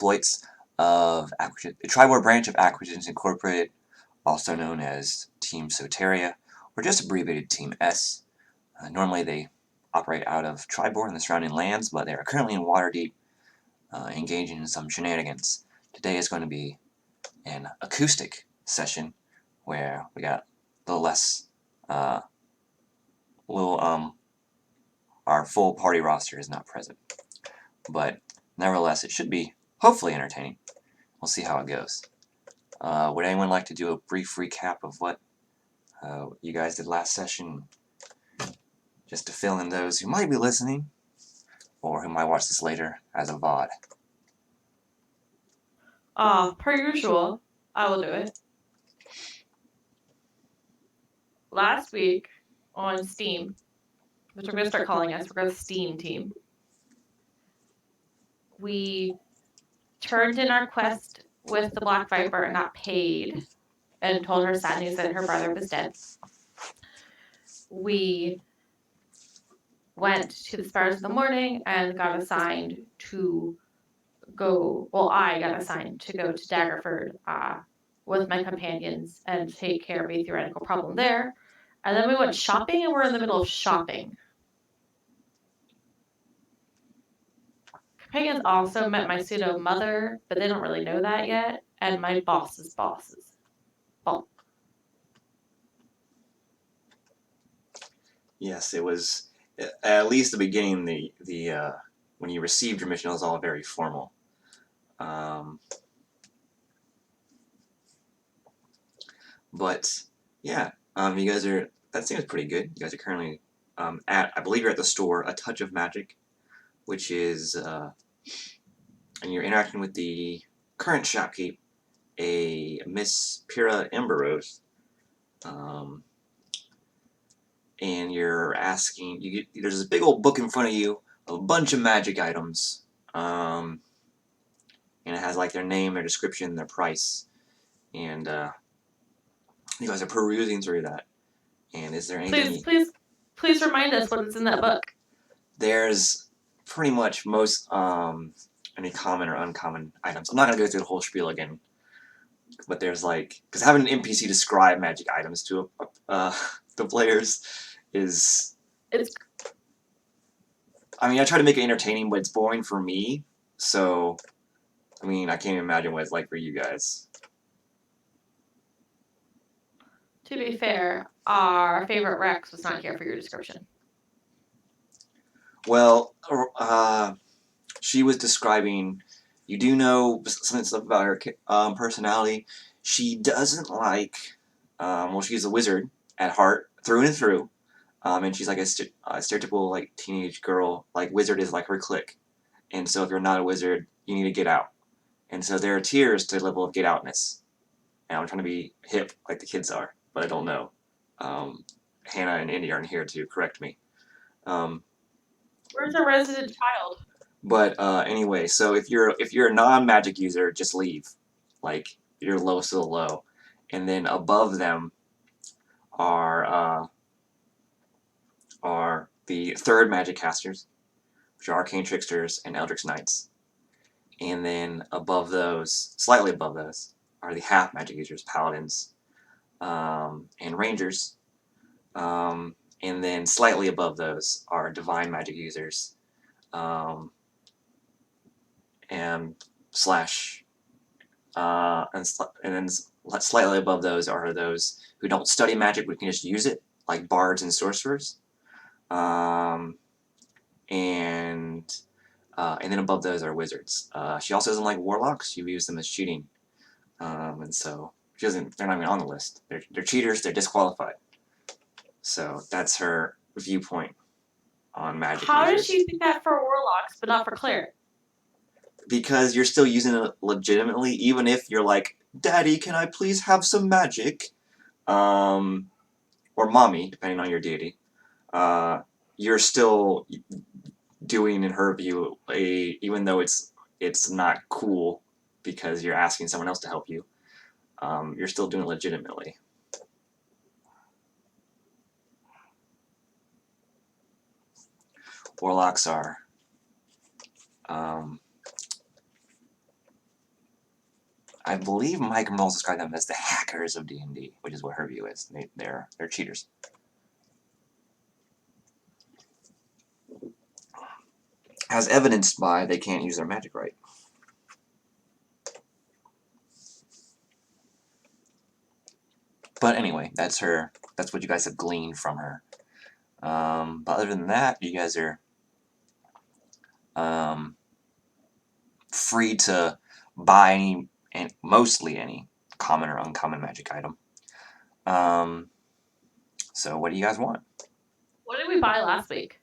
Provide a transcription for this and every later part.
exploits of the Tribord branch of Acquisitions Incorporated, also known as Team Soteria, or just abbreviated Team S. Normally they operate out of Tribord and the surrounding lands, but they are currently in Waterdeep, engaging in some shenanigans. Today is going to be an acoustic session where we got a little less, our full party roster is not present. But nevertheless, it should be hopefully entertaining. We'll see how it goes. Would anyone like to do a brief recap of what you guys did last session, just to fill in those who might be listening or who might watch this later as a VOD? Per usual, I will do it. Last week on Steam, which we're going to start calling us, we're going to Steam Team, we turned in our quest with the Black Viper and got paid and told her sad news that her brother was dead. We went to the Spires of the Morning and got assigned to go, well, I got assigned to go to Daggerford with my companions and take care of a theoretical problem there. And then we went shopping, and we're in the middle of shopping. Companions also met my pseudo mother, but they don't really know that yet, and my boss's bosses. Well, Yes, it was, at least the beginning, when you received your mission, it was all very formal. But yeah, you guys are, that seems pretty good. You guys are currently I believe you're at the store, A Touch of Magic, which is, and you're interacting with the current shopkeep, a Miss Pyrrha Amberose, and you're asking, there's this big old book in front of you of a bunch of magic items, and it has like their name, their description, their price, and you guys are perusing through that. And is there anything? Please remind us what's in that book. There's pretty much most any common or uncommon items. I'm not gonna go through the whole spiel again, but there's like, because having an NPC describe magic items to the players is, I mean, I try to make it entertaining, but it's boring for me. So, I mean, I can't even imagine what it's like for you guys. To be fair, our favorite Rex was not here for your description. Well, she was describing, you do know some stuff about her personality. She doesn't like, well, she's a wizard at heart, through and through, and she's like a stereotypical like teenage girl. Like, wizard is like her clique, and so if you're not a wizard, you need to get out. And so there are tiers to the level of get outness. And I'm trying to be hip like the kids are, but I don't know. Hannah and Indy aren't here to correct me. Where's our resident child? But anyway, so if you're a non-magic user, just leave. Like, you're lowest of the low, and then above them are the third magic casters, which are arcane tricksters and eldritch knights, and then above those, slightly above those, are the half magic users, paladins, and rangers, and then slightly above those are divine magic users, and slash, and then slightly above those are those who don't study magic but can just use it, like bards and sorcerers, and then above those are wizards. She also doesn't like warlocks. She views them as cheating, and so she doesn't. They're not even on the list. They're cheaters. They're disqualified. So that's her viewpoint on magic. How does she think that for warlocks but not for clerics? Because you're still using it legitimately, even if you're like, Daddy, can I please have some magic? Or Mommy, depending on your deity. You're still doing, in her view, even though it's not cool because you're asking someone else to help you, you're still doing it legitimately. Warlocks are I believe Mike Mills described them as the hackers of D&D, which is what her view is. They're cheaters. As evidenced by they can't use their magic right. But anyway, that's her. That's what you guys have gleaned from her. But other than that, you guys are free to buy any, and mostly any common or uncommon magic item. So what do you guys want? What did we buy last week?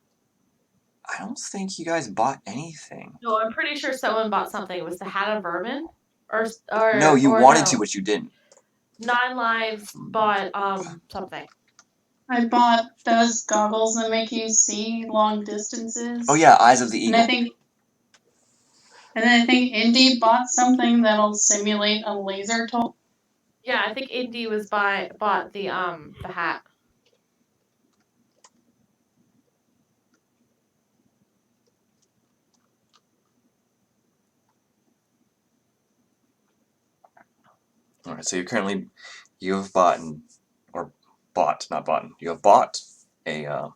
I don't think you guys bought anything. No, I'm pretty sure someone bought something. It was the Hat of Vermin? Or No, you or wanted no. to, but you didn't. 9 Lives bought something. I bought those goggles that make you see long distances. Oh yeah, Eyes of the Eagle. And then I think Indy bought something that'll simulate a laser toll. Yeah, I think Indy was bought the hat. Alright, so you have bought, a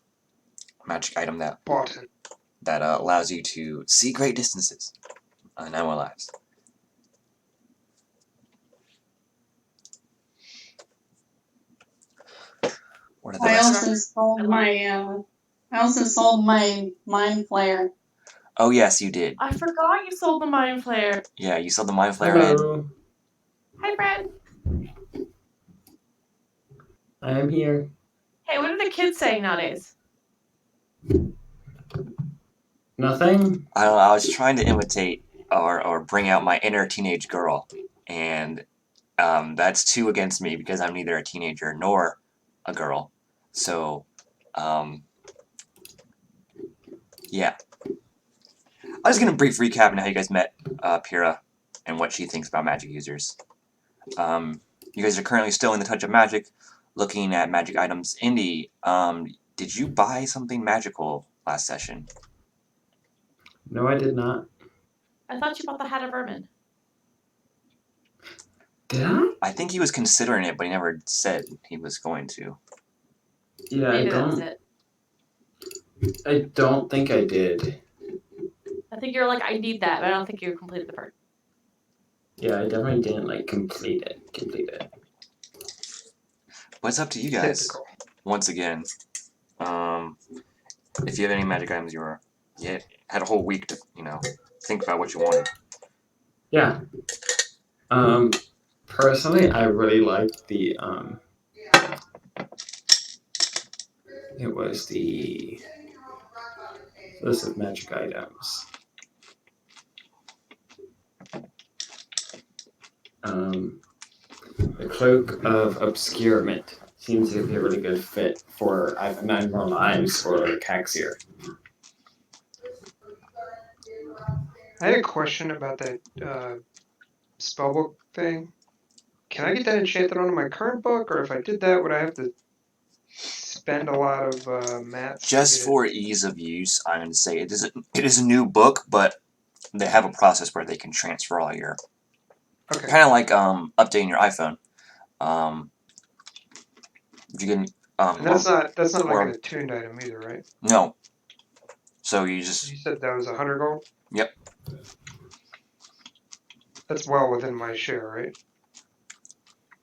magic item that allows you to see great distances. 9 lives. What are the I rest? also sold my mind flayer. Oh yes, you did. I forgot you sold the mind flayer. Yeah, you sold the mind flayer. Hello. Hi, Brad. I am here. Hey, what are the kids saying nowadays? Nothing? I don't know, I was trying to imitate or bring out my inner teenage girl, and that's 2 against me because I'm neither a teenager nor a girl. So, yeah. I was gonna brief recap on how you guys met Pyrrha and what she thinks about magic users. You guys are currently still in the touch of magic, looking at magic items. Indy, did you buy something magical last session? No, I did not. I thought you bought the Hat of Vermin. Did I? I think he was considering it, but he never said he was going to. Yeah, Maybe that was it. I don't think I did. I think you're like, I need that, but I don't think you completed the part. Yeah, I definitely didn't complete it. But it's up to you guys. Typical. Once again, if you have any magic items, you had a whole week to think about what you wanted. Yeah. Personally, I really liked the it was the list of magic items. The Cloak of Obscurement seems to be a really good fit for either 9 More Lives or Caxier. I had a question about that spellbook thing. Can I get that enchanted onto my current book, or if I did that, would I have to spend a lot of mats? Just for ease of use, I'm going to say it is a new book, but they have a process where they can transfer all your... Okay. Kind of like updating your iPhone. You can... and that's not like an attuned item either, right? No. So you just... You said that was 100 gold? Yep. That's well within my share, right?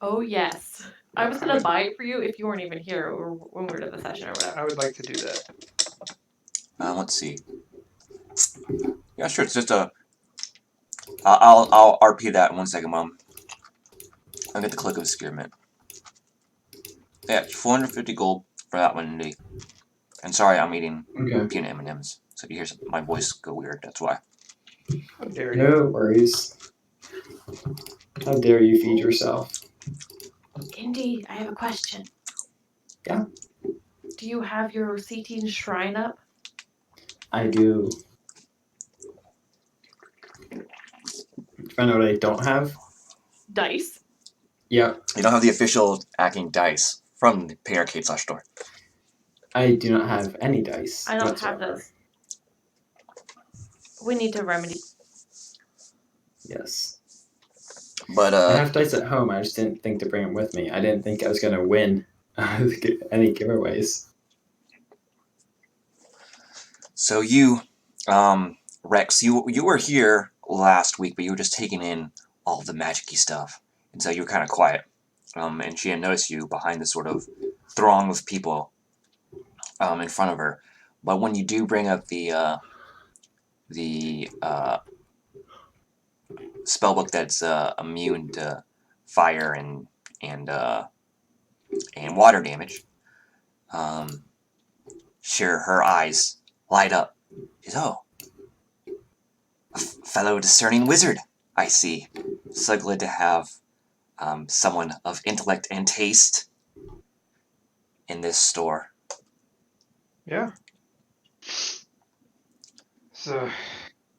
Oh, yes. I was going to buy it for you if you weren't even here or when we were at the session or whatever. I would like to do that. Let's see. Yeah, sure. It's just a... I'll RP that in 1 second, Mom. I'll get the Cloak of Obscurement. Yeah, 450 gold for that one, indeed. And sorry, I'm eating peanut M&Ms. So if you hear my voice go weird, that's why. How dare you? No worries. How dare you feed yourself? Indy, I have a question. Yeah? Do you have your Cetin shrine up? I do. I know what I don't have. Dice? Yep. You don't have the official hacking dice from the Pay Arcade/store. I do not have any dice. I don't whatsoever. have those. We need to remedy. Yes. But I have dice at home. I just didn't think to bring them with me. I didn't think I was gonna win any giveaways. so you, Rex, you were here last week, but you were just taking in all the magic-y stuff, and so you were kind of quiet. And she had noticed you behind this sort of throng of people in front of her. But when you do bring up the spellbook that's immune to fire and water damage, sure, her eyes light up. She's, oh, a fellow discerning wizard, I see. So glad to have someone of intellect and taste in this store. Yeah. So there's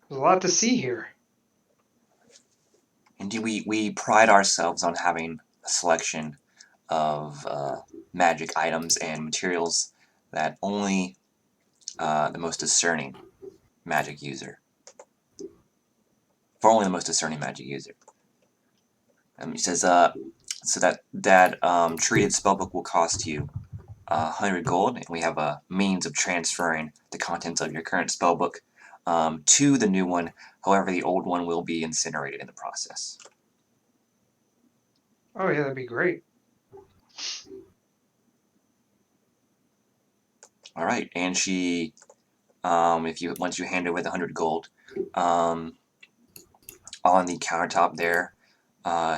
a lot to see here. Indeed, we pride ourselves on having a selection of magic items and materials that only the most discerning magic user. For only the most discerning magic user. He says, so that treated spellbook will cost you 100 gold, and we have a means of transferring the contents of your current spellbook to the new one. However, the old one will be incinerated in the process. Oh yeah, that'd be great. All right, and she, once you hand over the 100 gold, on the countertop there,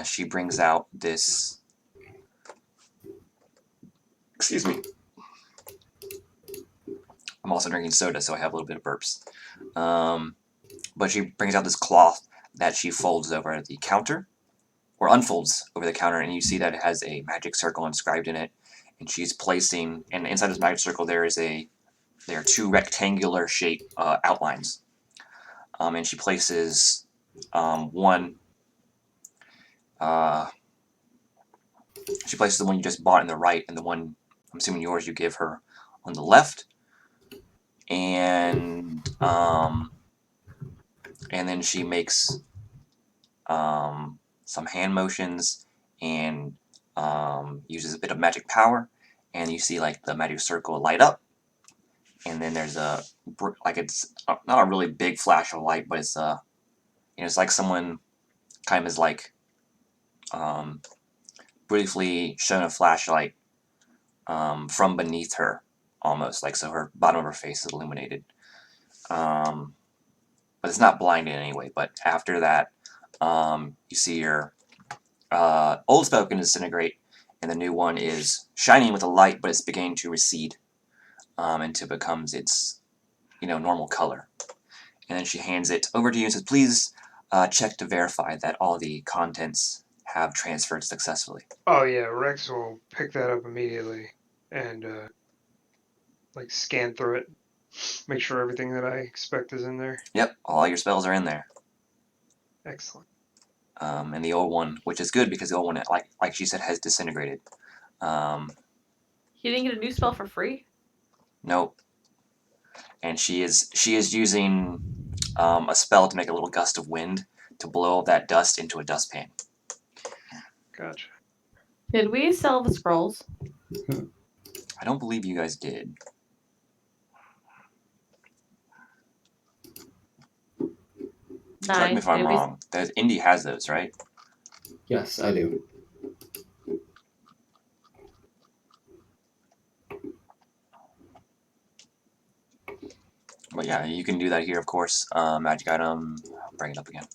she brings out this. Excuse me. I'm also drinking soda, so I have a little bit of burps. But she brings out this cloth that she folds over the counter, or unfolds over the counter, and you see that it has a magic circle inscribed in it. And she's placing, and inside this magic circle there are two rectangular shape outlines. And she places one. She places the one you just bought in the right, and the one I'm assuming yours you give her on the left. And then she makes some hand motions and uses a bit of magic power, and you see like the magic circle light up, and then there's it's not a really big flash of light, but it's like someone kind of is like briefly shown a flashlight from beneath her, almost like, so her bottom of her face is illuminated. But it's not blinding in any way. But after that, you see your old spell can disintegrate, and the new one is shining with a light, but it's beginning to recede until it becomes its normal color. And then she hands it over to you and says, "Please check to verify that all the contents have transferred successfully." Oh yeah, Rex will pick that up immediately and scan through it, make sure everything that I expect is in there. Yep, all your spells are in there. Excellent. And the old one, which is good because the old one, like she said, has disintegrated. He didn't get a new spell for free? Nope. And she is using a spell to make a little gust of wind to blow that dust into a dustpan. Gotcha. Did we sell the scrolls? I don't believe you guys did. Correct me if I'm wrong. Indy has those, right? Yes, I do. But yeah, you can do that here, of course. Magic item. I'll bring it up again.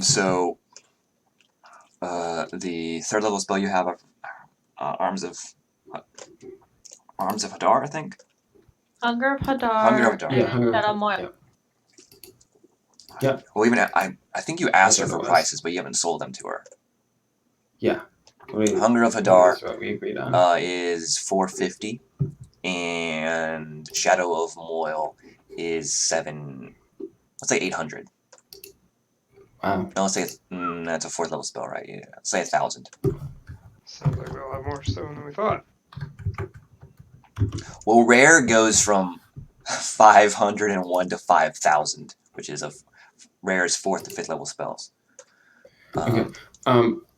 So the third level spell you have are Arms of Hadar, I think. Hunger of Hadar. Hunger of Hadar. Yeah, Hunger of Shadow Moil. Hadar. Yeah. Well, even I think you asked her for Otherwise. prices, but you haven't sold them to her. Yeah. Hunger of Hadar That's what we agreed on. is 450, and Shadow of Moil is 7. Let's say 800. Wow. No, let's say that's a 4th level spell, right? Yeah, let's say 1,000. Sounds like we'll have more stone than we thought. Well, rare goes from 501 to 5,000, which is rare's 4th to 5th level spells. Okay.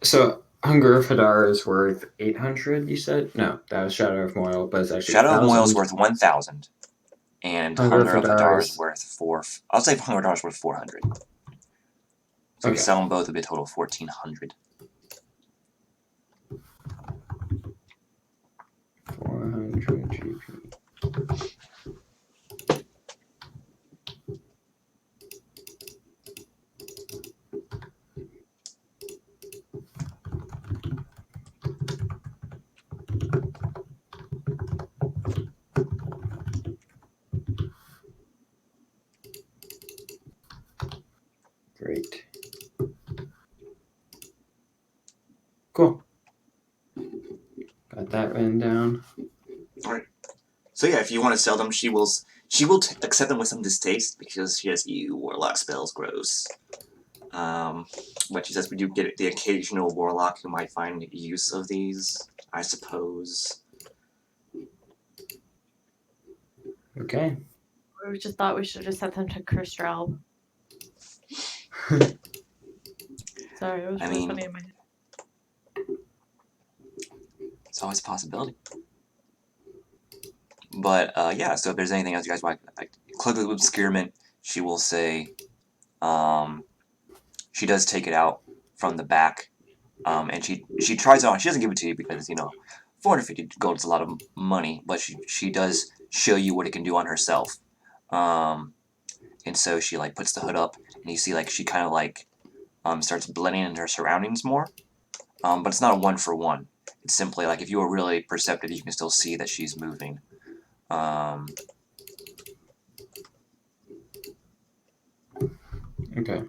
So Hunger of Hadar is worth 800. You said no. That was Shadow of Moyle, but it's actually Shadow of Moyle is 1,000. worth 1,000, and Hunger of Hunger of Hadar Hadar is- is worth 4. I'll say Hunger of Hadar is worth 400. So we Okay. sell them both, it'll be a total of 1,400. 400 GP. Great. Cool. Got that written down. So yeah, if you want to sell them, she will accept them with some distaste because she has you warlock spells. Gross. But she says we do get the occasional warlock who might find use of these, I suppose. Okay. We just thought we should have just sent them to Kristrel. Sorry, it was I really mean- funny in my head. It's always a possibility. But yeah, so if there's anything else you guys want, like Cloak of Obscurement, she will say, she does take it out from the back, and she tries it on. She doesn't give it to you because 450 gold is a lot of money, but she does show you what it can do on herself. And so she like puts the hood up, and you see like she kind of like starts blending into her surroundings more. But it's not a 1-for-1. It's simply like if you were really perceptive, you can still see that she's moving. Okay.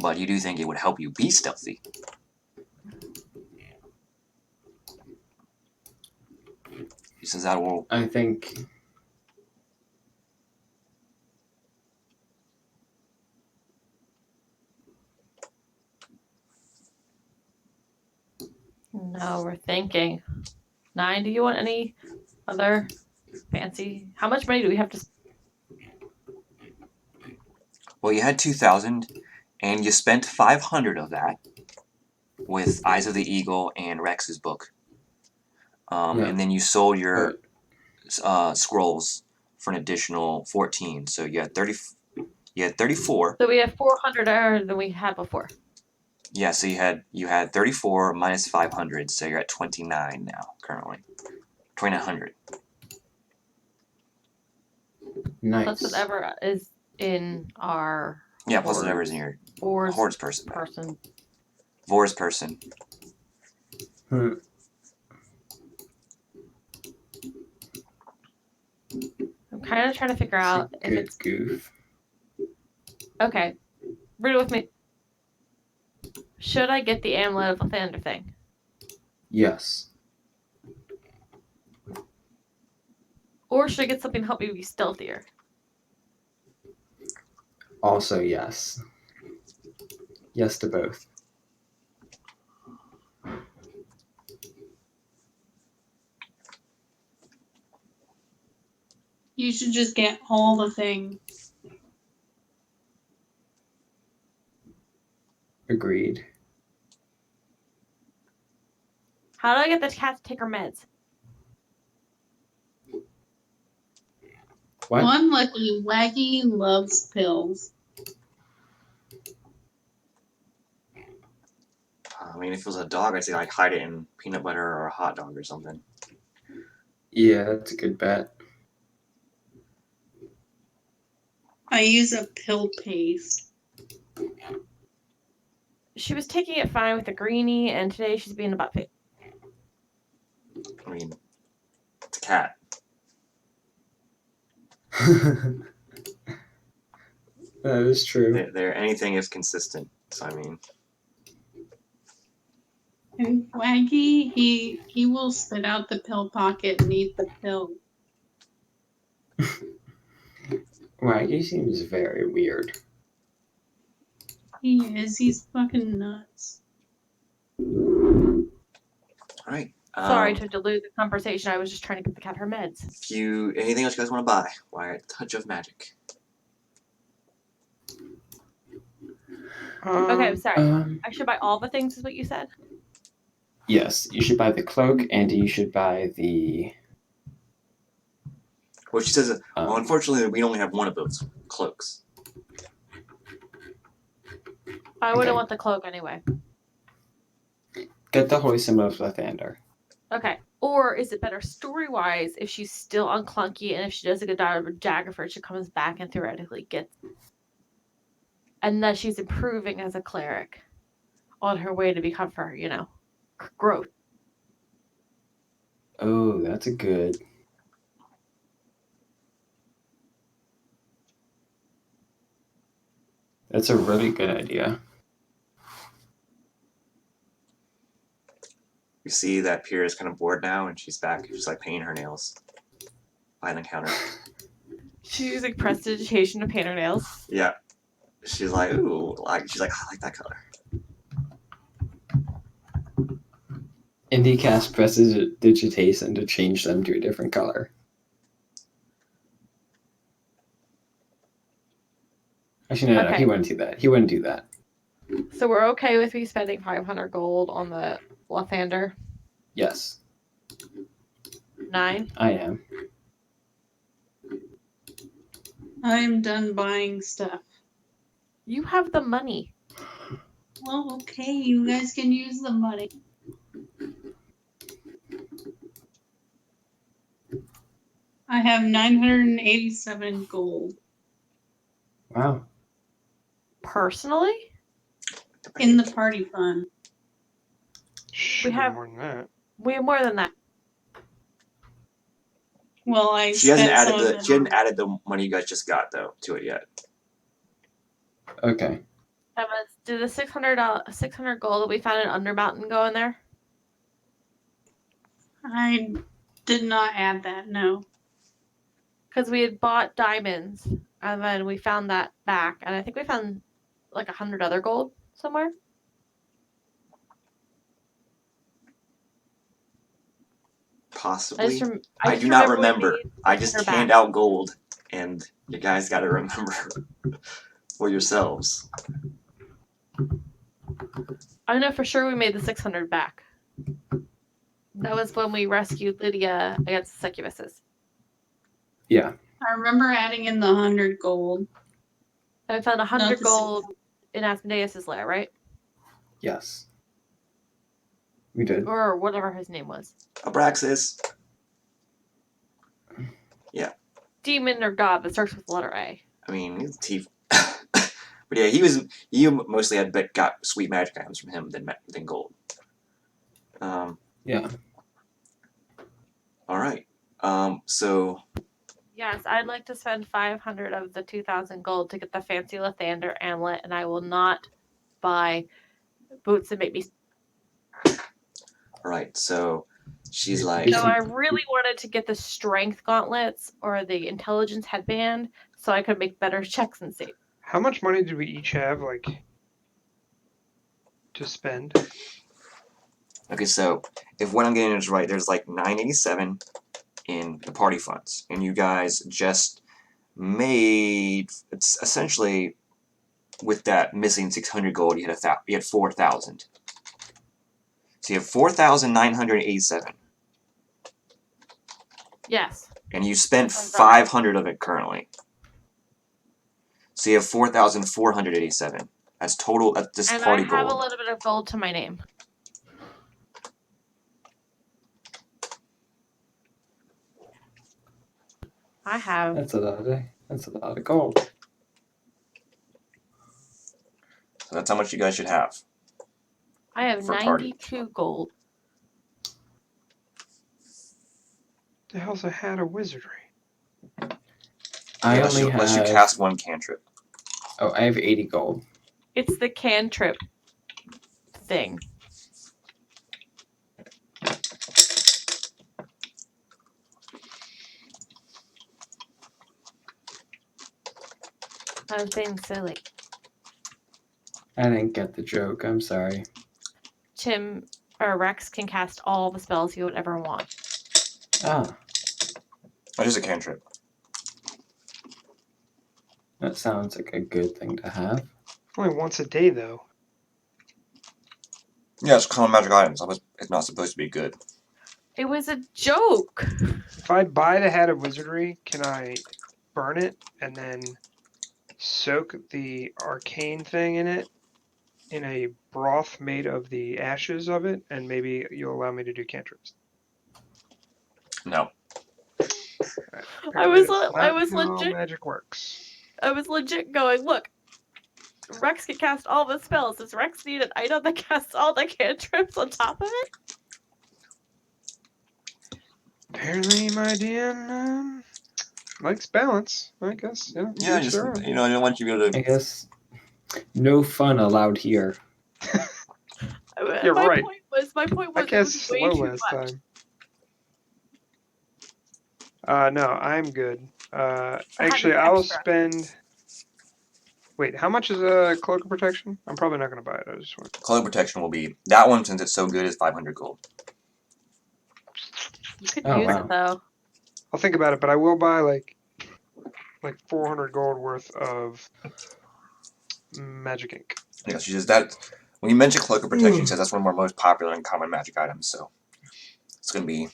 But you do think it would help you be stealthy. He says that will. I think. No, we're thinking. 9, do you want any other fancy? How much money do we have to? Well, you had 2,000, and you spent 500 of that with Eyes of the Eagle and Rex's book. Yeah. And then you sold your scrolls for an additional 14. So you had 30. You had 34. So we have 400 more than we had before. Yeah, so you had 34 minus 500, so you're at 29 now currently. 2,900. Nice. Plus whatever is in our Yeah, plus whatever's in your Hordes person. Vor's person. Hmm. I'm kind of trying to figure out if Good it's goof. okay. Read it with me. Should I get the Amulet of the Thunder thing? Yes. Or should I get something to help me be stealthier? Also yes. Yes to both. You should just get all the things. Agreed. How do I get the cat to take her meds? What? One lucky Waggy loves pills. I mean, if it was a dog, I'd say like hide it in peanut butter or a hot dog or something. Yeah, that's a good bet. I use a pill paste. She was taking it fine with the greenie, and today she's being a butt face. I mean, it's a cat. That is true. There, anything is consistent. So I mean, And Waggy, he will spit out the pill pocket and eat the pill. Waggy seems very weird. He is. He's fucking nuts. all right. Sorry to dilute the conversation. I was just trying to get the cat her meds. Anything else you guys want to buy? Why a touch of magic? Okay, sorry. Um, I should buy all the things, is what you said? yes, you should buy the cloak, and you should buy the. Well, she says, well, Um, unfortunately, we only have one of those cloaks. I wouldn't Okay. want the cloak anyway. Get the holy symbol of Lathander. Okay. Or is it better story-wise if she's still on Clunky and if she does a good job of Daggerford, she comes back and theoretically gets... And that she's improving as a cleric on her way to become her, growth. Oh, that's a good. That's a really good idea. You see that Pierre is kind of bored now, and she's back. She's like painting her nails behind the counter. She's using prestidigitation to paint her nails. Yeah. She's like, ooh, she's like, I like that color. Indy cast prestidigitation to change them to a different color. Actually, no, Okay. he wouldn't do that. He wouldn't do that. So we're okay with me spending 500 gold on the Lathander? Yes, 9? I am. I'm done buying stuff. You have the money. Well, okay, you guys can use the money. I have 987 gold Wow. Personally? in the party fund. Should have- be more than that. We have more than that. Well, I She hasn't spent some added of the it she hadn't on- added the money you guys just got though to it yet. Okay. Did the $600 gold that we found in Undermountain go in there? I did not add that, no. Because we had bought diamonds, and then we found that back, and I think we found like 100 other gold somewhere. Possibly. I just do not we remember. made I just 600 hand back. out gold, and you guys got to remember for yourselves. I know for sure we made the 600 back. That was when we rescued Lydia against the succubuses. Yeah. I remember adding in the 100 gold. And we found 100 Not the gold in Asmodeus' lair, right? Yes. We did. Or whatever his name was. Abraxas. Demon or god that starts with the letter A. I mean, he's T. But yeah, you mostly got sweet magic items from him than gold. Yeah. All right. So Yes, I'd like to spend 500 of the 2,000 gold to get the fancy Lathander amulet, and I will not buy boots that make me. all right. So she's like, So I really wanted to get the strength gauntlets or the intelligence headband so I could make better checks and see. How much money did we each have, like, to spend? okay. So if what I'm getting is right, there's like 987 in the party funds, and you guys just made it's essentially with that missing 600 gold, you had 4,000. So you have 4,987, Yes. and you spent 500 of it currently. So you have 4,487. That's total. That's just And party I have gold. a little bit of gold to my name. I have. That's a lot of gold. So that's how much you guys should have. I have for party. 92 gold. The hell's a hat of wizardry? I unless only unless you have. cast one cantrip. Oh, I have 80 gold. It's the cantrip thing. I was being silly. I didn't get the joke. I'm sorry. Tim, or Rex can cast all the spells he would ever want. Ah, That is a cantrip. that sounds like a good thing to have. Only once a day, though. Yeah, it's common magic items. It's not supposed to be good. It was a joke. If I buy the Hat of Wizardry, can I burn it and then soak the arcane thing in it in a broth made of the ashes of it, and maybe you'll allow me to do cantrips? No. Apparently was that's I not was how legit- magic works. I was legit going, look, Rex can cast all the spells. Does Rex need an item that casts all the cantrips on top of it? Apparently, my DM likes balance. I guess. Yeah. Yeah, each just their own. I don't want you to be able to. I guess no fun allowed here. You're my right. point was I it was cast way slow too last much. time. No, I'm good. Actually, this I'll extra. spend. Wait, how much is a cloak of protection? I'm probably not going to buy it. I just want. Cloak protection will be that one since it's so good is 500 gold. You could Oh, use wow. it though. I'll think about it, but I will buy like 400 gold worth of magic ink. Yeah, she says that when you mention cloak of protection, she says that's one of our most popular and common magic items. So it's gonna be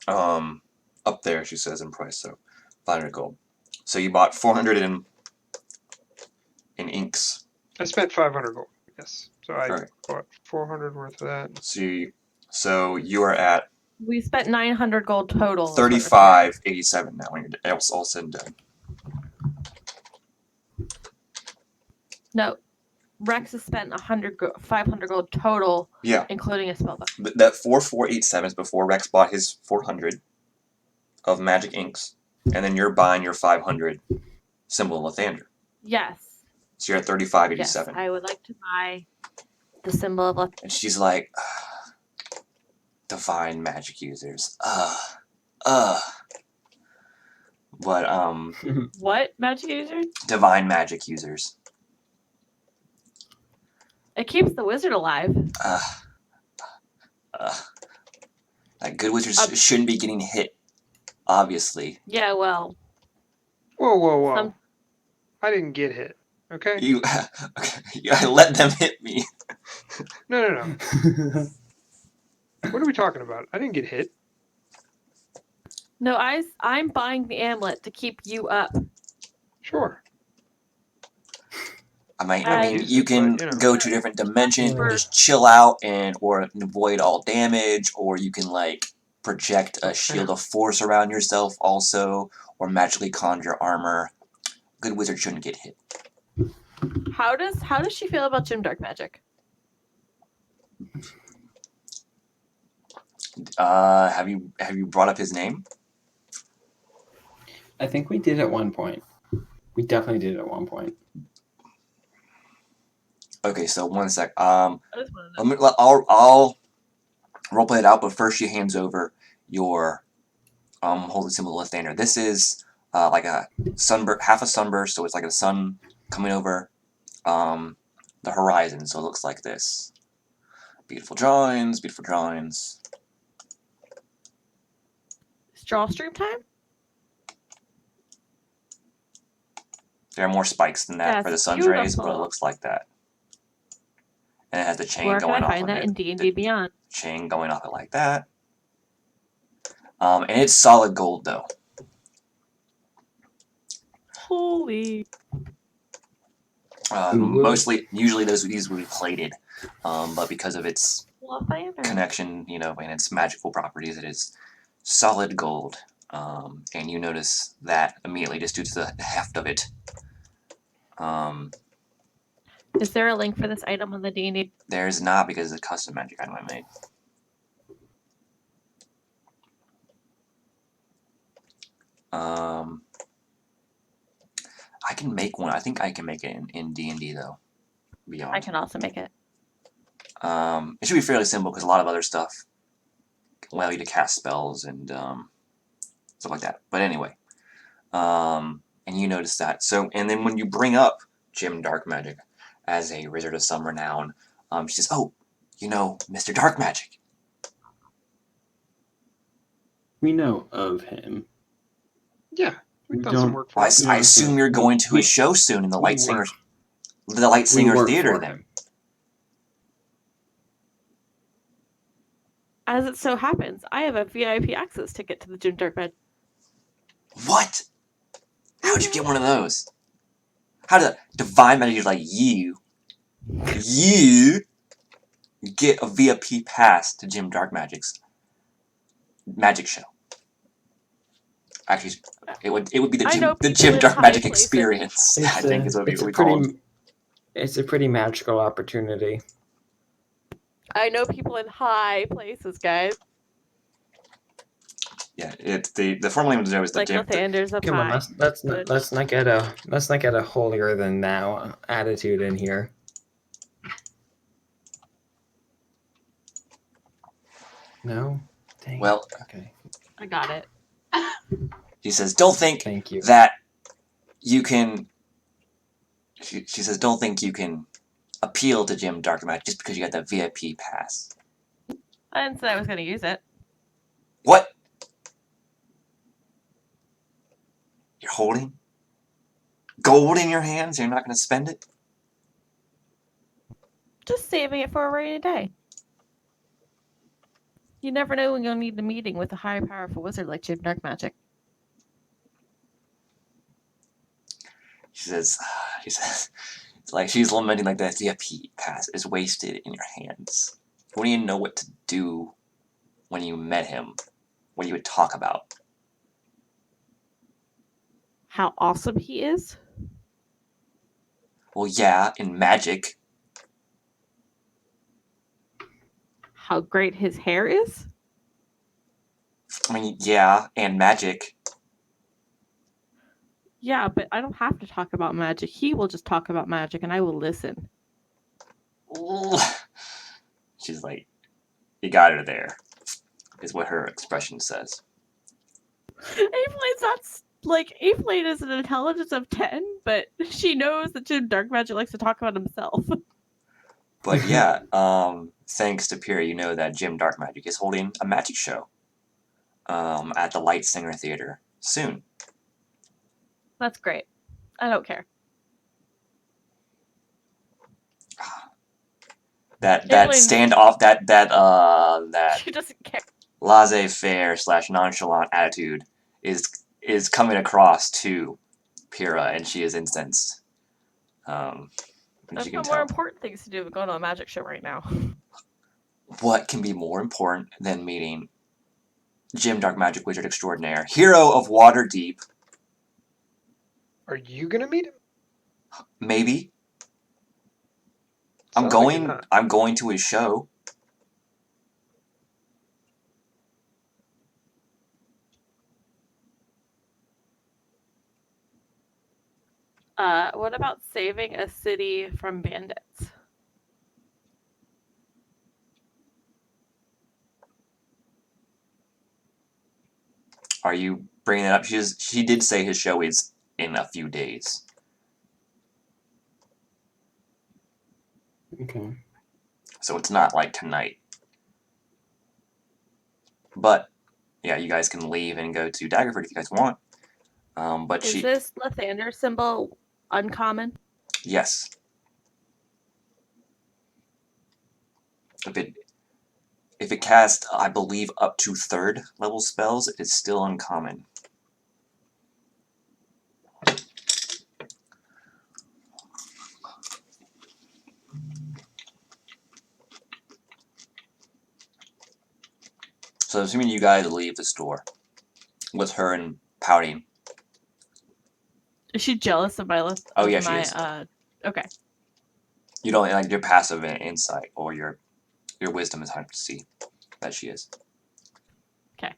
up there. She says in price. So 500 gold. So you bought 400 in inks. I spent 500 gold. Yes, so I Right. bought 400 worth of that. So you are at We spent 900 gold total. 35.87 now when you're all said and done. No, Rex has spent 500 gold total, Yeah, including a spellbook. that 4487 is before Rex bought his 400 of magic inks, and then you're buying your 500 symbol of Lathander. Yes. So you're at Yes, 35.87. I would like to buy the symbol of Lathander. And she's like, divine magic users. But What magic user? divine magic users. It keeps the wizard alive. Like good wizards shouldn't be getting hit, obviously. Yeah, well. Whoa. I didn't get hit. Okay? I let them hit me. No. What are we talking about? I didn't get hit. No, I'm buying the amulet to keep you up. Sure. I mean, And- you can But, you know. go to a different dimension and For- just chill out or avoid all damage, or you can like project a shield of force around yourself also, or magically conjure armor. Good wizard shouldn't get hit. How does she feel about Jim Dark Magic? Have you brought up his name? I think we did at one point. We definitely did at one point. Okay, so one sec. I just want to know. I'll roleplay it out, but first she hands over your holy symbol of Lathander. This is like a sunburst, half a sunburst, so it's like a sun coming over the horizon. So it looks like this. Beautiful drawings. Straw stream time? There are more spikes than that That's for the sun's rays, but it beautiful. looks like that. And it has the chain Where can going I off find of that it. in D&D Beyond? Chain going off it like that. And it's solid gold though. Holy. Usually these would be plated, but because of its Lathander. connection, and its magical properties, it is solid gold. And you notice that immediately just due to the heft of it. Is there a link for this item on the D&D? There's not, because it's a custom magic item I made. I can make one. I think I can make it in D&D though. Beyond. I can also make it. It should be fairly simple because a lot of other stuff can allow you to cast spells and stuff like that. But anyway, and you notice that. So, and then when you bring up Jim Dark Magic as a wizard of some renown, she says, "Oh, You know, Mr. Dark Magic. We know of him. Yeah, we've We done some don't- work for Well, him. I assume you're going to a show soon in the Light Singer Theater for then. him. As it so happens, I have a VIP access ticket to the Jim Dark Magic. What? How'd you get one of those? How did divine magic like you get a VIP pass to Jim Dark Magic's magic show? Actually, it would be I know the people Jim in Dark high Magic places. experience. I think is what it would be called. It's a pretty magical opportunity. I know people in high places, guys. Yeah, it's the formal name of the show is the Like Jim. Lathander's up Come on, high. let's not get a holier than thou attitude in here. No? Dang. Well, Okay. I got it. he says, "Don't think Thank you. that you can." She says, "Don't think you can appeal to Jim Dark Magic just because you got that VIP pass." I didn't say I was going to use it. What? You're holding gold in your hands? You're not going to spend it? Just saving it for a rainy day. You never know when you'll need a meeting with a high powerful wizard like Jim Dark Magic. She says, it's like she's lamenting like that VIP pass is wasted in your hands. You wouldn't even know what to do when you met him, what you would talk about. How awesome he is. Well, yeah, in magic. How great his hair is. I mean, yeah, and magic. Yeah, but I don't have to talk about magic. He will just talk about magic and I will listen. She's like, you got her there, is what her expression says. Evelyn's not like Evelyn is an intelligence of 10, but she knows that Jim Dark Magic likes to talk about himself. But yeah, thanks to Pyrrha, you know that Jim Dark Magic is holding a magic show at the Light Singer Theater soon. That's great. I don't care. That Evelyn- standoff, that She doesn't care. laissez-faire / nonchalant attitude is coming across to Pyrrha, and she is incensed. And I've you can got more tell. important things to do than going to a magic show right now. What can be more important than meeting Jim Dark Magic Wizard Extraordinaire, hero of Waterdeep? Are you gonna meet him? Maybe. Sounds like you're not. I'm going to his show. What about saving a city from bandits? Are you bringing it up? She did say his show is in a few days. Okay. So it's not like tonight. But yeah, you guys can leave and go to Daggerford if you guys want. But Is this Lathander symbol uncommon? Yes. If it casts, I believe, up to 3rd level spells, it's still uncommon. So assuming you guys leave the store with her and pouting. Is she jealous of my Oh, yeah, she is. Okay. You don't like your passive insight or your wisdom is hard to see that she is. Okay.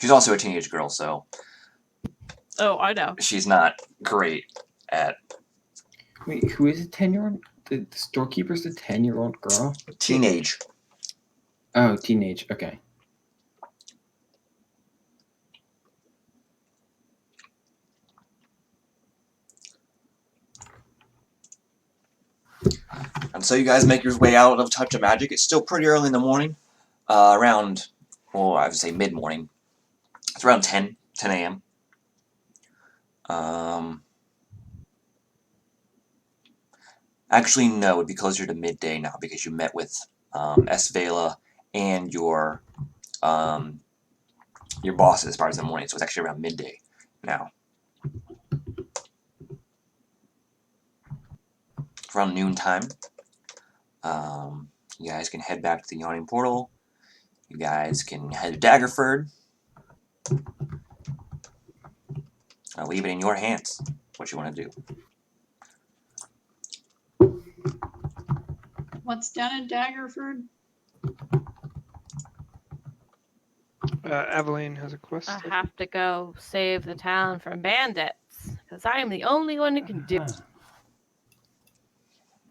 She's also a teenage girl, so Oh, I know. she's not great at Wait, who is a 10-year-old? The storekeeper's a 10-year-old girl? teenage. Oh, teenage. Okay. And so you guys make your way out of Touch of Magic. It's still pretty early in the morning. Around, well, I would say mid-morning. It's around 10 a.m. Actually, no, it'd be closer to midday now because you met with Esvela and your bosses as far as the morning, so it's actually around midday now. Around noontime. You guys can head back to the Yawning Portal. You guys can head to Daggerford. I'll leave it in your hands what you want to do. What's done in Daggerford? Aveline has a quest. I have to go save the town from bandits, because I am the only one who can do it.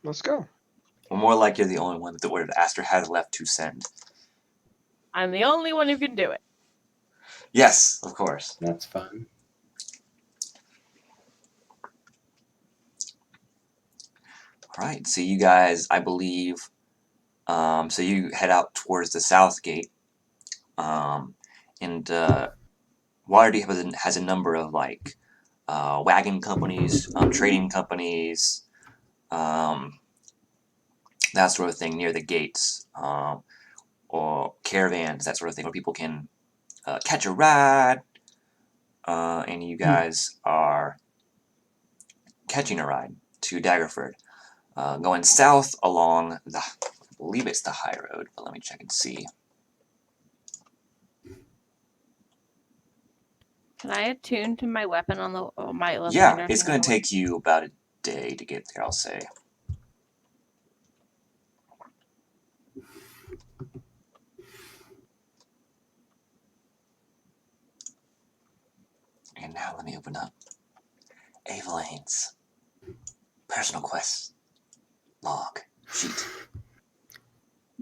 Let's go. Well, more like you're the only one that the Order of Aster has left to send. I'm the only one who can do it. Yes, of course. That's fun. Alright, so you guys, I believe, so you head out towards the south gate, and Waterdeep has a number of, like, wagon companies, trading companies, that sort of thing near the gates, or caravans, that sort of thing, where people can catch a ride, and you guys are catching a ride to Daggerford. Going south along the, I believe it's the high road, but let me check and see. Can I attune to my weapon on the my left Yeah, hand? it's going to take you about a day to get there, I'll say. And now let me open up Aveline's personal quest log sheet.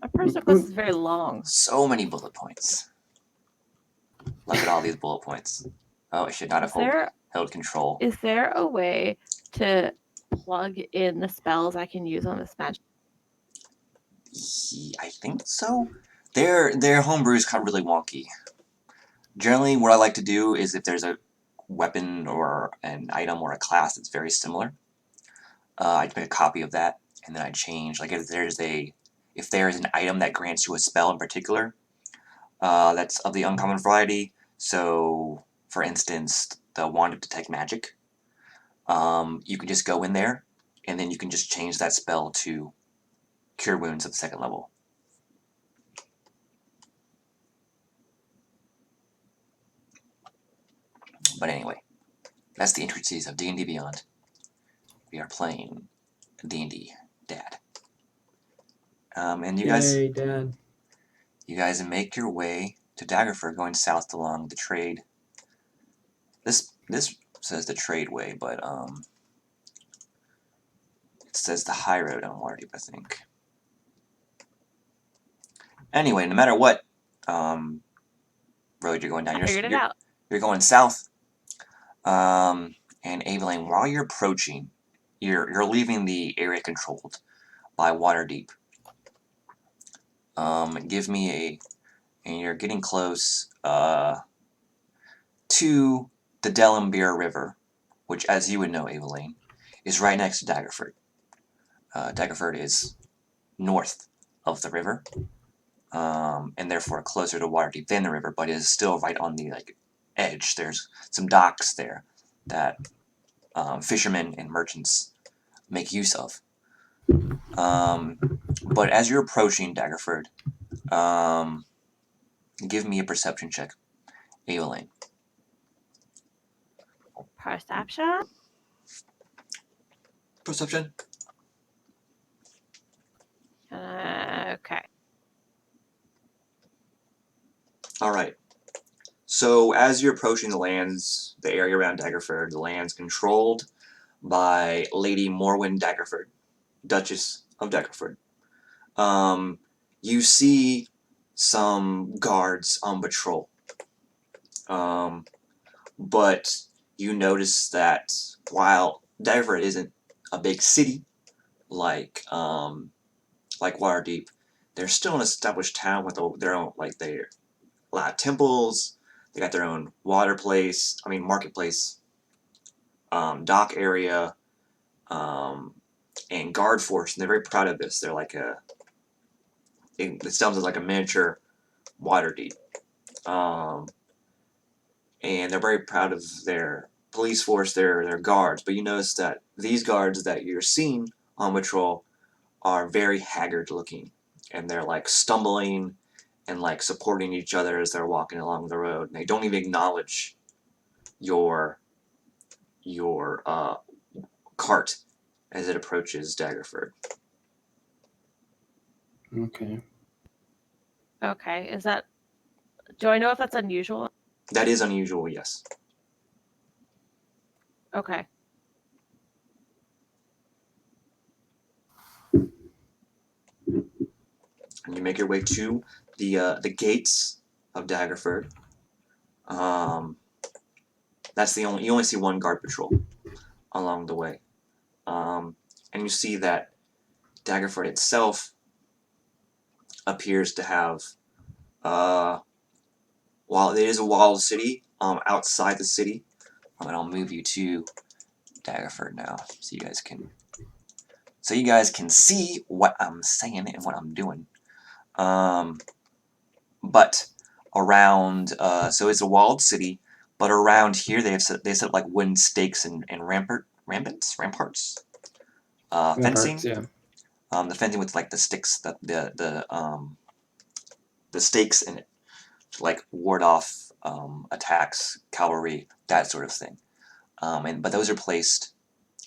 My personal quest is very long. So many bullet points. Look at all these bullet points. Oh, I should not have held control. Is there a way to plug in the spells I can use on this magic? I think so. Their homebrew is kind of really wonky. Generally, what I like to do is if there's a weapon or an item or a class that's very similar, I'd make a copy of that, and then I'd change. Like if there's an item that grants you a spell in particular, that's of the uncommon variety. So, for instance, the Wand of Detect Magic. You can just go in there, and then you can just change that spell to Cure Wounds of the 2nd level. But anyway, that's the intricacies of D&D Beyond. We are playing D&D, Dad. And you Yay, Dad. You guys make your way to Daggerford, going south along the trade. This says the trade way, but it says the high road on Waterdeep, I think. Anyway, no matter what road you're going down, you're going south. And Aveline, while you're approaching, you're leaving the area controlled by Waterdeep. Give me and you're getting close to the Delambir River, which, as you would know, Aveline, is right next to Daggerford. Daggerford is north of the river, and therefore closer to Waterdeep than the river, but is still right on the edge. There's some docks there that fishermen and merchants make use of. But as you're approaching Daggerford, give me a perception check, Aveline. Perception? Perception. Okay. Alright. So as you're approaching the area around Daggerford, the land's controlled by Lady Morwen Daggerford, Duchess of Daggerford. You see some guards on patrol. But you notice that while Daggerford isn't a big city, like Waterdeep, they're still an established town with their own a lot of temples. They got their own marketplace, dock area, and guard force, and they're very proud of this. They're it sounds like a miniature Waterdeep, and they're very proud of their police force, their guards. But you notice that these guards that you're seeing on patrol are very haggard looking, and they're stumbling and supporting each other as they're walking along the road. And they don't even acknowledge your cart as it approaches Daggerford. Okay. Okay, do I know if that's unusual? That is unusual, yes. Okay. And you make your way to the gates of Daggerford. That's you only see one guard patrol along the way. And you see that Daggerford itself appears to have, while it is a walled city, outside the city, and I'll move you to Daggerford now, so you guys can see what I'm saying and what I'm doing. But around, so it's a walled city, but around here they set wooden stakes and ramparts, fencing. Ramparts, yeah. The fencing with the sticks, the stakes in it, to ward off attacks, cavalry, that sort of thing. But those are placed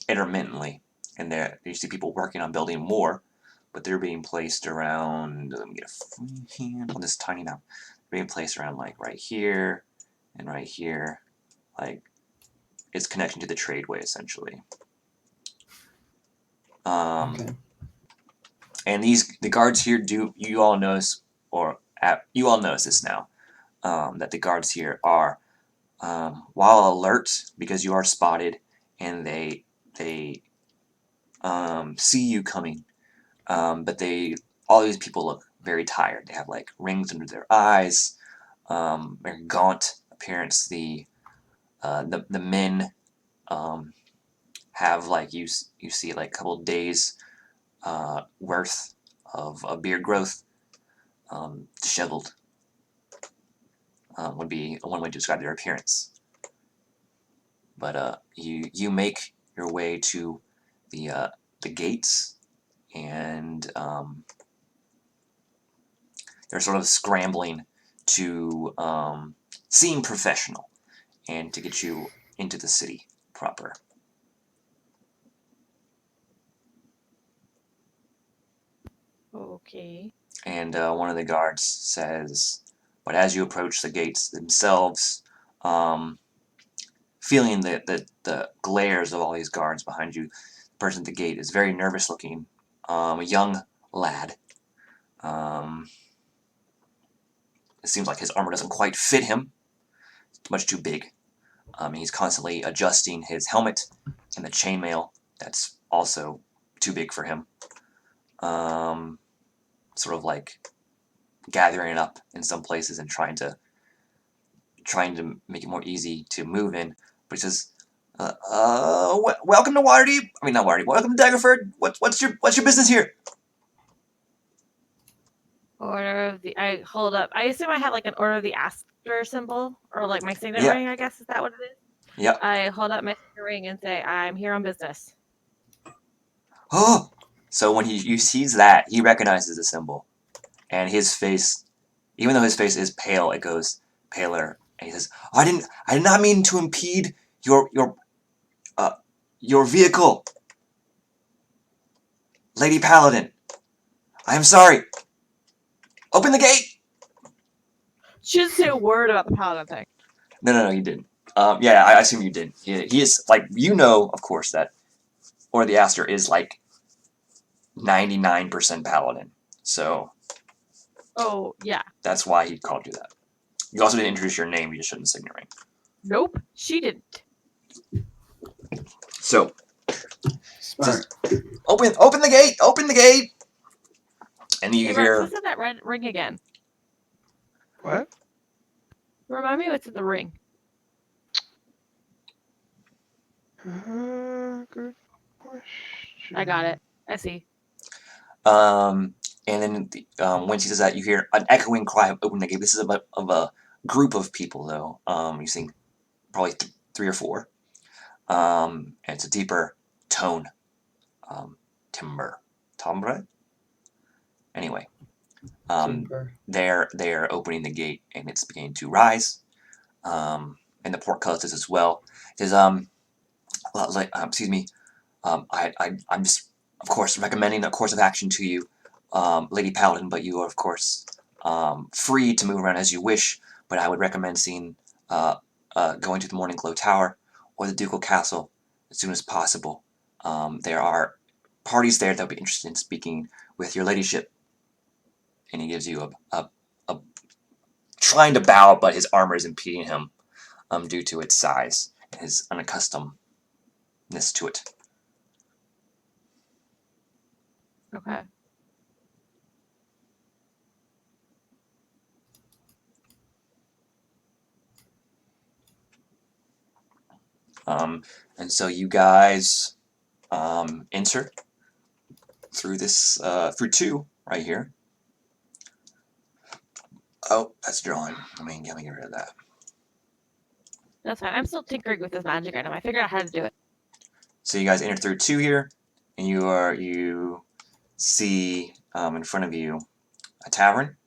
intermittently, and you see people working on building more, but they're being placed around. Let me get a free hand on this tiny map. They're being placed around right here and right here, it's connection to the tradeway essentially. Okay. And the guards here you all notice this now, that the guards here are, while alert because you are spotted and they see you coming, but all these people look very tired. They have rings under their eyes, their gaunt appearance. The men have you see a couple days worth of beard growth, disheveled, would be one way to describe their appearance. But you make your way to the gates, and they're sort of scrambling to seem professional and to get you into the city proper. Okay. And one of the guards says, but as you approach the gates themselves, feeling the glares of all these guards behind you, the person at the gate is very nervous looking, a young lad. It seems like his armor doesn't quite fit him. It's much too big. He's constantly adjusting his helmet and the chainmail. That's also too big for him. Sort of gathering it up in some places and trying to make it more easy to move in. But he says, "Welcome to Waterdeep. I mean, not Waterdeep. Welcome to Daggerford. What's your business here?" Order of the. I hold up. I assume I have an Order of the Aster symbol, or my signet Yeah. ring. I guess is that what it is? Yep. I hold up my signet ring and say, "I'm here on business." Oh, so when he sees that, he recognizes the symbol, and his face, even though his face is pale, it goes paler, and he says, I did not mean to impede your vehicle, Lady Paladin. I am sorry. Open the gate." She doesn't say a word about the paladin thing. No, he didn't. Yeah, I assume you did. He is of course, that or the Aster is 99% Paladin. So. Oh yeah. That's why he called you that. You also didn't introduce your name. You just showed the signet ring. Nope, she didn't. So, Smart. Open the gate! Open the gate! And you Hey, hear... Mark, who's in that red ring again? What? Remind me what's in the ring. Good question. I got it. I see. And then when she says that, you hear an echoing cry of open the gate. This is of a group of people, though. You think probably 3 or 4. And it's a deeper tone. Timbre? Anyway. Timber. They're opening the gate, and it's beginning to rise. And the portcullis as well. It says, excuse me, I'm just, of course, recommending a course of action to you, Lady Paladin, but you are, of course, free to move around as you wish, but I would recommend going to the Morning Glow Tower or the Ducal Castle as soon as possible. There are parties there that would be interested in speaking with your ladyship. And he gives you a trying to bow, but his armor is impeding him due to its size and his unaccustomedness to it. Okay. And so you guys enter through this through 2 right here. Oh, that's drawing. Let me get rid of that. That's fine. I'm still tinkering with this magic item. I figured out how to do it. So you guys enter through 2 here, and you see in front of you a tavern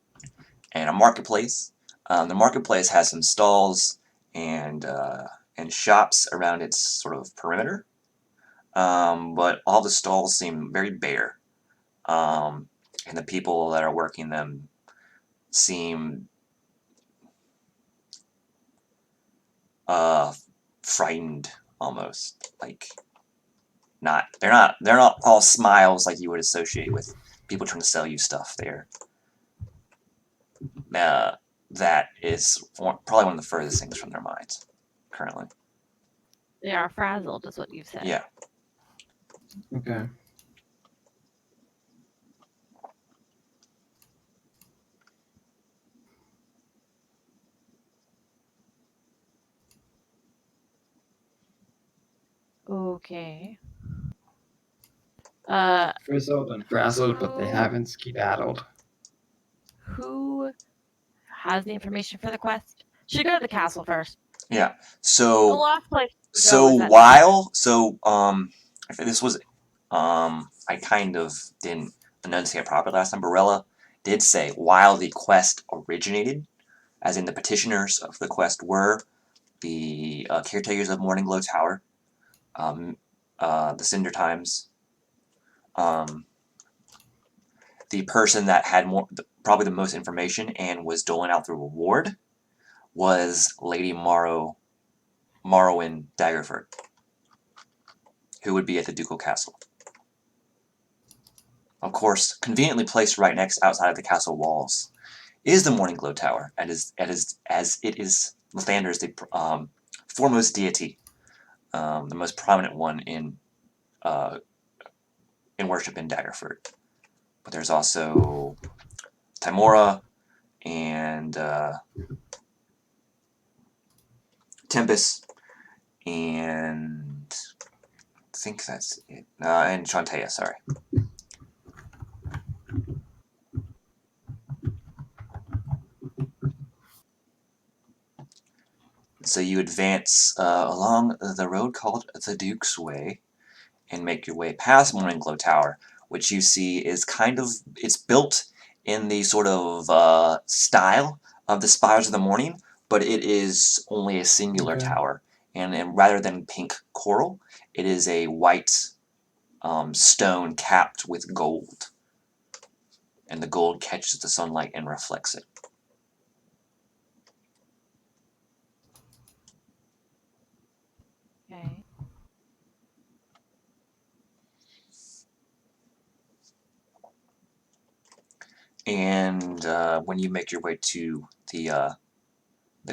and a marketplace. The marketplace has some stalls and shops around its sort of perimeter, but all the stalls seem very bare, and the people that are working them seem frightened almost, like they're not all smiles like you would associate with people trying to sell you stuff there. That is probably one of the furthest things from their minds currently. They are frazzled, is what you've said. Yeah. Okay. Okay. Frizzled and frazzled, but they haven't skedaddled. Who has the information for the quest? Should go to the castle first. Yeah. The So last place. If this was I kind of didn't enunciate properly last time. Barella did say while the quest originated, as in the petitioners of the quest were the caretakers of Morning Glow Tower, the Cinder Times. The person that had probably the most information and was doling out the reward was Lady Morrowind Daggerford, who would be at the Ducal Castle. Of course, conveniently placed right next outside of the castle walls is the Morning Glow Tower, as it is Lathander's the foremost deity, the most prominent one in worship in Daggerford. But there's also Timora and Tempest, and I think that's it. And Shantea, sorry. So you advance along the road called the Duke's Way and make your way past Morning Glow Tower, which you see is it's built in the sort of style of the Spires of the Morning, but it is only a singular tower. And rather than pink coral, it is a white stone capped with gold. And the gold catches the sunlight and reflects it. Okay. And when you make your way to the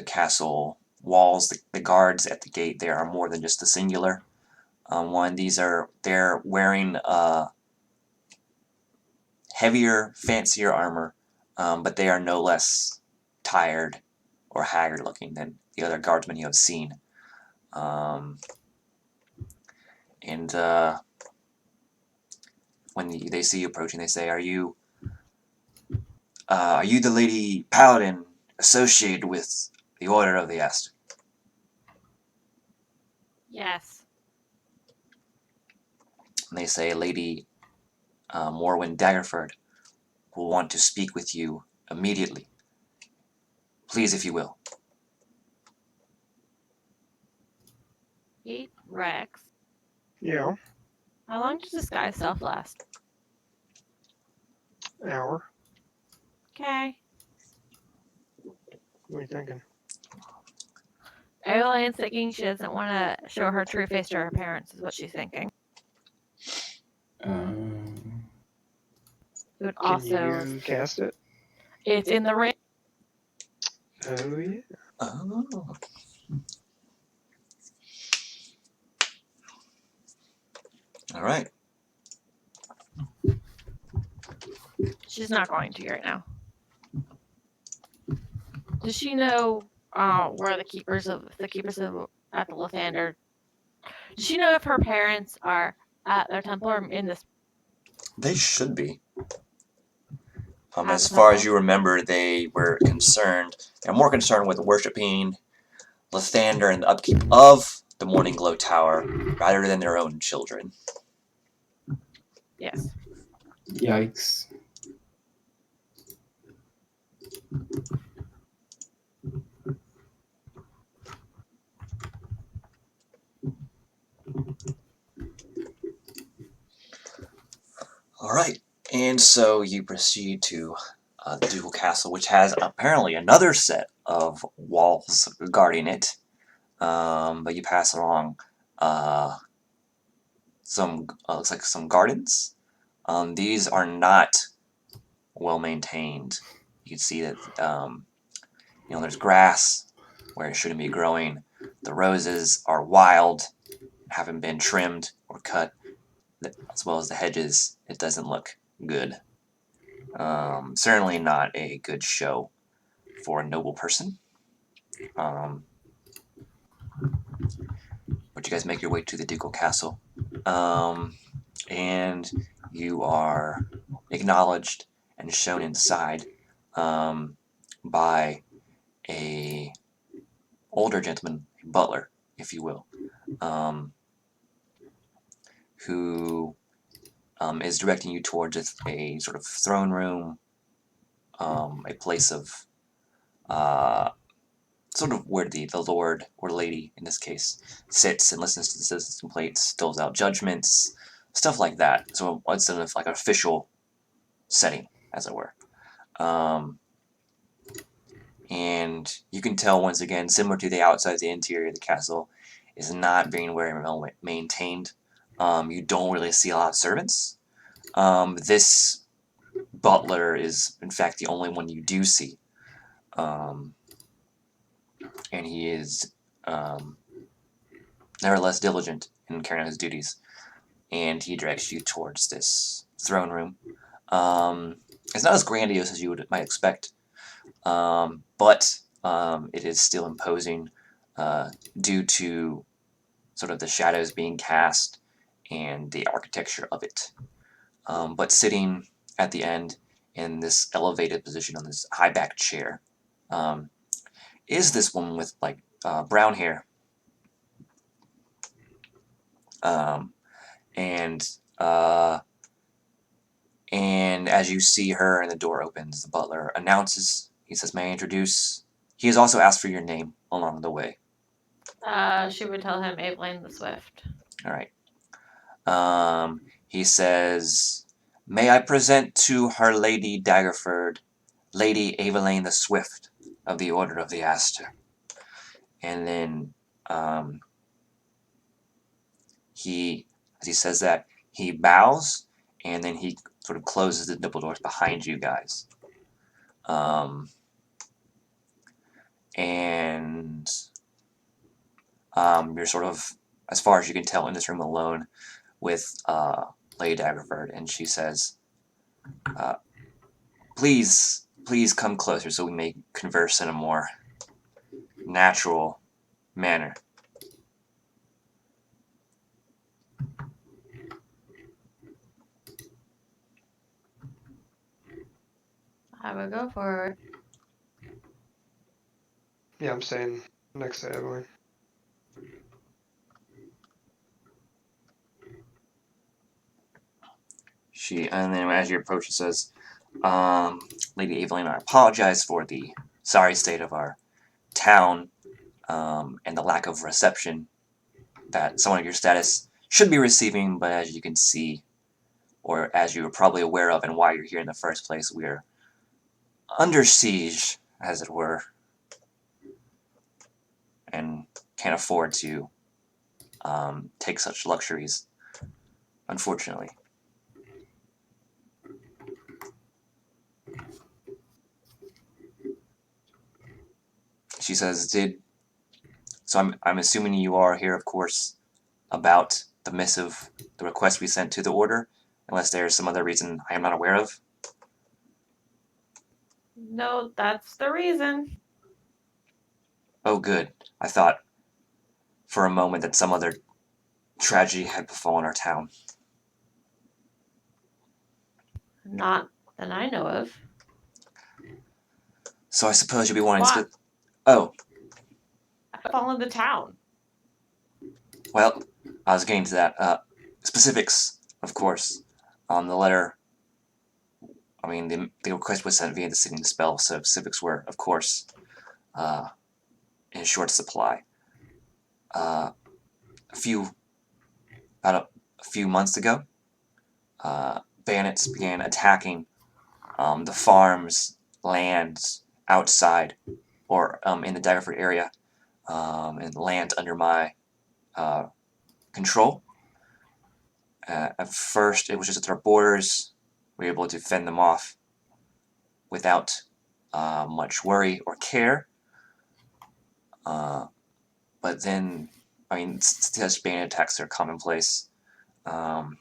castle walls, the guards at the gate there are more than just the singular. They're wearing heavier, fancier armor, but they are no less tired or haggard looking than the other guardsmen you have seen. And when they see you approaching, they say, "Are you the Lady Paladin associated with the Order of the Aster?" Yes. And they say, "Lady Morwen Daggerford will want to speak with you immediately. Please, if you will." Hey, Rex. Yeah, How long does this guy's stuff last? hour. Okay. What are you thinking? Evelyn's thinking she doesn't want to show her true face to her parents, is what she's thinking. It would Can also. you cast it? It's in the ring. Oh yeah. Oh. All right. She's not going to right now. Does she know where the keepers of at the Lathander? Does she know if her parents are at their temple or in this They should be. at As the far as temple? you remember, they were concerned. They're more concerned with worshiping Lathander and the upkeep of the Morning Glow Tower rather than their own children. Yes. Yikes. All right, and so you proceed to the Ducal Castle, which has apparently another set of walls guarding it. But you pass along some looks like some gardens. These are not well maintained. You can see that there's grass where it shouldn't be growing. The roses are wild, haven't been trimmed or cut, as well as the hedges. It doesn't look good. Certainly not a good show for a noble person. But you guys make your way to the ducal castle, and you are acknowledged and shown inside by a older gentleman, a butler, if you will, who is directing you towards a sort of throne room, a place of sort of where the lord or lady, in this case, sits and listens to the citizens' complaints, fills out judgments, stuff like that. So it's sort of like an official setting, as it were. And you can tell, once again, similar to the outside, the interior of the castle is not being very well maintained. You don't really see a lot of servants. This butler is, in fact, the only one you do see. And he is nevertheless diligent in carrying out his duties. And he directs you towards this throne room. It's not as grandiose as you might expect, but it is still imposing due to sort of the shadows being cast and the architecture of it. But sitting at the end in this elevated position on this high back chair is this woman with like brown hair. And as you see her and the door opens, the butler announces, he says, "May I introduce?" He has also asked for your name along the way. She would tell him Evelyn the Swift. All right. He says, "May I present to her Lady Daggerford, Lady Evelyn the Swift of the Order of the Aster." And then as he says that, he bows, and then he sort of closes the double doors behind you guys. And you're sort of as far as you can tell, in this room alone with Lady Daggerford, and she says, please come closer so we may converse in a more natural manner. I would go for it. Yeah, I'm staying next to Evelyn. And then as you approach, she says, Lady Evelyn, I apologize for the sorry state of our town, and the lack of reception that someone of your status should be receiving, but as you can see, or as you are probably aware of and why you're here in the first place, we are under siege, as it were, and can't afford to take such luxuries, unfortunately. She says, so I'm assuming you are here, of course, about the missive, the request we sent to the order, unless there's some other reason I am not aware of. No, that's the reason. Oh, good. I thought for a moment that some other tragedy had befallen our town. Not that I know of. So I suppose you'll be wanting What? Oh, Fallen the town. well, I was getting to that. Specifics, of course, on the letter. I mean, the request was sent via the Singing Spell, so specifics were, of course, in short supply. About a few months ago, bandits began attacking the farms, lands outside, or in the Daggerford area, and land under my control. At first, it was just at our borders. We were able to fend them off without much worry or care. But then, I mean, such bandit attacks are commonplace. And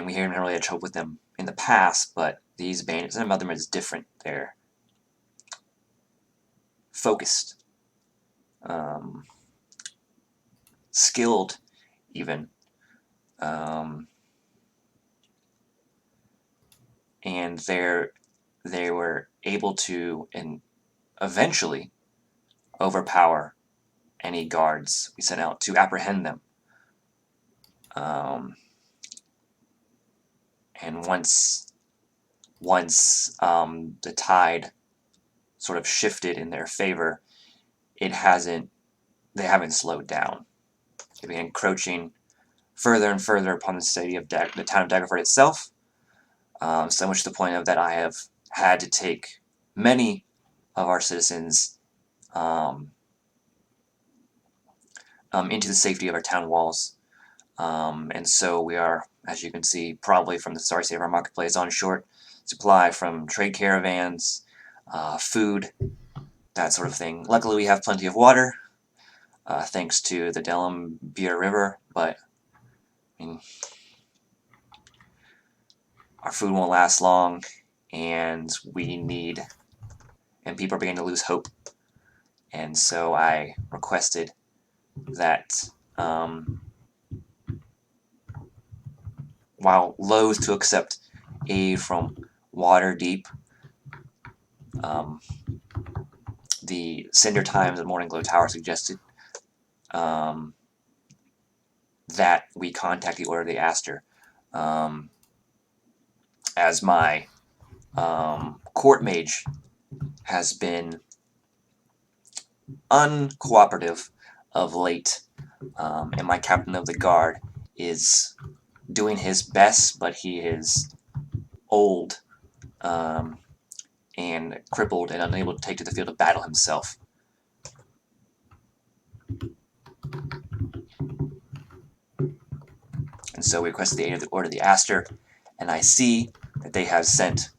we haven't really had trouble with them in the past, but these bandits, and them is different. They're focused, skilled, even. And they were able to, and eventually, overpower any guards we sent out to apprehend them. And once the tide sort of shifted in their favor, they haven't slowed down. They began encroaching further and further upon the city of the town of Daggerford itself, so much to the point of that I have had to take many of our citizens into the safety of our town walls. And so we are, as you can see, probably from the sorry state of our marketplace, on short supply from trade caravans, food, that sort of thing. Luckily, we have plenty of water, thanks to the Delambir River, but I mean, our food won't last long, and people are beginning to lose hope. And so I requested that, while loath to accept aid from Waterdeep, the Cinder Times and Morning Glow Tower suggested that we contact the Order of the Aster, as my court mage has been uncooperative of late, and my captain of the guard is doing his best, but he is old, and crippled and unable to take to the field of battle himself. And so we requested the aid of the Order of the Aster, and I see that they have sent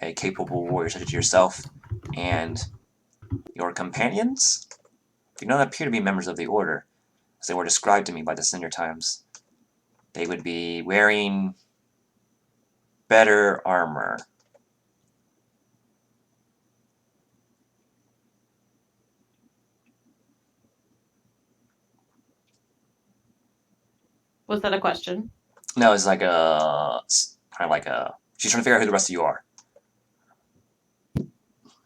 a capable warrior such as yourself, and Your companions do not appear to be members of the Order, as they were described to me by the Cinder Times. They would be wearing better armor. Was that a question? No, it's like kind of like a. She's trying to figure out who the rest of you are.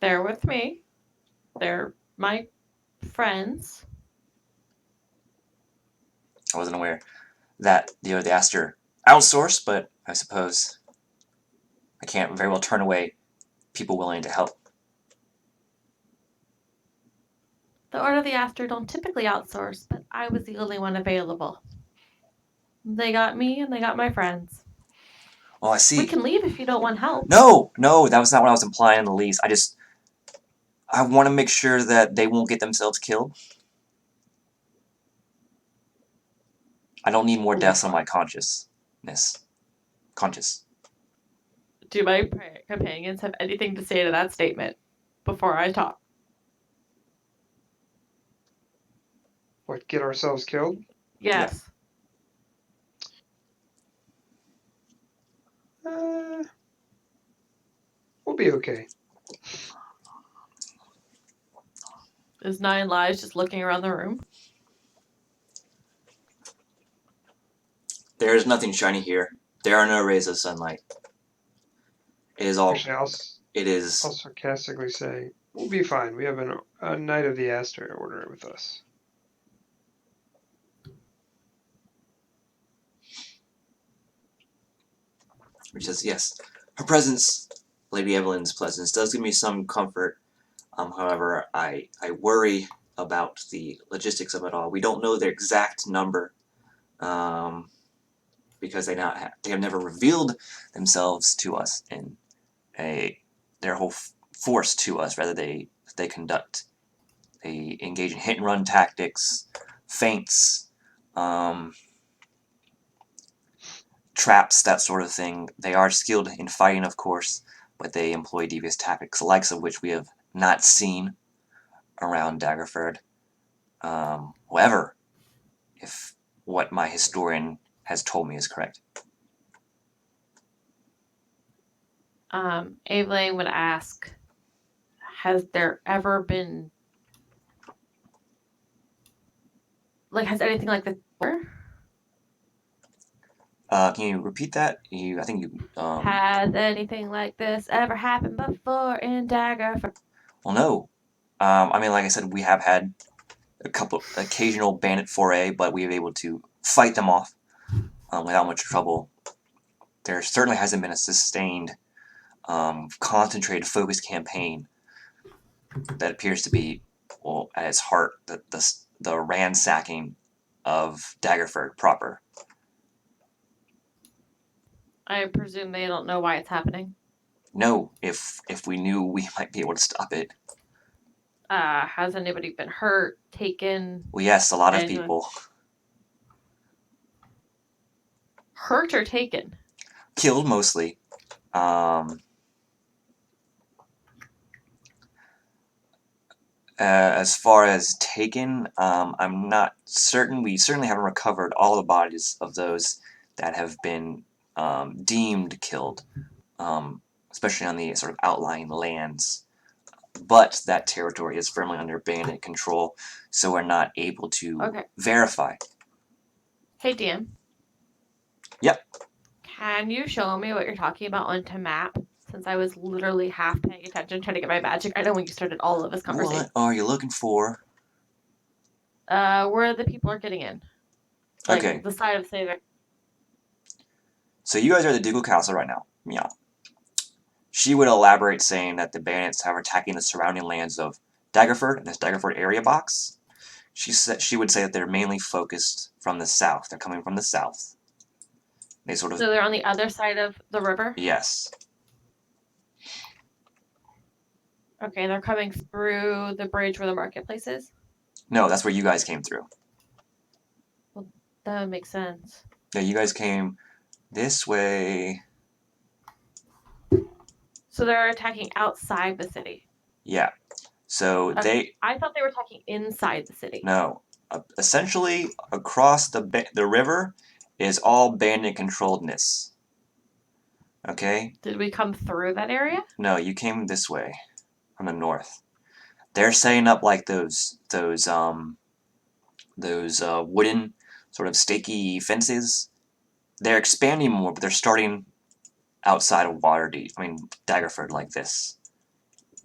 They're with me. They're my friends. I wasn't aware that they asked her outsource, but I suppose I can't very well turn away people willing to help. The Order of the Aster don't typically outsource, but I was the only one available. They got me and they got my friends. Oh, I see. We can leave if you don't want help. No, that was not what I was implying in the least. I want to make sure that they won't get themselves killed. I don't need more deaths on my conscious. Do my companions have anything to say to that statement before I talk? What, get ourselves killed? Yes. We'll be okay. Is Nine Lives just looking around the room? There is nothing shiny here. There are no rays of sunlight. It is all. Actually, It is. I'll sarcastically say, we'll be fine. We have a Knight of the Aster Order with us. Which says yes. Her presence, Lady Evelyn's presence, does give me some comfort. However, I worry about the logistics of it all. We don't know their exact number, because they have never revealed themselves to us in their whole force to us. Rather, they engage in hit and run tactics, feints, traps, that sort of thing. They are skilled in fighting, of course, but they employ devious tactics, the likes of which we have not seen around Daggerford. However, if what my historian has told me is correct. Evelyn would ask, has there ever been... has anything like this before? Can you repeat that? I think you. Has anything like this ever happened before in Daggerford? Well, no. I mean, like I said, we have had a couple occasional bandit foray, but we were able to fight them off without much trouble. There certainly hasn't been a sustained, concentrated, focused campaign that appears to be, well, at its heart, the ransacking of Daggerford proper. I presume they don't know why it's happening. No, if we knew, we might be able to stop it. Has anybody been hurt, taken? Well, yes, a lot of Anyone? people. Hurt or taken? Killed, mostly. As far as taken, I'm not certain. We certainly haven't recovered all the bodies of those that have been deemed killed, especially on the sort of outlying lands. But that territory is firmly under bandit control, so we're not able to verify. Hey, DM. Yep. Can you show me what you're talking about onto map? Since I was literally half paying attention, trying to get my magic. I know when you started all of this conversation. What are you looking for? Where the people are getting in. Okay. The side of Soteria. So you guys are at the Ducal Castle right now. Yeah. She would elaborate, saying that the bandits are attacking the surrounding lands of Daggerford and this Daggerford area box. She would say that they're mainly focused from the south. They're coming from the south. So they're on the other side of the river? Yes. Okay, they're coming through the bridge where the marketplace is? No, that's where you guys came through. Well, that would make sense. Yeah, you guys came this way. So they're attacking outside the city? Yeah. So I thought they were talking inside the city. no, essentially across the river is all bandit controlledness. Okay? Did we come through that area? No, you came this way from the north. They're setting up like those wooden sort of stakey fences. They're expanding more, but they're starting outside of Daggerford like this.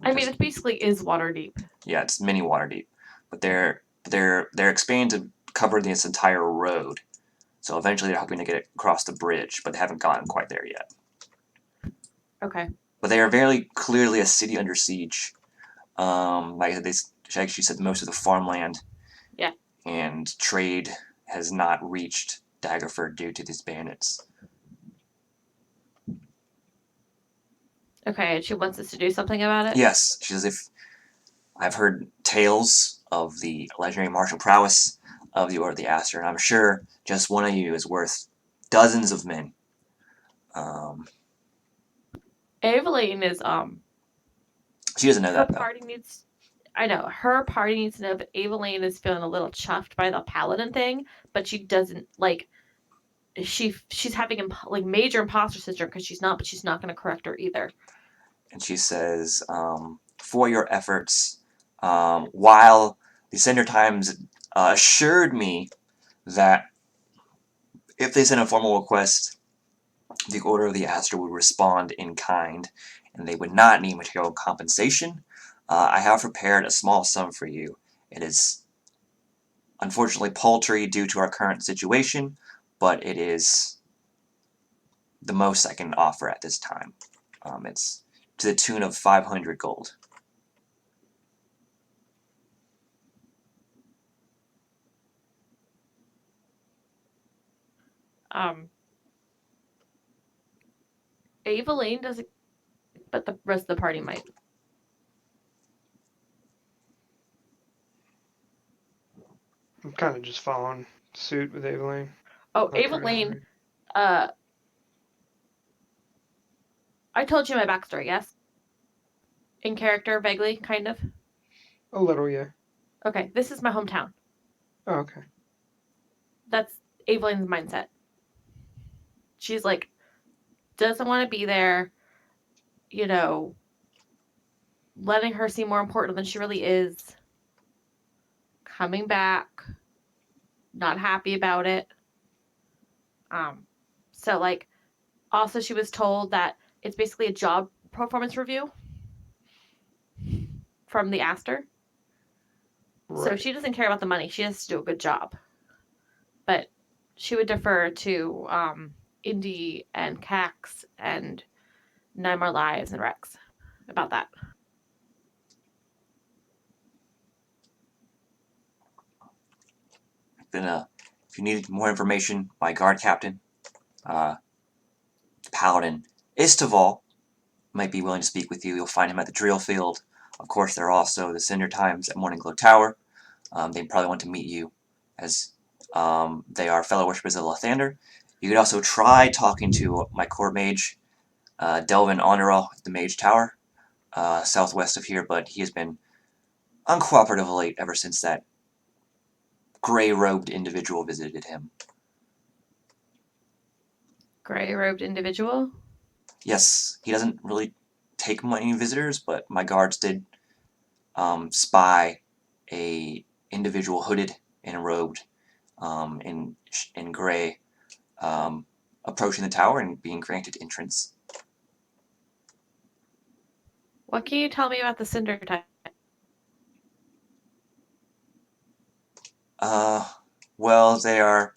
I mean, it basically is water deep. Yeah, it's mini Waterdeep, but they're expanding to cover this entire road. So eventually they're hoping to get across the bridge, but they haven't gotten quite there yet. Okay. But they are very clearly a city under siege. Like she actually said, most of the farmland, Yeah. and trade has not reached Daggerford due to these bandits. Okay, and she wants us to do something about it? Yes, she says, if I've heard tales of the legendary martial prowess of the Order of the Aster, and I'm sure just one of you is worth dozens of men. Eveline is She doesn't know her that though. party needs. I know her party needs to know that Eveline is feeling a little chuffed by the paladin thing, but she doesn't like. She's having like major imposter syndrome because she's not, but she's not going to correct her either. And she says, for your efforts, while the Sender Times assured me that if they sent a formal request, the Order of the Aster would respond in kind, and they would not need material compensation, I have prepared a small sum for you. It is unfortunately paltry due to our current situation, but it is the most I can offer at this time. It's to the tune of 500 gold. Eveline doesn't, but the rest of the party might. I'm kind of just following suit with Eveline. Oh, Not trying to Eveline, hurry. I told you my backstory, yes? In character, vaguely, kind of. A little, yeah. Okay, this is my hometown. Oh, okay. That's Eveline's mindset. She's like, doesn't want to be there, you know, letting her seem more important than she really is, coming back, not happy about it. So like, also she was told that it's basically a job performance review from the Aster. Right. So she doesn't care about the money. She has to do a good job. But she would defer to Indy and Cax and Nine More Lives and Rex about that. Then, if you need more information, my guard captain, Paladin Istaval, might be willing to speak with you. You'll find him at the drill field. Of course, there are also the Cinder Times at Morningglow Tower. They probably want to meet you, as they are fellow worshippers of Lathander. You could also try talking to my court mage, Delvin Honorall, at the Mage Tower, southwest of here, but he has been uncooperative of late ever since that gray-robed individual visited him. Gray-robed individual? Yes, he doesn't really take many visitors, but my guards did spy a individual hooded and robed in gray approaching the tower and being granted entrance. What can you tell me about the Cinder Time? Well, they are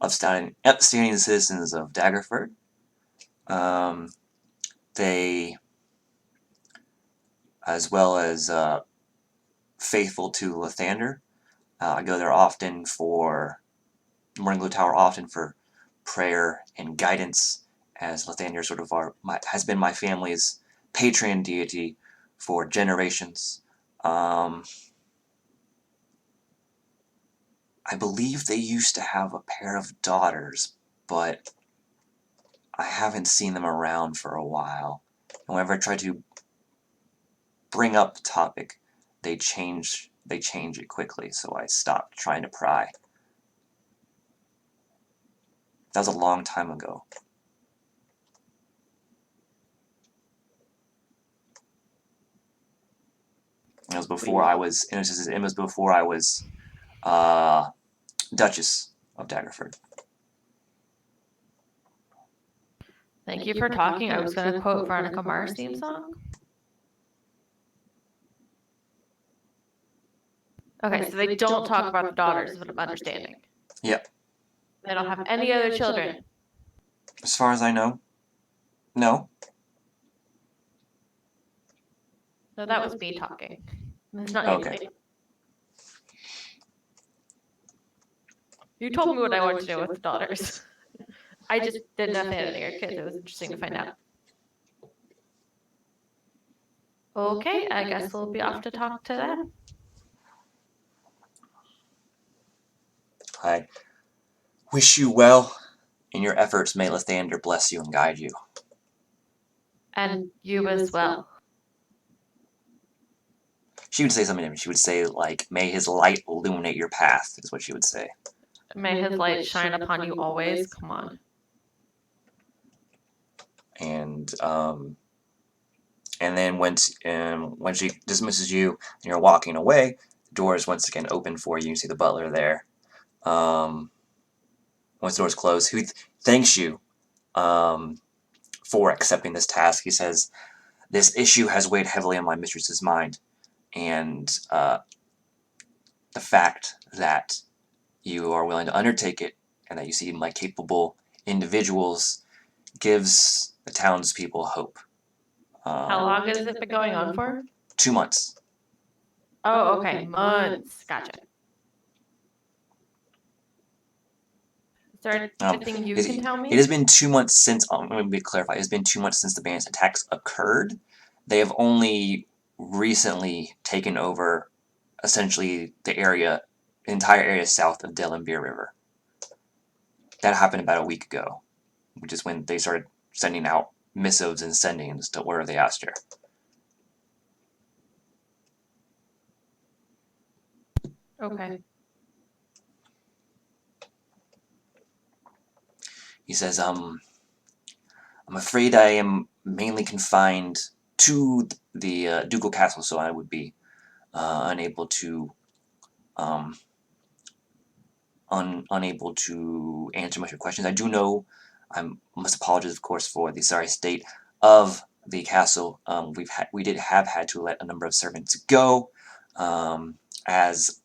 upstanding citizens of Daggerford. They, as well as faithful to Lathander, I go there often for Morningglow Tower, often for prayer and guidance, as Lathander sort of has been my family's patron deity for generations. I believe they used to have a pair of daughters, but I haven't seen them around for a while. And whenever I try to bring up the topic, they change it quickly, so I stopped trying to pry. That was a long time ago. It was before I was. It was before I was Duchess of Daggerford. Thank you for talking. I was going to quote Veronica Mars' theme song. Okay, so they don't talk about the daughters, is what I'm understanding. Yep. They don't have any other children. As far as I know, no. No, that was me talking. It's not Okay. you. You told me what I wanted to know with the daughters. I just didn't know if they had any other kids. It was interesting to find out. Okay, I guess we'll be off to talk to them. I wish you well in your efforts. May Lathander bless you and guide you. And you as well. She would say something different. She would say, like, may his light illuminate your path, is what she would say. May his light shine upon you always. Come on. And then when she dismisses you and you're walking away, the doors once again open for you. You see the butler there. Once the doors close, who thanks you for accepting this task. He says, this issue has weighed heavily on my mistress's mind, and the fact that you are willing to undertake it and that you seem like capable individuals gives the townspeople hope. How long has it been going on for? 2 months. Oh, okay. Months. Gotcha. Is there anything you can tell me? It has been 2 months since, let me clarify, it has been 2 months since the bandit's attacks occurred. They have only recently taken over, essentially, the entire area south of Delenbeer River. That happened about a week ago, which is when they started sending out missives and sendings to order the Aster. Okay. He says, I'm afraid I am mainly confined to the ducal castle, so I would be unable to unable to answer much of your questions. I do know, I must apologize, of course, for the sorry state of the castle. We did have had to let a number of servants go, as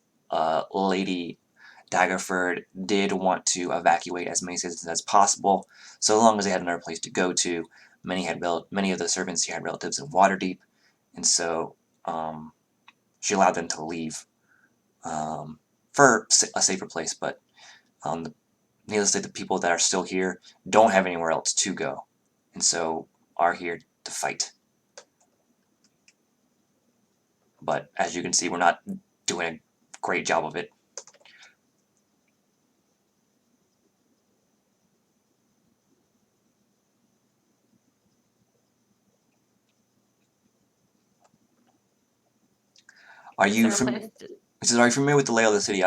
Lady Daggerford did want to evacuate as many citizens as possible, so long as they had another place to go to. Many of the servants here had relatives in Waterdeep, and so she allowed them to leave for a safer place. But needless to say, the people that are still here don't have anywhere else to go, and so are here to fight. But as you can see, we're not doing a great job of it. Are you familiar with the layout of the city?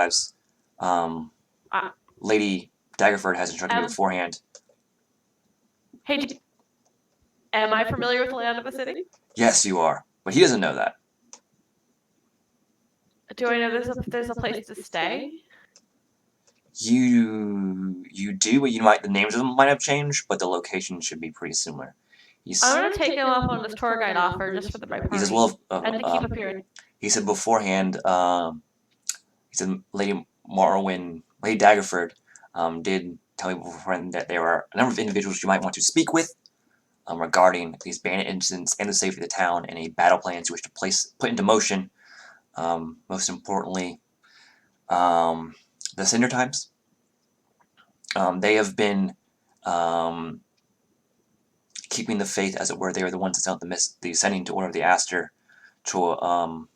Lady Daggerford has instructed me beforehand. Hey, am I familiar with the layout of the city? Yes, you are, but he doesn't know that. Do I know there's a place to stay? You do, but the names of them might have changed, but the location should be pretty similar. I'm gonna take him up on this tour guide offer just for the right party. He says, well, and to keep appearing. He said beforehand, he said Lady Daggerford did tell me beforehand that there are a number of individuals you might want to speak with regarding these bandit incidents and the safety of the town and any battle plans you wish to put into motion. Most importantly, the Cinder Times. They have been keeping the faith, as it were. They are the ones that sent out the sending to order the Aster to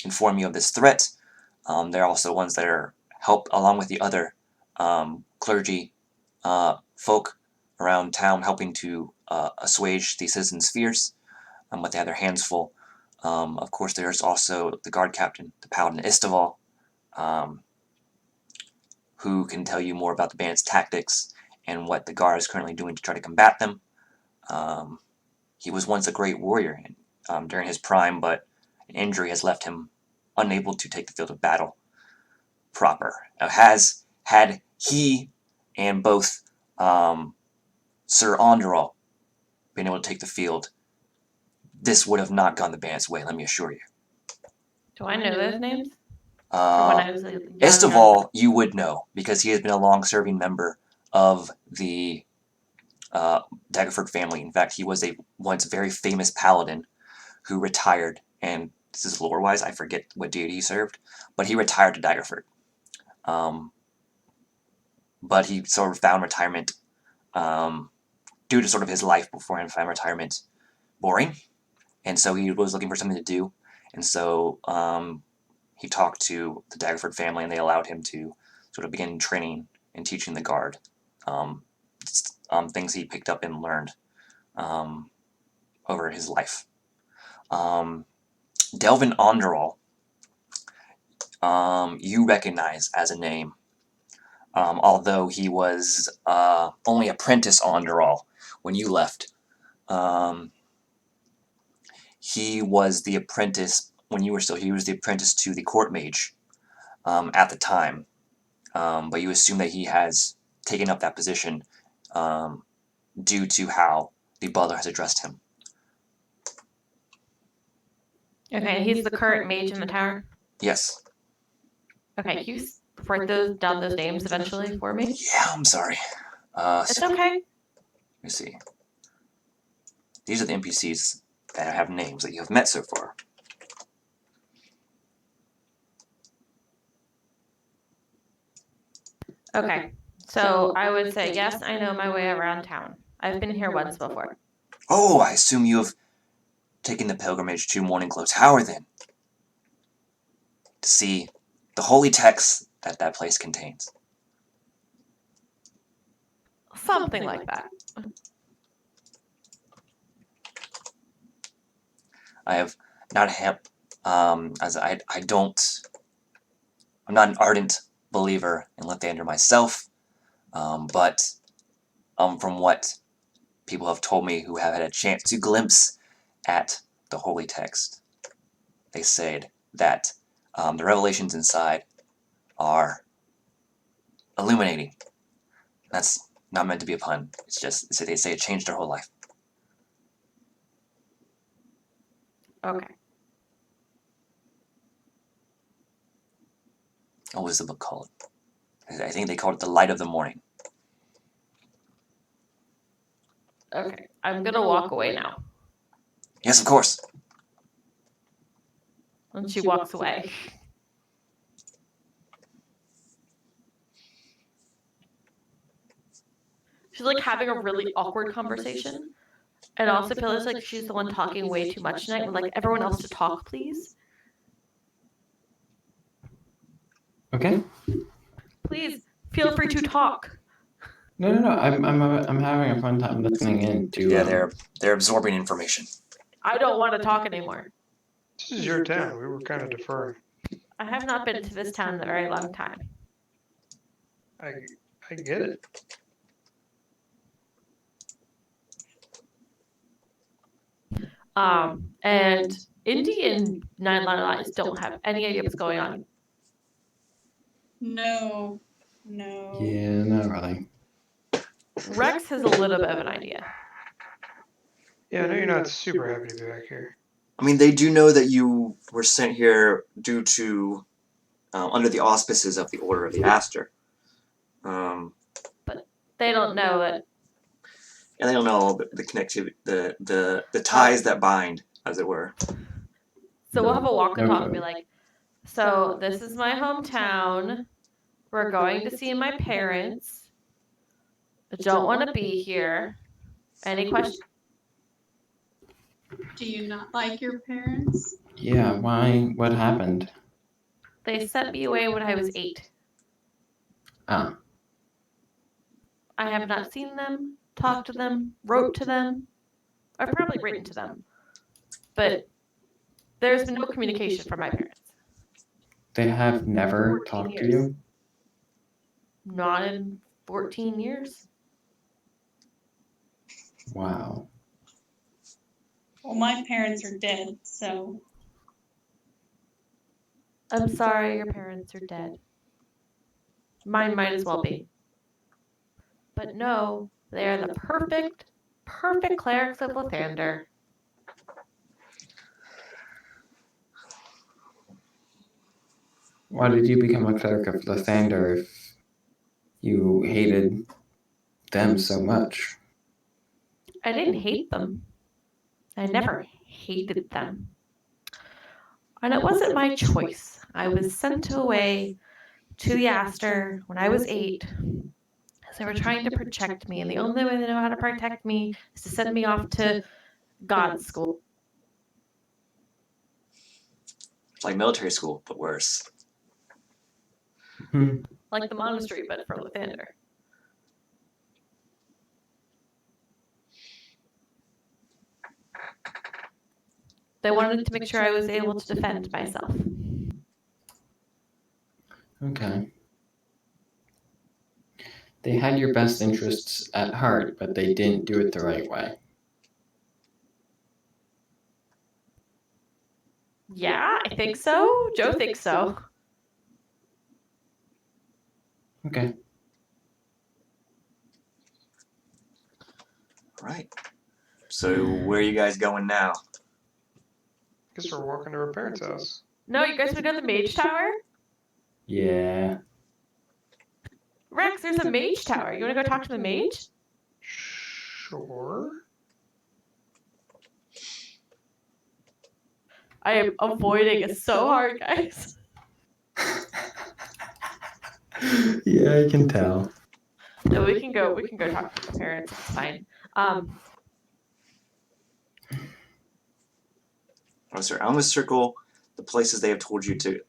inform you of this threat. They're also ones that are help along with the other clergy folk around town, helping to assuage the citizens' fears. But they have their hands full. Of course, there's also the guard captain, the paladin Istival, who can tell you more about the bandit's tactics and what the guard is currently doing to try to combat them. He was once a great warrior during his prime, but an injury has left him unable to take the field of battle proper. Had he and both Sir Andral been able to take the field, this would have not gone the bandit's way, let me assure you. Do I know those names? From when I was young. Istival, you would know, because he has been a long-serving member of the Daggerford family. In fact, he was a once very famous paladin who retired, and this is lore-wise, I forget what deity he served, but he retired to Daggerford. But he sort of found retirement, due to sort of his life beforehand, found retirement boring, and so he was looking for something to do, and so he talked to the Daggerford family, and they allowed him to sort of begin training and teaching the guard things he picked up and learned over his life. Delvin Onderall, you recognize as a name, although he was only apprentice Onderall when you left. He was the apprentice when you were still. He was the apprentice to the court mage at the time, but you assume that he has taken up that position due to how the butler has addressed him. Okay, he's the current mage in the tower. Yes. Okay, can you write down those names eventually for me? Yeah, I'm sorry. It's okay. Let me see. These are the NPCs that have names that you have met so far. Okay, so I would say yes, I know my way around town. I've been here once before. Oh, I assume you have taken the pilgrimage to Morning Close Tower then, to see the holy texts that that place contains. Something like that. I have not as I'm not an ardent believer in Lathander myself, but from what people have told me who have had a chance to glimpse at the holy text, they said that the revelations inside are illuminating. That's not meant to be a pun. It's just they say it changed their whole life. Okay. What was the book called? I think they called it The Light of the Morning. Okay, I'm gonna walk away now. Yes, of course. And she walks away. She's like having a really awkward conversation. And also feels like she's the one talking way too much tonight. Would like everyone else to talk, please. Okay. Please feel free to talk. No. I'm having a fun time listening in to. Yeah, they're absorbing information. I don't want to talk anymore. This is your town. We were kind of deferring. I have not been to this town in a very long time. I get it. And Indy and Nine Lives don't have any idea what's going on. No. Yeah, not really. Rex has a little bit of an idea. Yeah, I know you're not super happy to be back here. I mean, they do know that you were sent here due to under the auspices of the Order of the Aster. But they don't know that. And they don't know the connectivity, the ties that bind, as it were. So we'll have a walk and talk and be like, so this is my hometown. We're going to see my parents. I don't want to be here. Any questions? Do you not like your parents? Yeah, why? What happened? They sent me away when I was 8. Ah, I have not seen them, talked to them, wrote to them. I've probably written to them. But There's been no communication from my parents. They have never 14 talked to years. you? Not in 14 years. Wow. Well, my parents are dead, so I'm sorry your parents are dead. Mine might as well be. But no, they are the perfect clerics of Lathander. Why did you become a cleric of Lathander if you hated them so much? I didn't hate them. I never hated them. And it wasn't my choice. I was sent away to the Aster when I was 8. They were trying to protect me, and the only way they know how to protect me is to send me off to God school. It's like military school, but worse. Like the monastery, but for Lathander. They wanted to make sure I was able to defend myself. Okay. They had your best interests at heart, but they didn't do it the right way. Yeah, I think so. Joe thinks so. Okay. Right. So where are you guys going now? Guess we're walking to her parents' house. No, you guys want to go to the Mage Tower? Yeah. Rex, there's a Mage Tower. You want to go talk to the mage? Sure. I am avoiding it so hard, guys. Yeah, I can tell. No, we can go talk to the parents. It's fine. Oh, sorry. I'm gonna circle the places they have told you to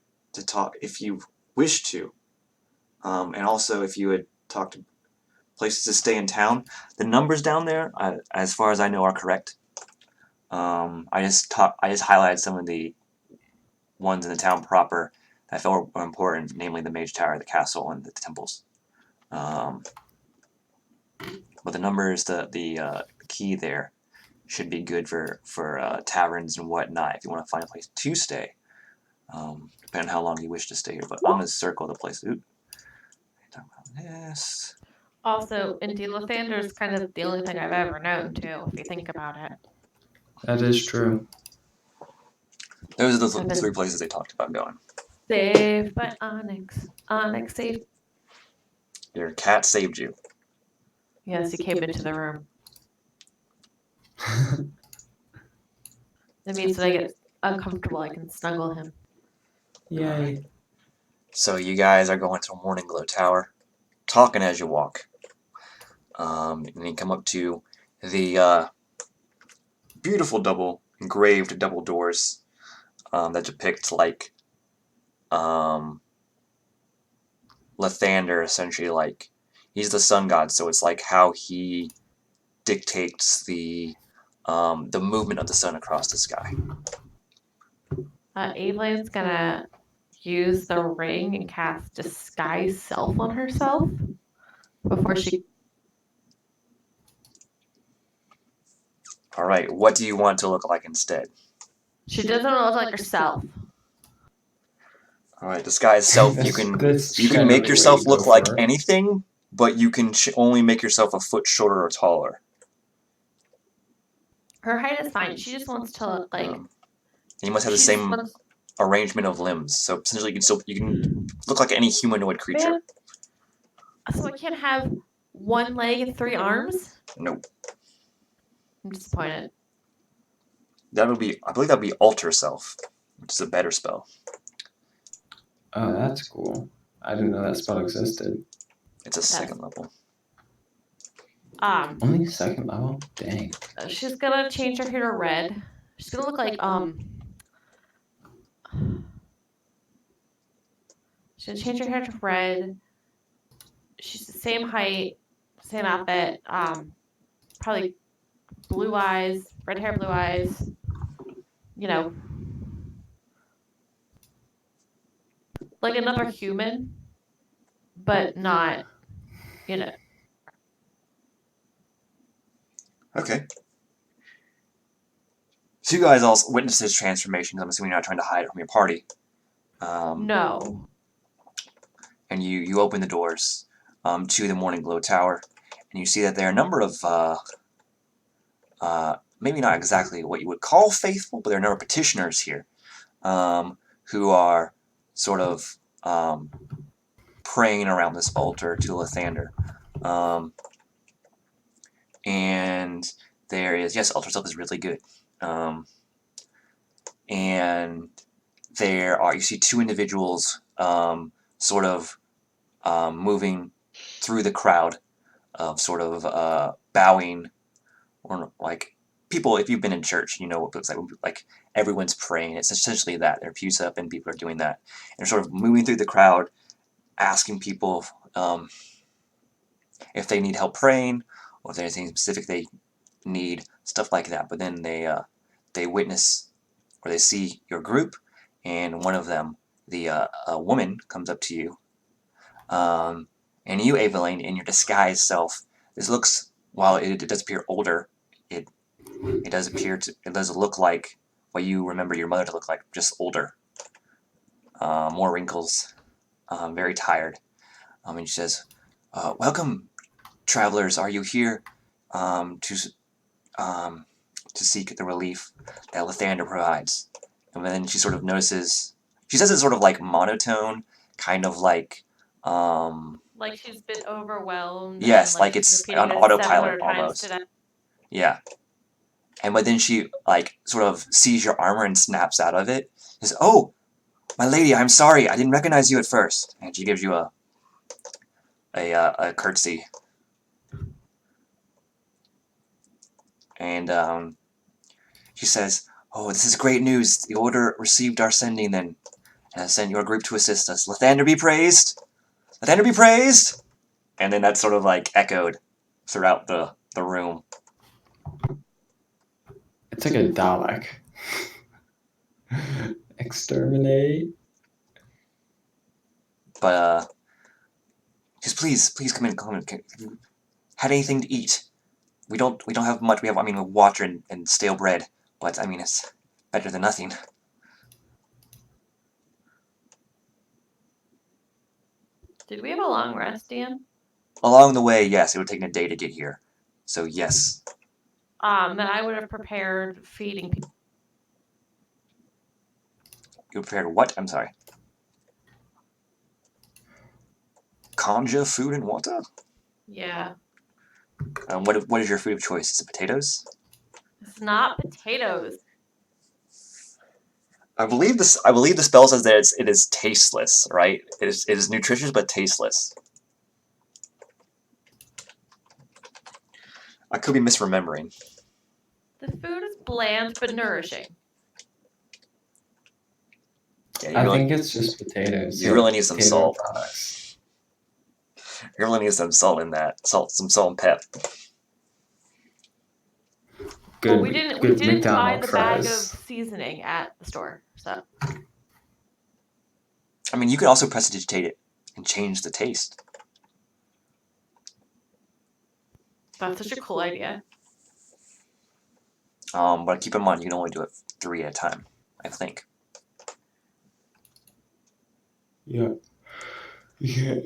talk if you wish to, and also if you had talked to places to stay in town. The numbers down there, as far as I know, are correct. I just highlighted some of the ones in the town proper that I felt were important, namely the Mage Tower, the castle, and the temples. But the numbers, the key there, should be good for taverns and whatnot if you want to find a place to stay. Depending on how long you wish to stay here. But I'm gonna circle the place. Oop. Talk about this. Also, indeed, Lathander is kind of the only thing I've ever known, too, if you think about it. That is true. Those are the 3 places they talked about going. Saved by Onyx. Onyx saved. Your cat saved you. Yes, he came into the room. That means when I get uncomfortable, I can snuggle him. Yay. So you guys are going to a Morning Glow Tower, talking as you walk. And you come up to the beautiful engraved double doors that depict like Lathander, essentially like he's the sun god, so it's like how he dictates the movement of the sun across the sky. Evelyn's gonna use the ring and cast Disguise Self on herself before she... Alright, what do you want to look like instead? She doesn't look like herself. Alright, disguise self, you can make yourself look like anything, but you can only make yourself a foot shorter or taller. Her height is fine. She just wants to look like... you must have the same arrangement of limbs, so essentially you can look like any humanoid creature. Man. So I can't have 1 leg and 3 arms? Nope. I'm disappointed. I believe that would be alter self, which is a better spell. Oh, that's cool. I didn't know that spell existed. It's a 2nd level. Only 2nd level? Dang. She's gonna change her hair to red. She's gonna look like she's gonna change her hair to red. She's the same height, same outfit. Probably blue eyes, red hair, blue eyes. You know, like another human, but not, you know. Okay. So you guys all witnessed his transformation. I'm assuming you're not trying to hide it from your party. No. And you open the doors to the Morning Glow Tower, and you see that there are a number of maybe not exactly what you would call faithful, but there are a number of petitioners here who are sort of praying around this altar to Lathander. And there is, yes, altar stuff is really good. And there are, you see two individuals sort of moving through the crowd of sort of bowing, or like people, if you've been in church, you know what it looks like everyone's praying. It's essentially that. They're pews up and people are doing that. And they're sort of moving through the crowd, asking people if they need help praying, or if there's anything specific they need, stuff like that. But then they witness, or they see your group, and one of them, a woman, comes up to you. And you, Evelyn, in your disguised self, this looks, while it does appear older, it does look like what you remember your mother to look like, just older, more wrinkles, very tired. And she says, "Welcome, travelers. Are you here to seek the relief that Lathander provides?" And then she sort of notices. She says it sort of like monotone, kind of like. Like she's been overwhelmed. Yes, and like she's it's repeating on it autopilot 700 times almost. today. Yeah. And but then she like sort of sees your armor and snaps out of it. Says, "Oh, my lady, I'm sorry. I didn't recognize you at first." And she gives you a curtsy. And she says, "Oh, this is great news. The order received our sending then, and has sent your group to assist us. Lathander be praised! Lathander be praised!" And then that's sort of like echoed throughout the room. It's like a Dalek. Exterminate. But just please come in. Have you had anything to eat? We don't have much. We have, water and stale bread, but it's better than nothing. Did we have a long rest, Dan? Along the way, yes, it would take a day to get here. So yes, Then I would have prepared feeding people. you prepared what? I'm sorry. Conja, food, and water. Yeah. What is your food of choice? Is it potatoes? It's not potatoes. I believe the spell says that it is tasteless, right? It is nutritious but tasteless. I could be misremembering. The food is bland but nourishing. Yeah, I think it's just potatoes. You really need some potato salt. products. You really need some salt in that. Some salt and pep. Good, Well, we didn't buy McDonald's the bag of fries. seasoning at the store, so. You can also prestidigitate it and change the taste. That's such a cool idea. But keep in mind, you can only do it 3 at a time, I think. Yeah. Yeah.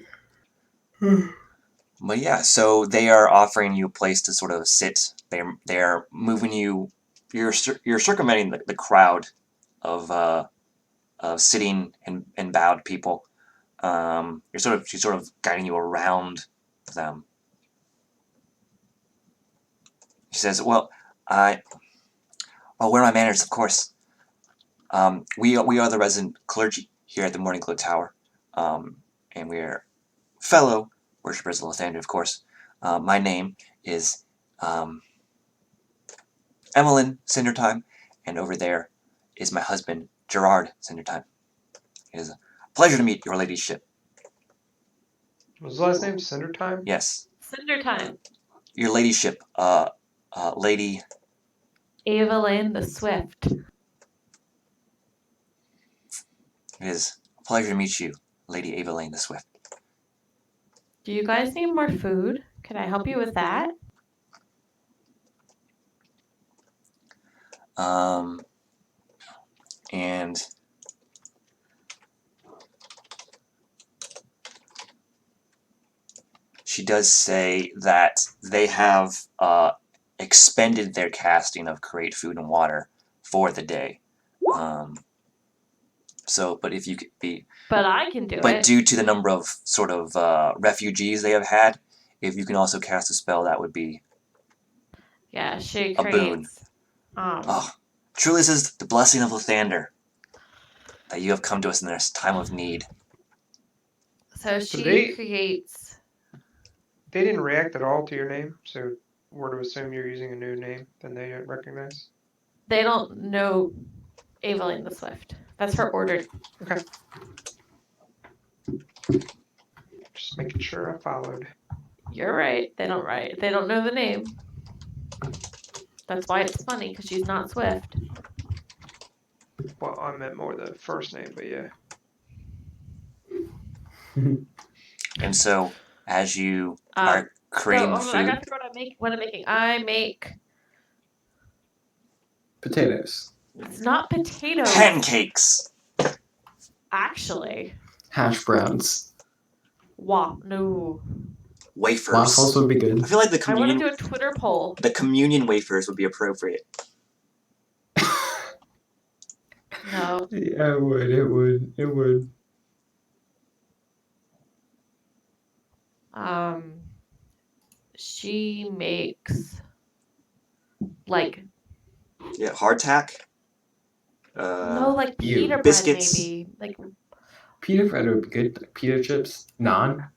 But yeah, so they are offering you a place to sort of sit. They're moving you. You're circumventing the crowd of sitting and bowed people. She's sort of guiding you around them. She says, "Well, where are my manners? Of course. We are the resident clergy here at the Morning Glow Tower, and we are fellow worshippers of Lathander, of course. My name is Emmeline Cindertime, and over there is my husband, Gerard Cindertime. It is a pleasure to meet your ladyship." What was the last name? Cinder Time? "Yes, Cinder time. your ladyship, Lady." Evelyn the Swift. "It is a pleasure to meet you, Lady Evelyn the Swift. Do you guys need more food? Can I help you with that? And she does say that they have expended their casting of create food and water for the day. But if you could be, But I can do but it. due to the number of sort of refugees they have had, if you can also cast a spell, that would be Yeah, she a boon. creates. Truly, this is the blessing of Lathander that you have come to us in this time of need. So So she creates. They didn't react at all to your name, so we're to assume you're using a new name that they didn't recognize. They don't know Evelyn the Swift. That's her order. Okay. Just making sure I followed. You're right. They don't write. They don't know the name. That's why it's funny, because she's not Swift. Well, I meant more the first name, but yeah. And so, as you are creating the hold on, I food, got to go what I'm making. I make. Potatoes. It's not potatoes. pancakes. Actually. Hash browns. No. Wafers. Waffles would be good. I feel like the I want to communion, do a Twitter poll. the communion wafers would be appropriate. No. Yeah, it would. She makes like Yeah, hardtack. no, like you. pita bread Biscuits. maybe. Like Pita bread would be good. Like pita chips. Naan.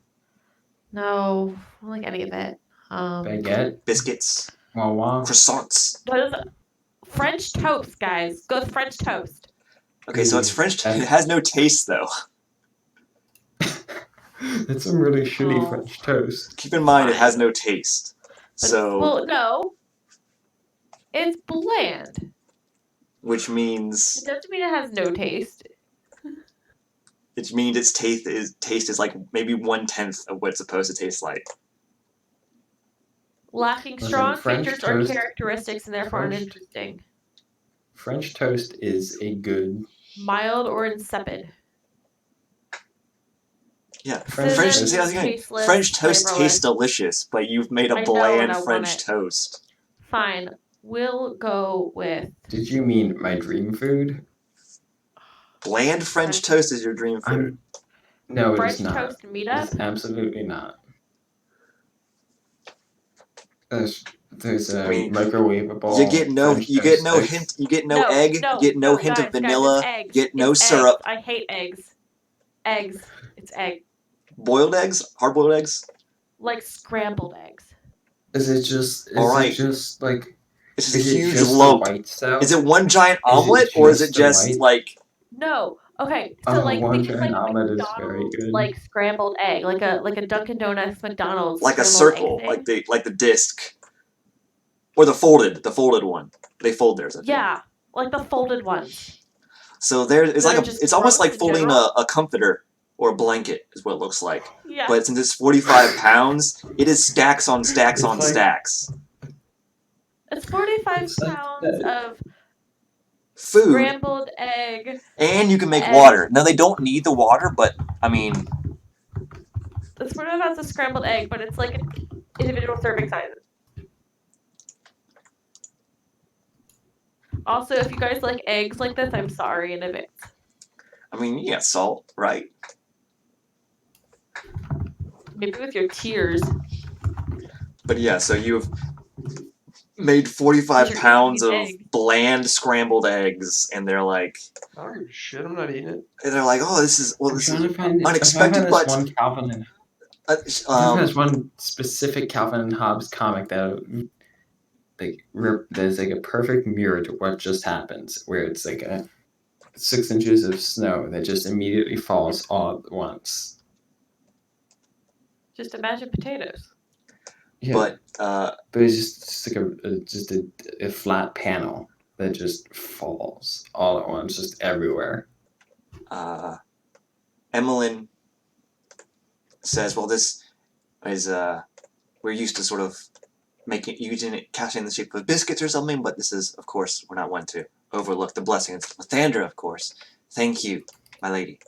no, I don't like any of it. Baguette. Biscuits. Wawa. Croissants. French toast, guys. Go with French toast. Okay, so it's French. It has no taste, though. That's some really shitty Oh. French toast. Keep in mind, it has no taste. But So, no. It's bland. which means It doesn't mean it has no taste. its taste is like maybe 1/10 of what it's supposed to taste like. Lacking Listen, strong French features or toast- characteristics and therefore French- uninteresting. French toast is a good. Mild or insipid. Yeah, French French. toast. See, I was gonna, Tasteless, French toast flavorless. tastes delicious, but you've made a I know, bland and I want French it. toast. Fine. We'll go with Did you mean my dream food? Bland French toast is your dream food. No, it French is not. toast meetup. It's absolutely not. There's a I mean, microwavable. You get no French toast sticks. hint. You get no egg. No, you get no hint guys, of vanilla. Guys, it's eggs. Get no It's syrup. Eggs. I hate eggs. Eggs. It's egg. Boiled eggs, hard-boiled eggs. Like scrambled eggs. Is it just? Is Alright. it just like? It's Is a it huge just lump. the white stuff? Is it one giant omelet, or is it just the just white? like? No. Okay. So Oh, like one think of giant like a omelet is very McDonald's good. like scrambled egg, like a Dunkin' Donuts McDonald's Like a scrambled circle, egg thing. like the disc, or the folded one. They fold theirs. I think. Yeah, like the folded ones. So there, it's They're like just it's almost gross like in folding general? a comforter or a blanket is what it looks like. Yeah. But since it's 45 pounds, it is stacks on stacks It's on like- stacks. It's 45 It's like pounds that. of Food, scrambled egg. and you can make egg. water. Now they don't need the water, but I mean, It's 45 pounds of scrambled egg, but it's like individual serving sizes. Also, if you guys like eggs like this, I'm sorry in advance. you got salt, right? Maybe with your tears. But yeah, so you've made 45 You're pounds of eating egg. bland scrambled eggs, and they're like, I don't give a shit. I'm not eating it. oh, this is I'm trying to find unexpected, I but found this one Calvin and there's one specific Calvin and Hobbes comic that there's like a perfect mirror to what just happens, where it's like a 6 inches of snow that just immediately falls all at once. Just imagine potatoes. Yeah, but but it's just like a flat panel that just falls all at once, just everywhere. Emmeline says, well, this is, we're used to sort of using it, casting in the shape of biscuits or something, but this is, of course, we're not one to overlook the blessings. Lathandra, of course. Thank you, my lady.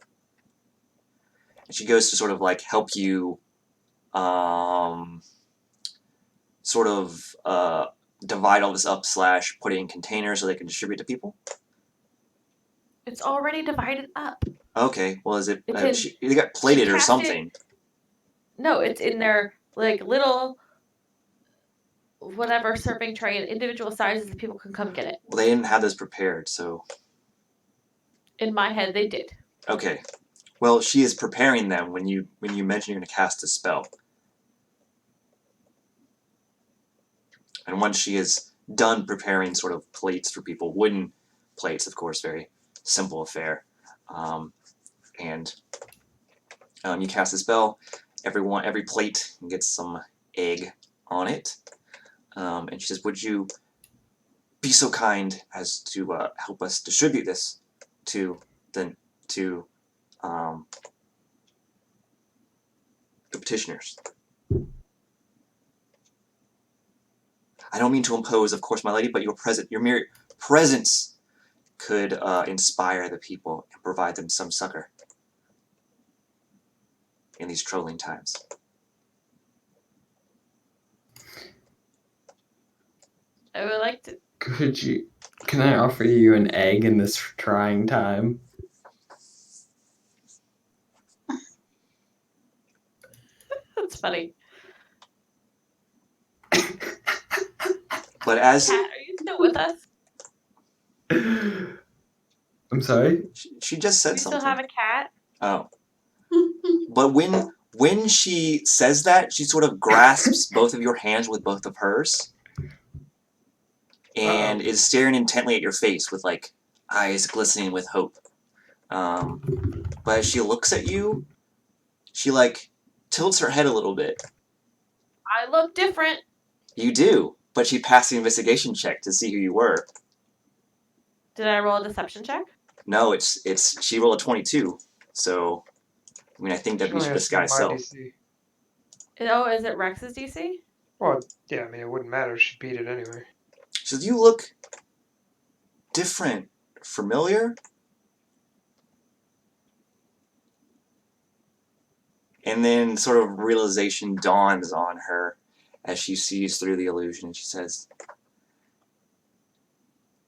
And she goes to sort of like help you, sort of, divide all this up / put it in containers so they can distribute to people. It's already divided up. Okay, well, is it, It's in- they got plated or cast it- something. No, it's in their like little whatever serving tray in individual sizes that people can come get it. Well, they didn't have this prepared, so. In my head, they did. Okay. Well, she is preparing them when you mention you're going to cast a spell. And once she is done preparing sort of plates for people, wooden plates, of course, very simple affair. And you cast a spell. Every plate gets some egg on it. And she says, would you be so kind as to help us distribute this to the petitioners? I don't mean to impose, of course, my lady, but your mere presence could inspire the people and provide them some succor in these troubling times. I would like to. Can I offer you an egg in this trying time? That's funny. But as Kat, are you still with us? I'm sorry? she just Do said you something. still have a cat? Oh. But when she says that, she sort of grasps both of your hands with both of hers and is staring intently at your face with like eyes glistening with hope. But as she looks at you, she like tilts her head a little bit. I look different. You do, but she passed the investigation check to see who you were. Did I roll a deception check? No, it's she rolled a 22. So, I mean, I think that'd be She only has disguise my self. DC. Oh, is it Rex's DC? Well, yeah, I mean, it wouldn't matter. She beat it anyway. She says, you look different, familiar? And then sort of realization dawns on her as she sees through the illusion, and she says,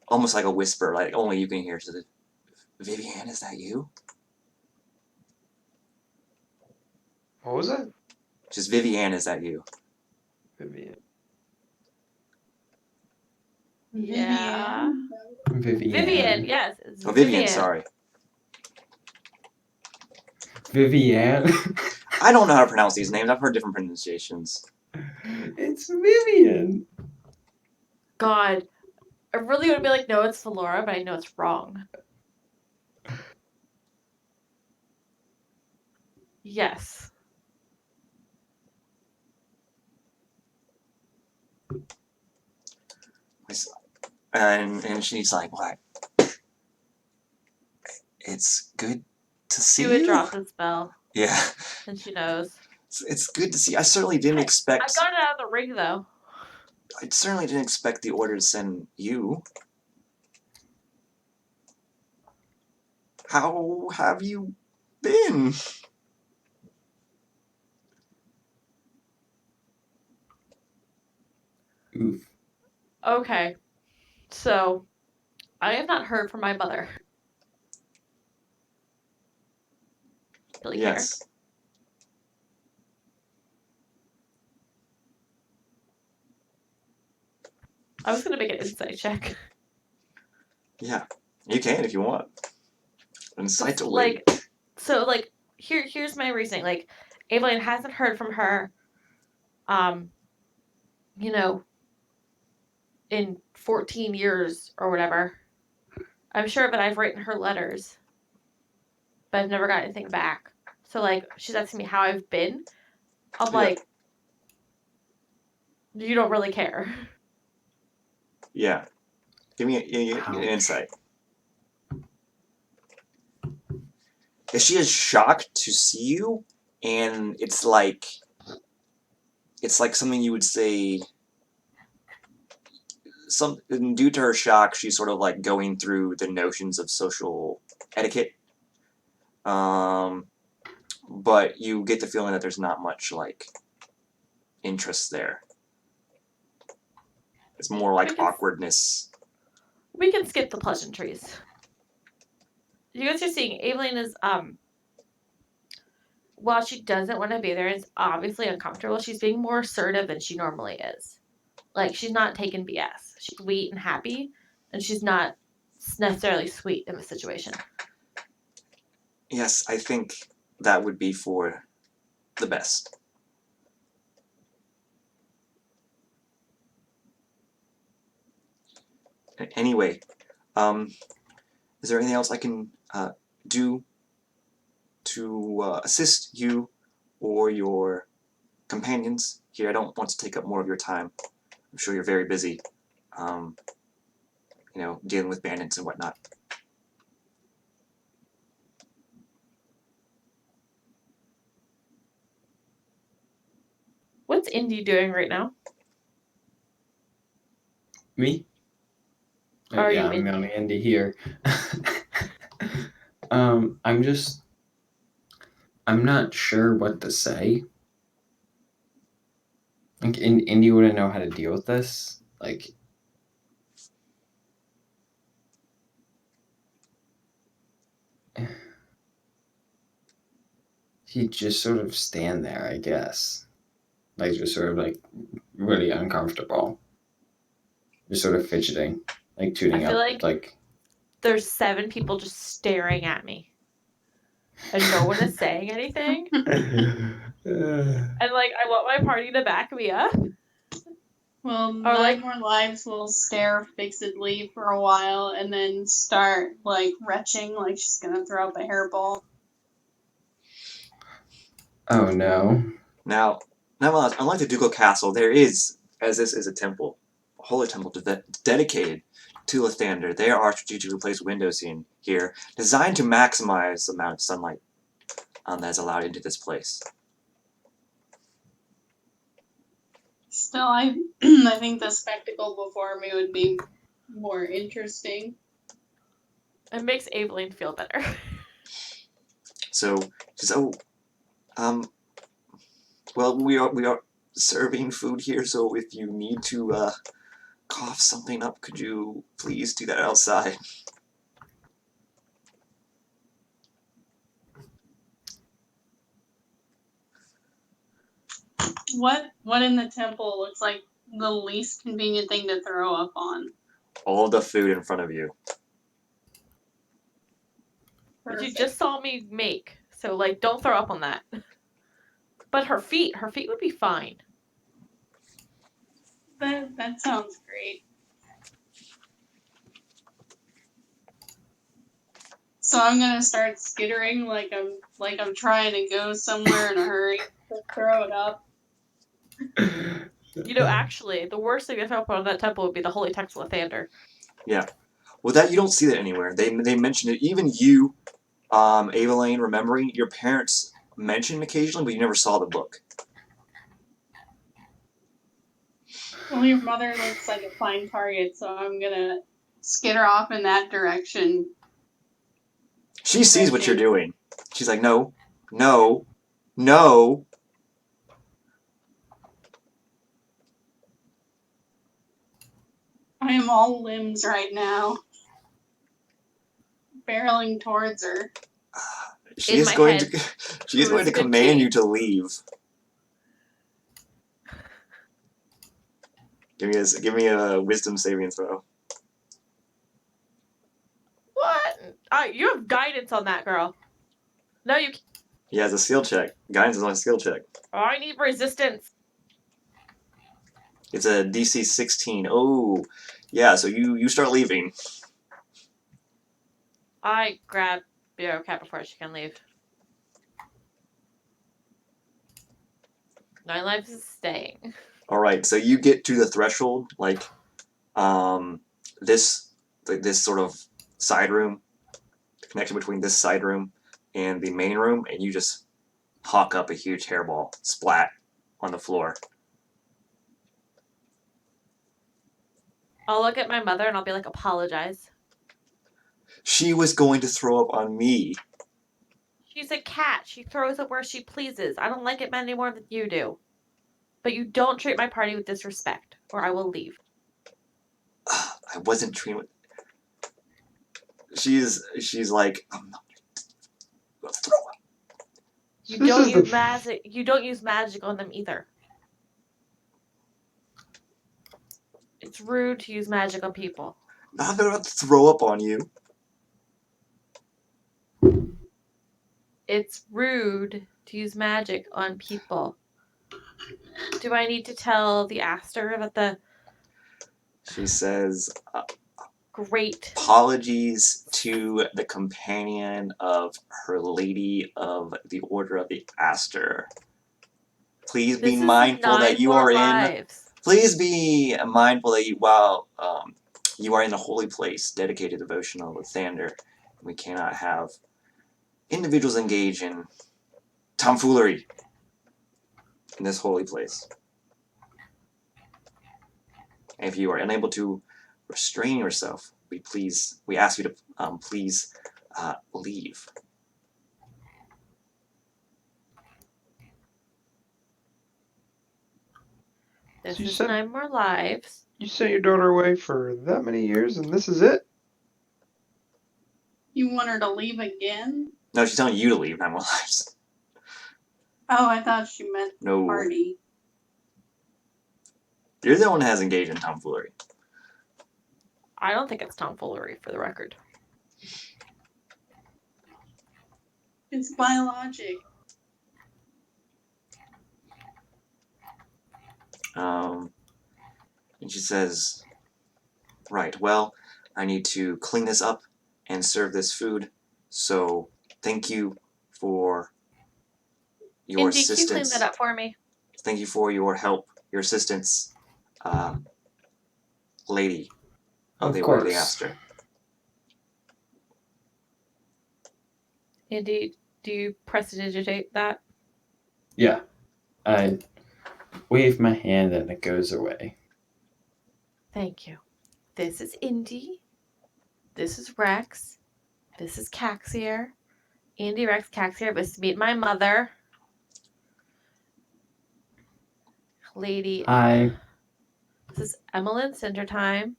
almost like a whisper, like only you can hear, she says, Vivienne, is that you? What was that? Just Vivienne, is that you? Vivian. Yeah. Vivienne. Yes. It's Oh, Vivienne, sorry. Vivienne? I don't know how to pronounce these names. I've heard different pronunciations. It's Vivienne. God. I really would be like, no, it's Valora, but I know it's wrong. Yes. And she's like, what? It's good to see She would you. drop the spell. Yeah. And she knows. It's good to see. I certainly didn't expect. I got it out of the ring, though. I certainly didn't expect the order to send you. How have you been? Oof. Okay. So, I have not heard from my mother. Really Yes. care. I was going to make an insight check. Yeah. You can if you want. Insight to Like, wait. so, like, here's my reasoning. Like, Evelyn hasn't heard from her, you know, in 14 years or whatever. I'm sure that I've written her letters, but I've never got anything back. So, like, she's asking me how I've been. I'm like, you don't really care. Yeah. Give me an insight. Is she as shocked to see you and it's like something you would say. Due to her shock, she's sort of like going through the notions of social etiquette. But you get the feeling that there's not much like interest there. It's more like awkwardness. We can skip the pleasantries. You guys are seeing Evelyn is while she doesn't want to be there, is obviously uncomfortable. She's being more assertive than she normally is. Like, she's not taking BS. She's sweet and happy, and she's not necessarily sweet in the situation. Yes, I think that would be for the best. Anyway, is there anything else I can do to assist you or your companions here? I don't want to take up more of your time. I'm sure you're very busy, dealing with bandits and whatnot. What's Indy doing right now? Me? Are Yeah, you I'm the Indy? only Indy here. I'm not sure what to say. Like, Indy wouldn't know how to deal with this. Like, he'd just sort of stand there, I guess. Like, just sort of, like, really uncomfortable. Just sort of fidgeting. Like, tuning I feel up. like there's 7 people just staring at me. And no one is saying anything. And, like, I want my party to back me up. Well, Or, 9 More Lives will stare fixedly for a while and then start, like, retching like she's gonna throw up a hairball. Oh, no. Now, nevertheless, unlike the Ducal Castle, there is, as this is a temple, a holy temple dedicated to Lathander. There are strategically placed windows in here designed to maximize the amount of sunlight that is allowed into this place. Still, I think the spectacle before me would be more interesting. it makes Evelyn feel better. So, she says, well, we are serving food here, so if you need to cough something up, could you please do that outside? What in the temple looks like the least convenient thing to throw up on? All the food in front of you. Which you just saw me make. So, like, don't throw up on that. But her feet would be fine. That sounds great. So I'm gonna start skittering like I'm trying to go somewhere in a hurry to throw it up. You know, actually, the worst thing to throw up on that temple would be the holy text of Lathander. Yeah. Well, that you don't see that anywhere. They mentioned it. Even you, Evelyn, remembering your parents mentioned occasionally, but you never saw the book. Well, your mother looks like a fine target, so I'm gonna skitter off in that direction. She sees what you're doing. She's like, no, no, no. I am all limbs right now. Barreling towards her. She In is my going head, to command you to leave. Give me a wisdom saving throw. What? You have guidance on that, girl. No, you can't. He has a skill check. Guidance is on a skill check. Oh, I need resistance. It's a DC 16. Oh, yeah, so you start leaving. I grab Bureaucrat before she can leave. 9 lives is staying. Alright, so you get to the threshold, this sort of side room, the connection between this side room and the main room, and you just hawk up a huge hairball, splat on the floor. I'll look at my mother and I'll be like, apologize. She was going to throw up on me. She's a cat. She throws up where she pleases. I don't like it any more than you do. But you don't treat my party with disrespect, or I will leave. I wasn't treating. She's like, I'm not gonna throw up. You This don't is use the magic. You don't use magic on them either. It's rude to use magic on people. I'm not gonna throw up on you. It's rude to use magic on people. Do I need to tell the Aster about the She says, great apologies to the companion of Her Lady of the Order of the Aster. Please be This is mindful 9 that you more are in. lives. Please be mindful that while you are in a holy place dedicated to devotion of Lathander, we cannot have individuals engage in tomfoolery in this holy place. And if you are unable to restrain yourself, we ask you to please leave. This So you is said- 9 more lives. You sent your daughter away for that many years, and this is it? You want her to leave again? No, she's telling you to leave 9 more lives. Oh, I thought she meant No. party. You're the one that has engaged in tomfoolery. I don't think it's tomfoolery, for the record. It's biologic. And she says, right, well, I need to clean this up and serve this food, so thank you for your Indy, can you clean assistance. that up for me? Thank you for your help, your assistance, Lady of the Order of the Aster. Indy, do you prestidigitate that? Yeah. I wave my hand and it goes away. Thank you. This is Indy. This is Rex. This is Caxier. Indy, Rex, Caxier. This is meet my mother. Lady. Hi. This is Emmeline Cindertime.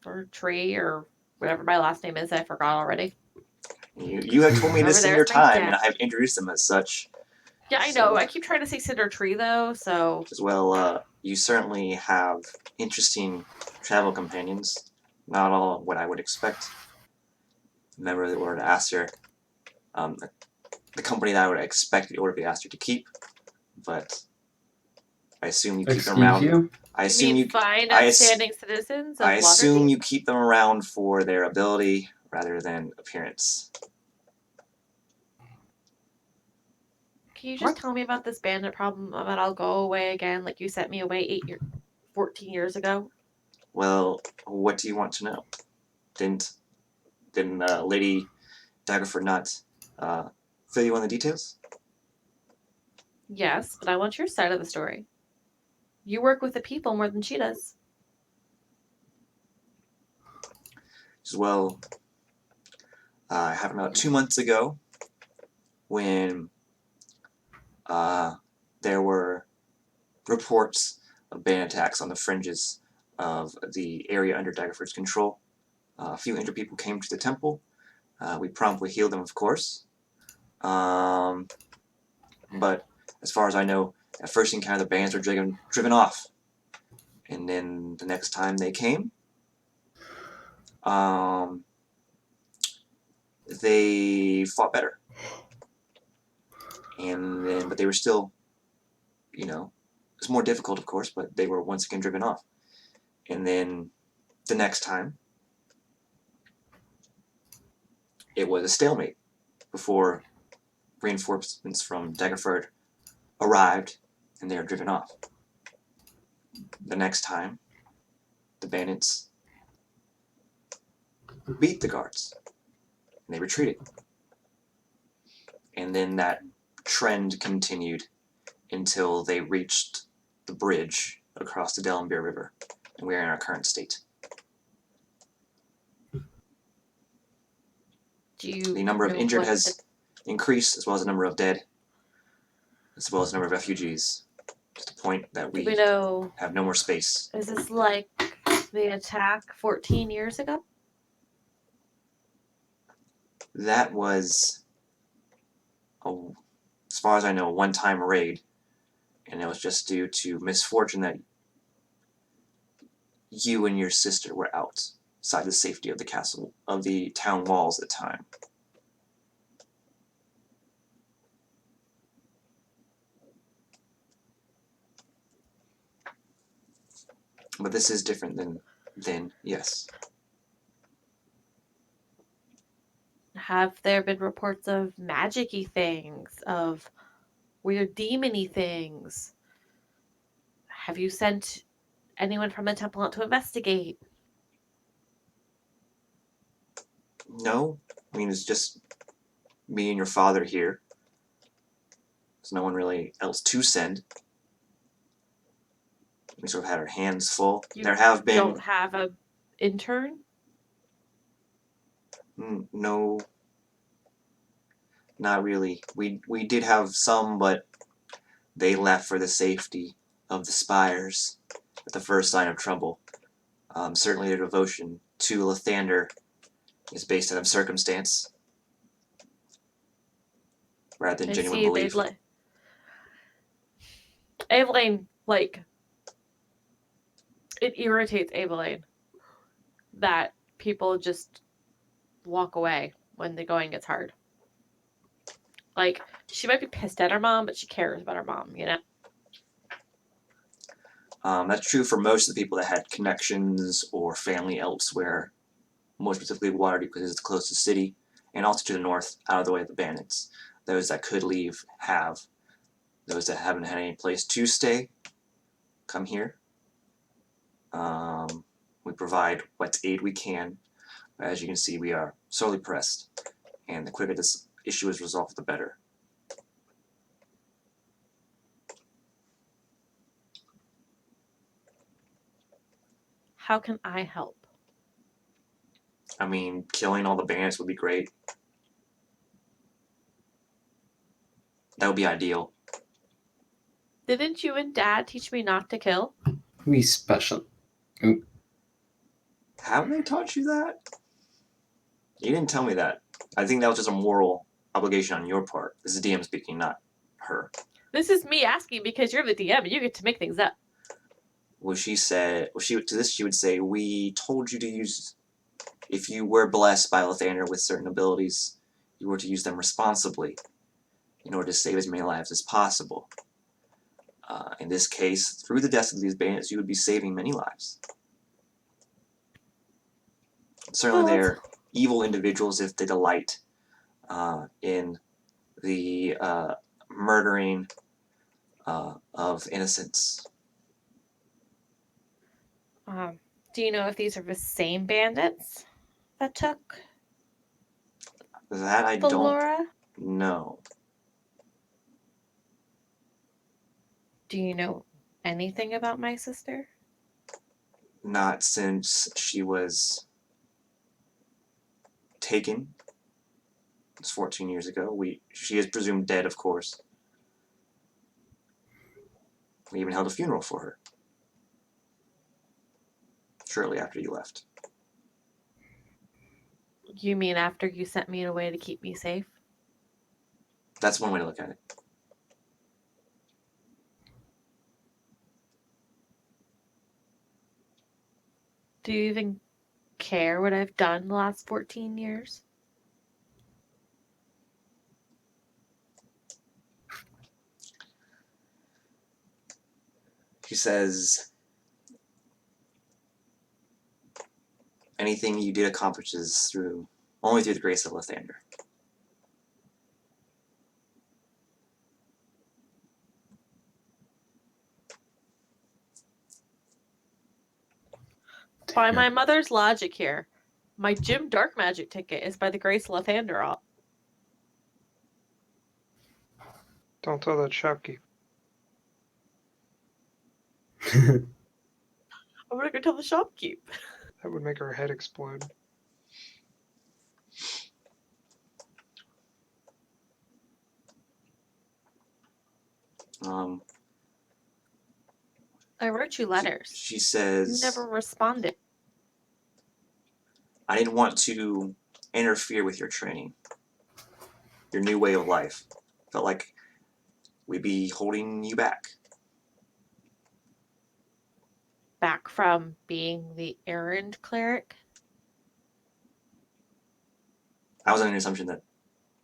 Or Tree, or whatever my last name is. I forgot already. You have told me this Over in there your is my time, dad. and I have introduced them as such. Yeah, I know. I keep trying to say Cinder Tree, though, so... As well, you certainly have interesting travel companions. Not all what I would expect. Member of the Order of the Aster. The company that I would expect the Order of the Aster to keep. But I assume you keep them around. You? I assume you fine, I outstanding citizens of I assume Waterdeep? you keep them around for their ability rather than appearance. Can you just tell me about this bandit problem about I'll go away again like you sent me away 14 years ago? Well, what do you want to know? Didn't Lady Daggerford not fill you in the details? Yes, but I want your side of the story. You work with the people more than she does. As well, happened about 2 months ago when there were reports of bandit attacks on the fringes of the area under Daggerford's control. A few injured people came to the temple. We promptly healed them, of course. But as far as I know, at first encounter, the bands were driven off. And then the next time they came, they fought better. And then, but they were still, it's more difficult, of course, but they were once again driven off. And then the next time, it was a stalemate before reinforcements from Daggerford arrived and they were driven off. The next time, the bandits beat the guards and they retreated. And then that trend continued until they reached the bridge across the Dellenbeer River, and we are in our current state. The number of injured has increased, as well as the number of dead, as well as the number of refugees. To the point that we have no more space. Is this like the attack 14 years ago? That was, as far as I know, a one-time raid, and it was just due to misfortune that you and your sister were outside the safety of the castle, of the town walls at the time. But this is different than yes. Have there been reports of magic-y things, of weird demon-y things? Have you sent anyone from the temple out to investigate? No, I mean, it's just me and your father here. There's no one really else to send. We sort of had our hands full. There have been... don't have an intern? No, not really. We did have some, but they left for the safety of the spires at the first sign of trouble. Certainly their devotion to Lathander is based on circumstance rather than genuine belief. Evelyn, it irritates Evelyn that people just walk away when the going gets hard. She might be pissed at her mom, but she cares about her mom, you know? That's true for most of the people that had connections or family elsewhere, more specifically Waterdeep because it's the closest city, and also to the north, out of the way of the bandits. Those that could leave have. Those that haven't had any place to stay, come here. We provide what aid we can. But as you can see, we are sorely pressed, and the quicker this issue is resolved, the better. How can I help? I mean, killing all the bandits would be great. That would be ideal. Didn't you and Dad teach me not to kill? We special. Oop. Haven't they taught you that? You didn't tell me that. I think that was just a moral obligation on your part. This is DM speaking, not her. This is me asking because you're the DM and you get to make things up. Well, she said, she would say, we told you to use, if you were blessed by Lathander with certain abilities, you were to use them responsibly in order to save as many lives as possible. In this case, through the deaths of these bandits, you would be saving many lives. Certainly they're evil individuals if they delight in the murdering of innocents. Do you know if these are the same bandits that took That I Valora? don't know. Do you know anything about my sister? Not since she was taken. It's 14 years ago. She is presumed dead, of course. We even held a funeral for her shortly after you left. You mean after you sent me away to keep me safe? That's one way to look at it. Do you even care what I've done the last 14 years? She says, anything you did accomplish is only through the grace of Lathander. By my mother's logic here, my Jim Dark Magic ticket is by the grace of Lathander. Don't tell that shopkeep. I'm gonna go tell the shopkeep. That would make her head explode. I wrote you letters. She You says, never responded. I didn't want to interfere with your training, your new way of life. Felt like we'd be holding you back. Back from being the errand cleric? I was under the assumption that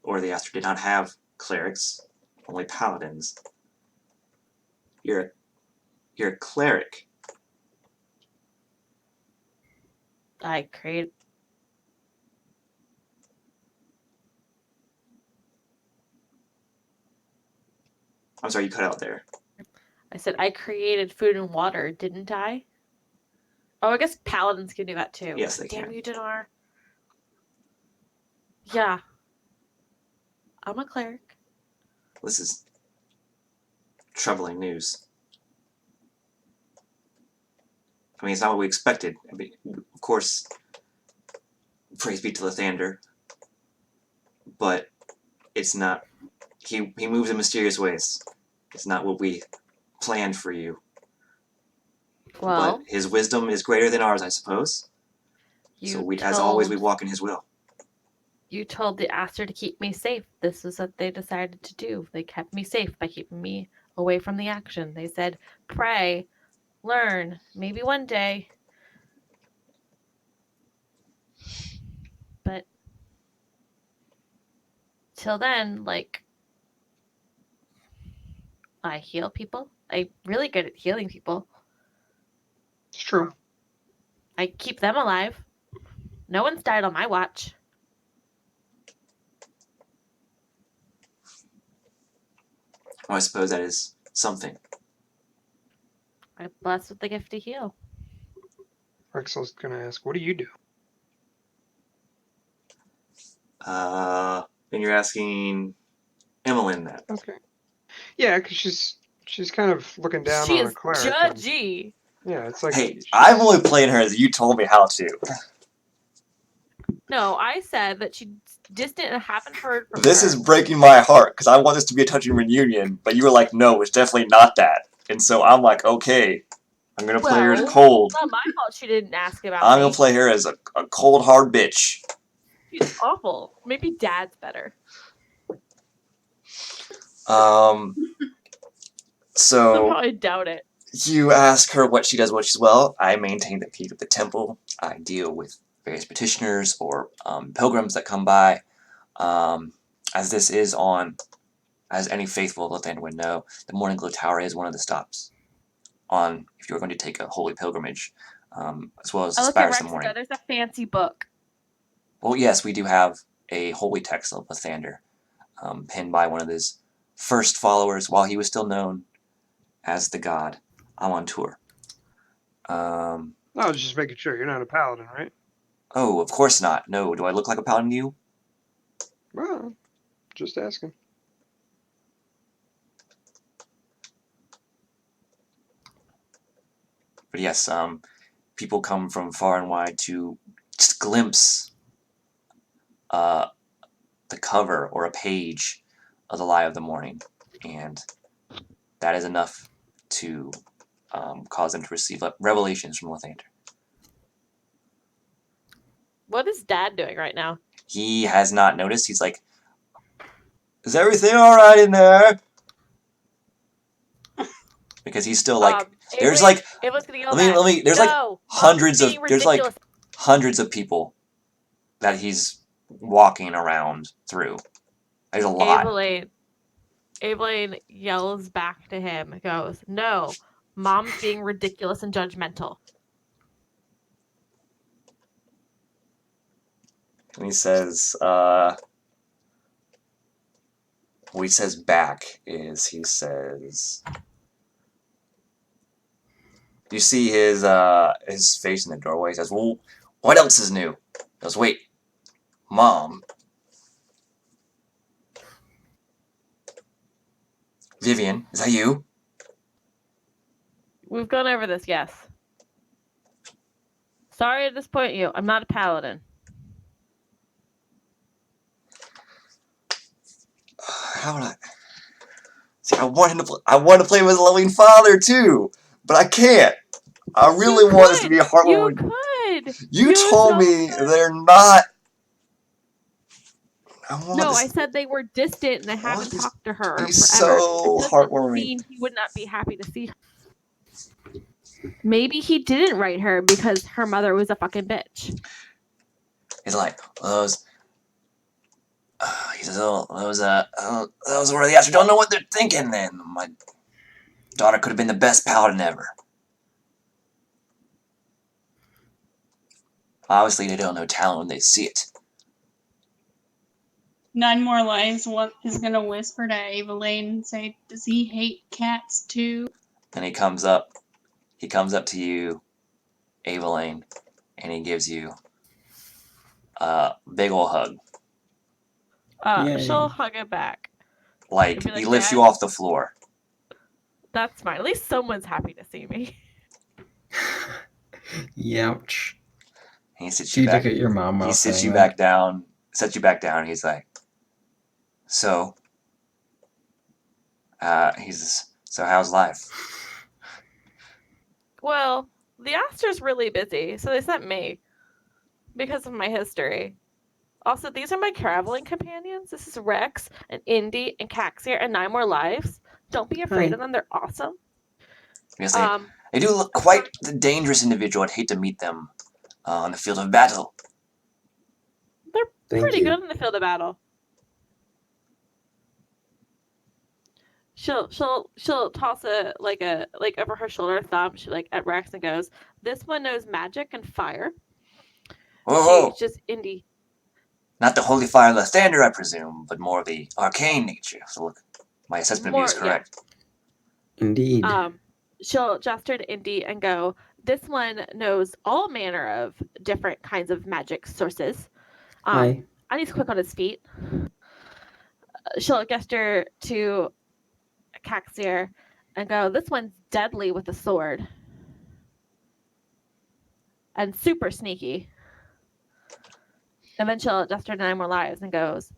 Or the Aster did not have clerics, only paladins. You're a cleric. I created. I'm sorry, you cut out there. I said I created food and water, didn't I? Oh, I guess paladins can do that too. Yes, they Damn can. you, Dinar. Yeah. I'm a cleric. This is troubling news. I mean, it's not what we expected. I mean, of course, praise be to Lathander, but it's not. He moves in mysterious ways. It's not what we planned for you. Well, But his wisdom is greater than ours, I suppose. So as always, we walk in his will. You told the Aster to keep me safe. This is what they decided to do. They kept me safe by keeping me away from the action. They said, pray, learn, maybe one day. But till then, like, I heal people. I'm really good at healing people. It's true. I keep them alive. No one's died on my watch. Well, I suppose that is something. I'm blessed with the gift to heal. Rexel's gonna ask, what do you do? And you're asking Emmeline that. Okay. Yeah, because she's kind of looking down She on is a cleric. and- judgy. yeah, it's like Hey, I'm only playing her as you told me how to. No, I said that she's distant and haven't heard from This her. is breaking my heart, because I want this to be a touching reunion, but you were like, no, it's definitely not that. And so I'm like, okay, I'm going to play her as cold. It's not my fault she didn't ask about I'm me. going to play her as a cold, hard bitch. She's awful. Maybe Dad's better. So Somehow I doubt it. you ask her what she does when she's well. I maintain the peace of the temple. I deal with various petitioners or pilgrims that come by. As this is on, as any faithful Lathander would know, the Morning Glow Tower is one of the stops on if you're going to take a holy pilgrimage, as well as the I look at Spires in the morning. Rexica. There's a fancy book. Well, yes, we do have a holy text of Lathander, penned by one of his first followers while he was still known as the god Amontour. I was just making sure you're not a paladin, right? Oh, of course not. No, do I look like a paladin to you? Well, just asking. But yes, people come from far and wide to just glimpse the cover or a page of the Lie of the Morning, and that is enough to cause them to receive revelations from Lathander. What is Dad doing right now? He has not noticed. He's like, is everything alright in there? Because he's still like, there's like, Ava's gonna yell let me, there's like no, hundreds of, being there's like ridiculous. hundreds of people that he's walking around through. There's a lot. Evelyn yells back to him and goes, no, Mom's being ridiculous and judgmental. And he says, what he says back is, he says, you see his face in the doorway. He says, well, what else is new? He goes, wait, Mom. Vivian, is that you? We've gone over this, yes. Sorry to disappoint you. I'm not a paladin. How would I? See, I want to play with a loving father too, but I can't. I really want this to be a heartwarming. You could. You told me they're not. I said they were distant and I haven't talked to her be forever. so It heartwarming. mean he would not be happy to see her. Maybe he didn't write her because her mother was a fucking bitch. He's like, those. He says, those over the astro don't know what they're thinking. Then my daughter could have been the best paladin ever. Obviously, they don't know talent when they see it. 9 More Lives is gonna whisper to Evelyn and say, "Does he hate cats too?" Then he comes up to you, Evelyn, and he gives you a big ol' hug. She'll hug it back. Like he lifts you off the floor. That's fine. At least someone's happy to see me. Youch. He sits you back. Look at your mom. He sets you back down. Sets you back down. He's like, so. So how's life? Well, the Aster's really busy, so they sent me because of my history. Also, these are my traveling companions. This is Rex and Indy and Caxier and 9 More Lives. Don't be afraid of them. They're awesome. Yes, they do look quite the dangerous individual. I'd hate to meet them on the field of battle. They're pretty good in the field of battle. She'll toss a over her shoulder thumb. She at Rex and goes, "This one knows magic and fire." Whoa! She's just Indy. Not the holy fire Lathander, I presume, but more of the arcane nature. So look, my assessment of you is correct. Yeah. Indeed. She'll gesture to Indy and go, "This one knows all manner of different kinds of magic sources." Hi. And he's quick on his feet. She'll gesture to Caxier and go, "This one's deadly with a sword and super sneaky." And then she'll gesture to 9 More Lives and goes,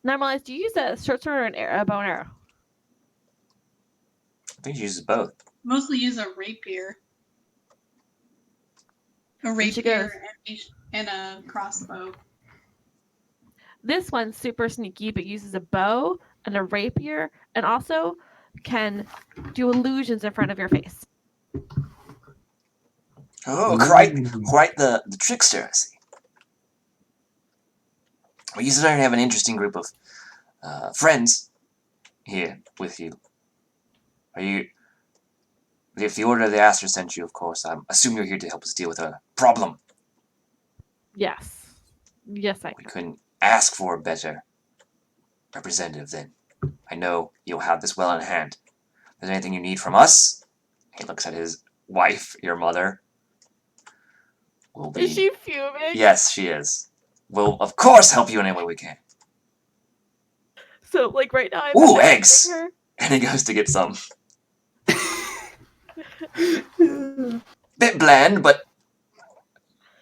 9 More Lives, do you use a short sword or a bow and arrow? I think she uses both. Mostly use a rapier. A rapier and a crossbow. This one's super sneaky, but uses a bow and a rapier, and also can do illusions in front of your face. Oh, quite the trickster, I see. Well, you certainly have an interesting group of friends here with you. Are you... If the Order of the Aster sent you, of course, I assume you're here to help us deal with a problem. Yes. Yes, I We couldn't ask for a better representative then. I know you'll have this well in hand. If there's anything you need from us, he looks at his wife, your mother. Is she fuming? Yes, she is. We'll, of course, help you in any way we can. So, right now, I'm ooh, eggs! Her. And he goes to get some. Bit bland, but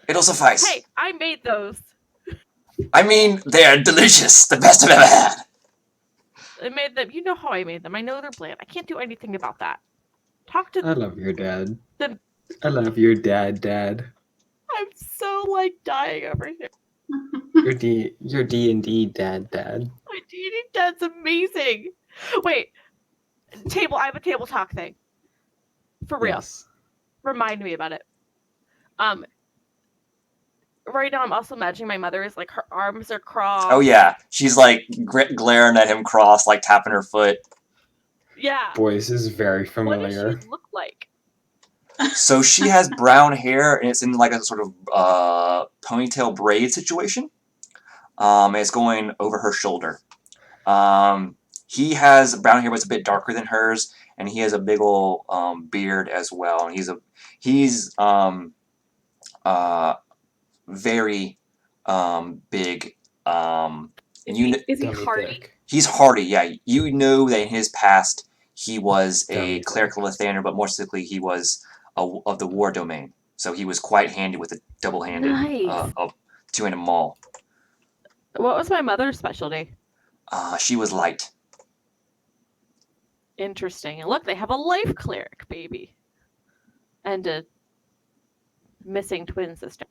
it'll suffice. Hey, I made those. I mean, they're delicious. The best I've ever had. I made them. You know how I made them. I know they're bland. I can't do anything about that. Talk to I love your dad. them. I love your dad. I'm so, dying over here. Your D&D dad. My D&D dad's amazing. Wait. I have a table talk thing. For real. Yes. Remind me about it. Right now I'm also imagining my mother is her arms are crossed. Oh yeah, she's glaring at him crossed, tapping her foot. Yeah. Boys is very familiar. What does she look like? So she has brown hair, and it's in a sort of ponytail braid situation. It's going over her shoulder. He has brown hair, but it's a bit darker than hers, and he has a big ol' beard as well. And he's very big. Is he hardy? He's hardy, yeah. You know that in his past He was a Dummy cleric of Lathander, but more specifically, he was of the war domain. So he was quite handy with a double-handed, Nice. two-handed maul. What was my mother's specialty? She was light. Interesting. And look, they have a life cleric, baby. And a missing twin sister.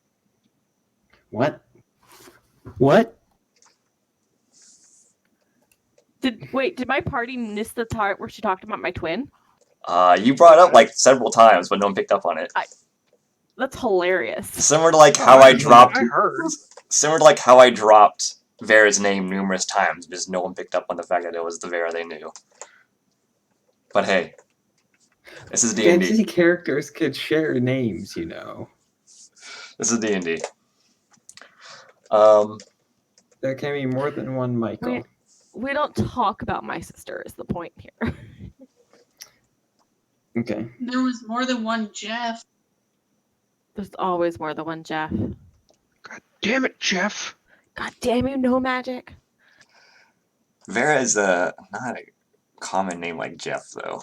What? What? Did my party miss the part where she talked about my twin? You brought it up like several times, but no one picked up on it. That's hilarious. Similar to like how I dropped. I heard. Similar to like how I dropped Vera's name numerous times, because no one picked up on the fact that it was the Vera they knew. But hey, this is D&D. Fantasy characters could share names, you know. This is D&D. There can be more than one Michael. We don't talk about my sister is the point here. Okay. There was more than one Jeff. There's always more than one Jeff. God damn it, Jeff. God damn you, no magic. Vera is not a common name like Jeff, though.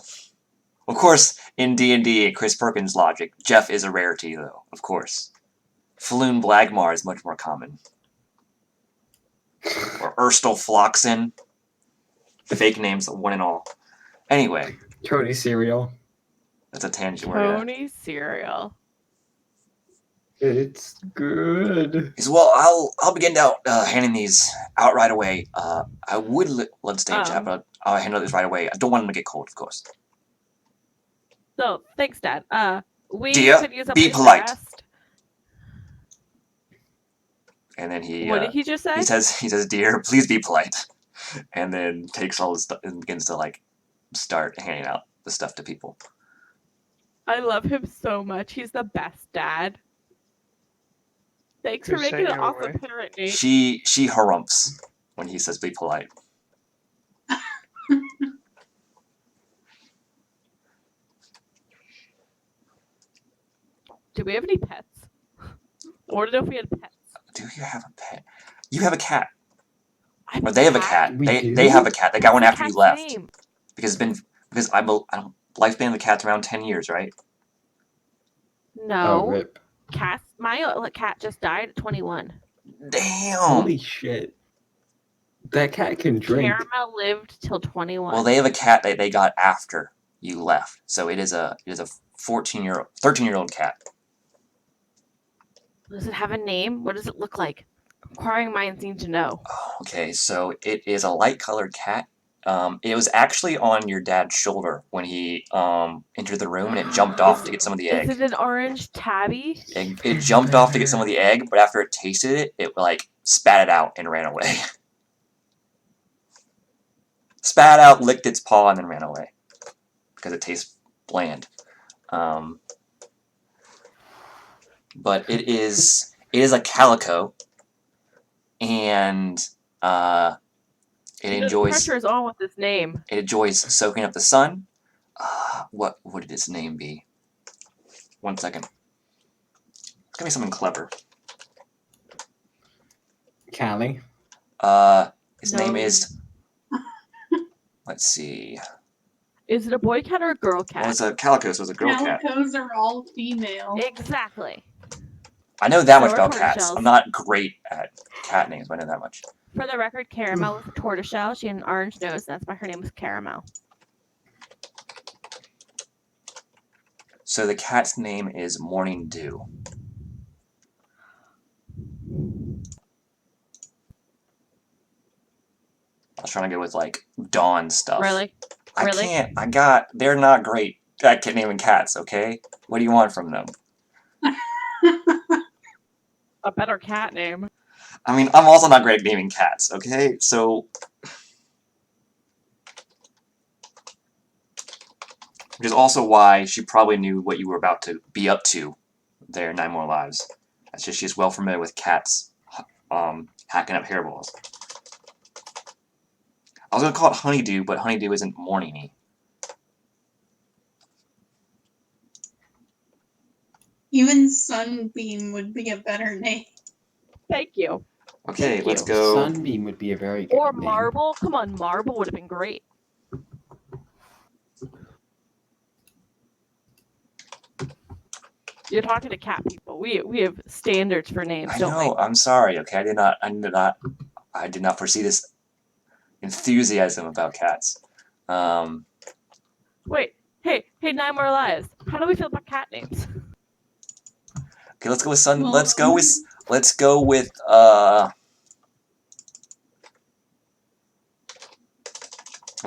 Of course, in D&D and Chris Perkins' logic, Jeff is a rarity, though, of course. Floon Blagmar is much more common. Or Erstal Floxen. Fake names, one and all. Anyway. Tony Cereal. That's a tangent. Tony Cereal. It's good. Well, I'll begin out handing these out right away. I would love to stay in chat, but I'll handle this right away. I don't want them to get cold, of course. So, thanks, Dad. We Dear, could use a be place to polite. rest. And then he. What did he just say? He says, "Dear, please be polite," and then takes all his stuff and begins to like start handing out the stuff to people. I love him so much. He's the best dad. Thanks for Who making sent an you awesome away? parent, Nate. She harumphs when he says, "Be polite." Do we have any pets? I wanted to know if we had pets. Do you have a pet? You have a cat. I have Or they have a cat. We do? They have a cat. They got one What's after the you cat's left. name? Because lifespan of the cat's around 10 years, right? No. Oh, rip. My cat just died at 21. Damn. Holy shit. That cat can drink. Caramel lived till 21. Well, they have a cat that they got after you left. So it is a 13-year-old cat. Does it have a name? What does it look like? Inquiring minds need to know. Okay, so it is a light-colored cat. It was actually on your dad's shoulder when he entered the room, and it jumped off to get some of the egg. Is it an orange tabby? It jumped off to get some of the egg, but after it tasted it, it like spat it out and ran away. Spat out, licked its paw, and then ran away because it tastes bland. But it is a calico, and it enjoys. The pressure is on with this name. It enjoys soaking up the sun. What would its name be? 1 second. It's gonna be something clever. Callie. His name is. Let's see. Is it a boy cat or a girl cat? Well, it's a calico, so it's a girl cat. Calicos are all female. Exactly. I know that So much are about cats. tortoiseshells. I'm not great at cat names, but I know that much. For the record, Caramel was a tortoiseshell. She had an orange nose. That's why her name was Caramel. So the cat's name is Morning Dew. I was trying to go with like Dawn stuff. Really? I Really? can't. They're not great at naming cats, okay? What do you want from them? A better cat name. I mean, I'm also not great at naming cats, okay? So... Which is also why she probably knew what you were about to be up to there, 9 More Lives. That's just she's well familiar with cats hacking up hairballs. I was going to call it Honeydew, but Honeydew isn't morning-y. Even Sunbeam would be a better name. Thank you. Okay, Thank let's you. go. Sunbeam would be a very good Or name. Marble. Come on, Marble would have been great. You're talking to cat people. We have standards for names, I don't know. I'm sorry. Okay, I did not foresee this enthusiasm about cats. we? Wait. Hey, 9 More Lives. How do we feel about cat names? Okay, let's go with Sun. Well, Let's go with Let's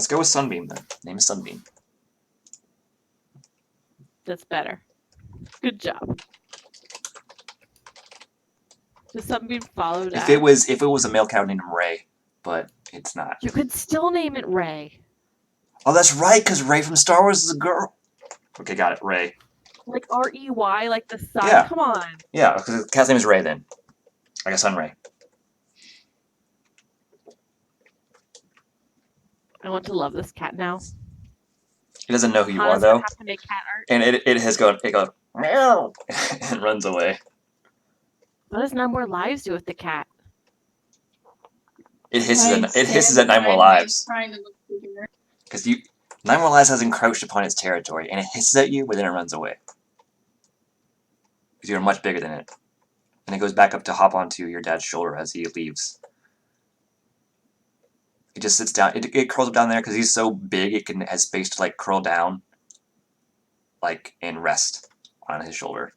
go with Sunbeam then. Name is Sunbeam. That's better. Good job. Does something follow that? If it was a male cat named Ray, but it's not. You could still name it Ray. Oh, that's right, because Ray from Star Wars is a girl. Okay, got it. Ray. Like R-E-Y, like the sun. Yeah. Come on. Yeah, because the cat's name is Ray then. Like a sun ray. I want to love this cat now. He doesn't know who you How are does though, it have to make cat art? and it goes meow and runs away. What does 9 More Lives do with the cat? It hisses Stand at 9 More behind me, Lives trying to look bigger. because 9 More Lives has encroached upon its territory, and it hisses at you, but then it runs away because you're much bigger than it, and it goes back up to hop onto your dad's shoulder as he leaves. It just sits down. It curls up down there because he's so big. It has space to like curl down, like and rest on his shoulder.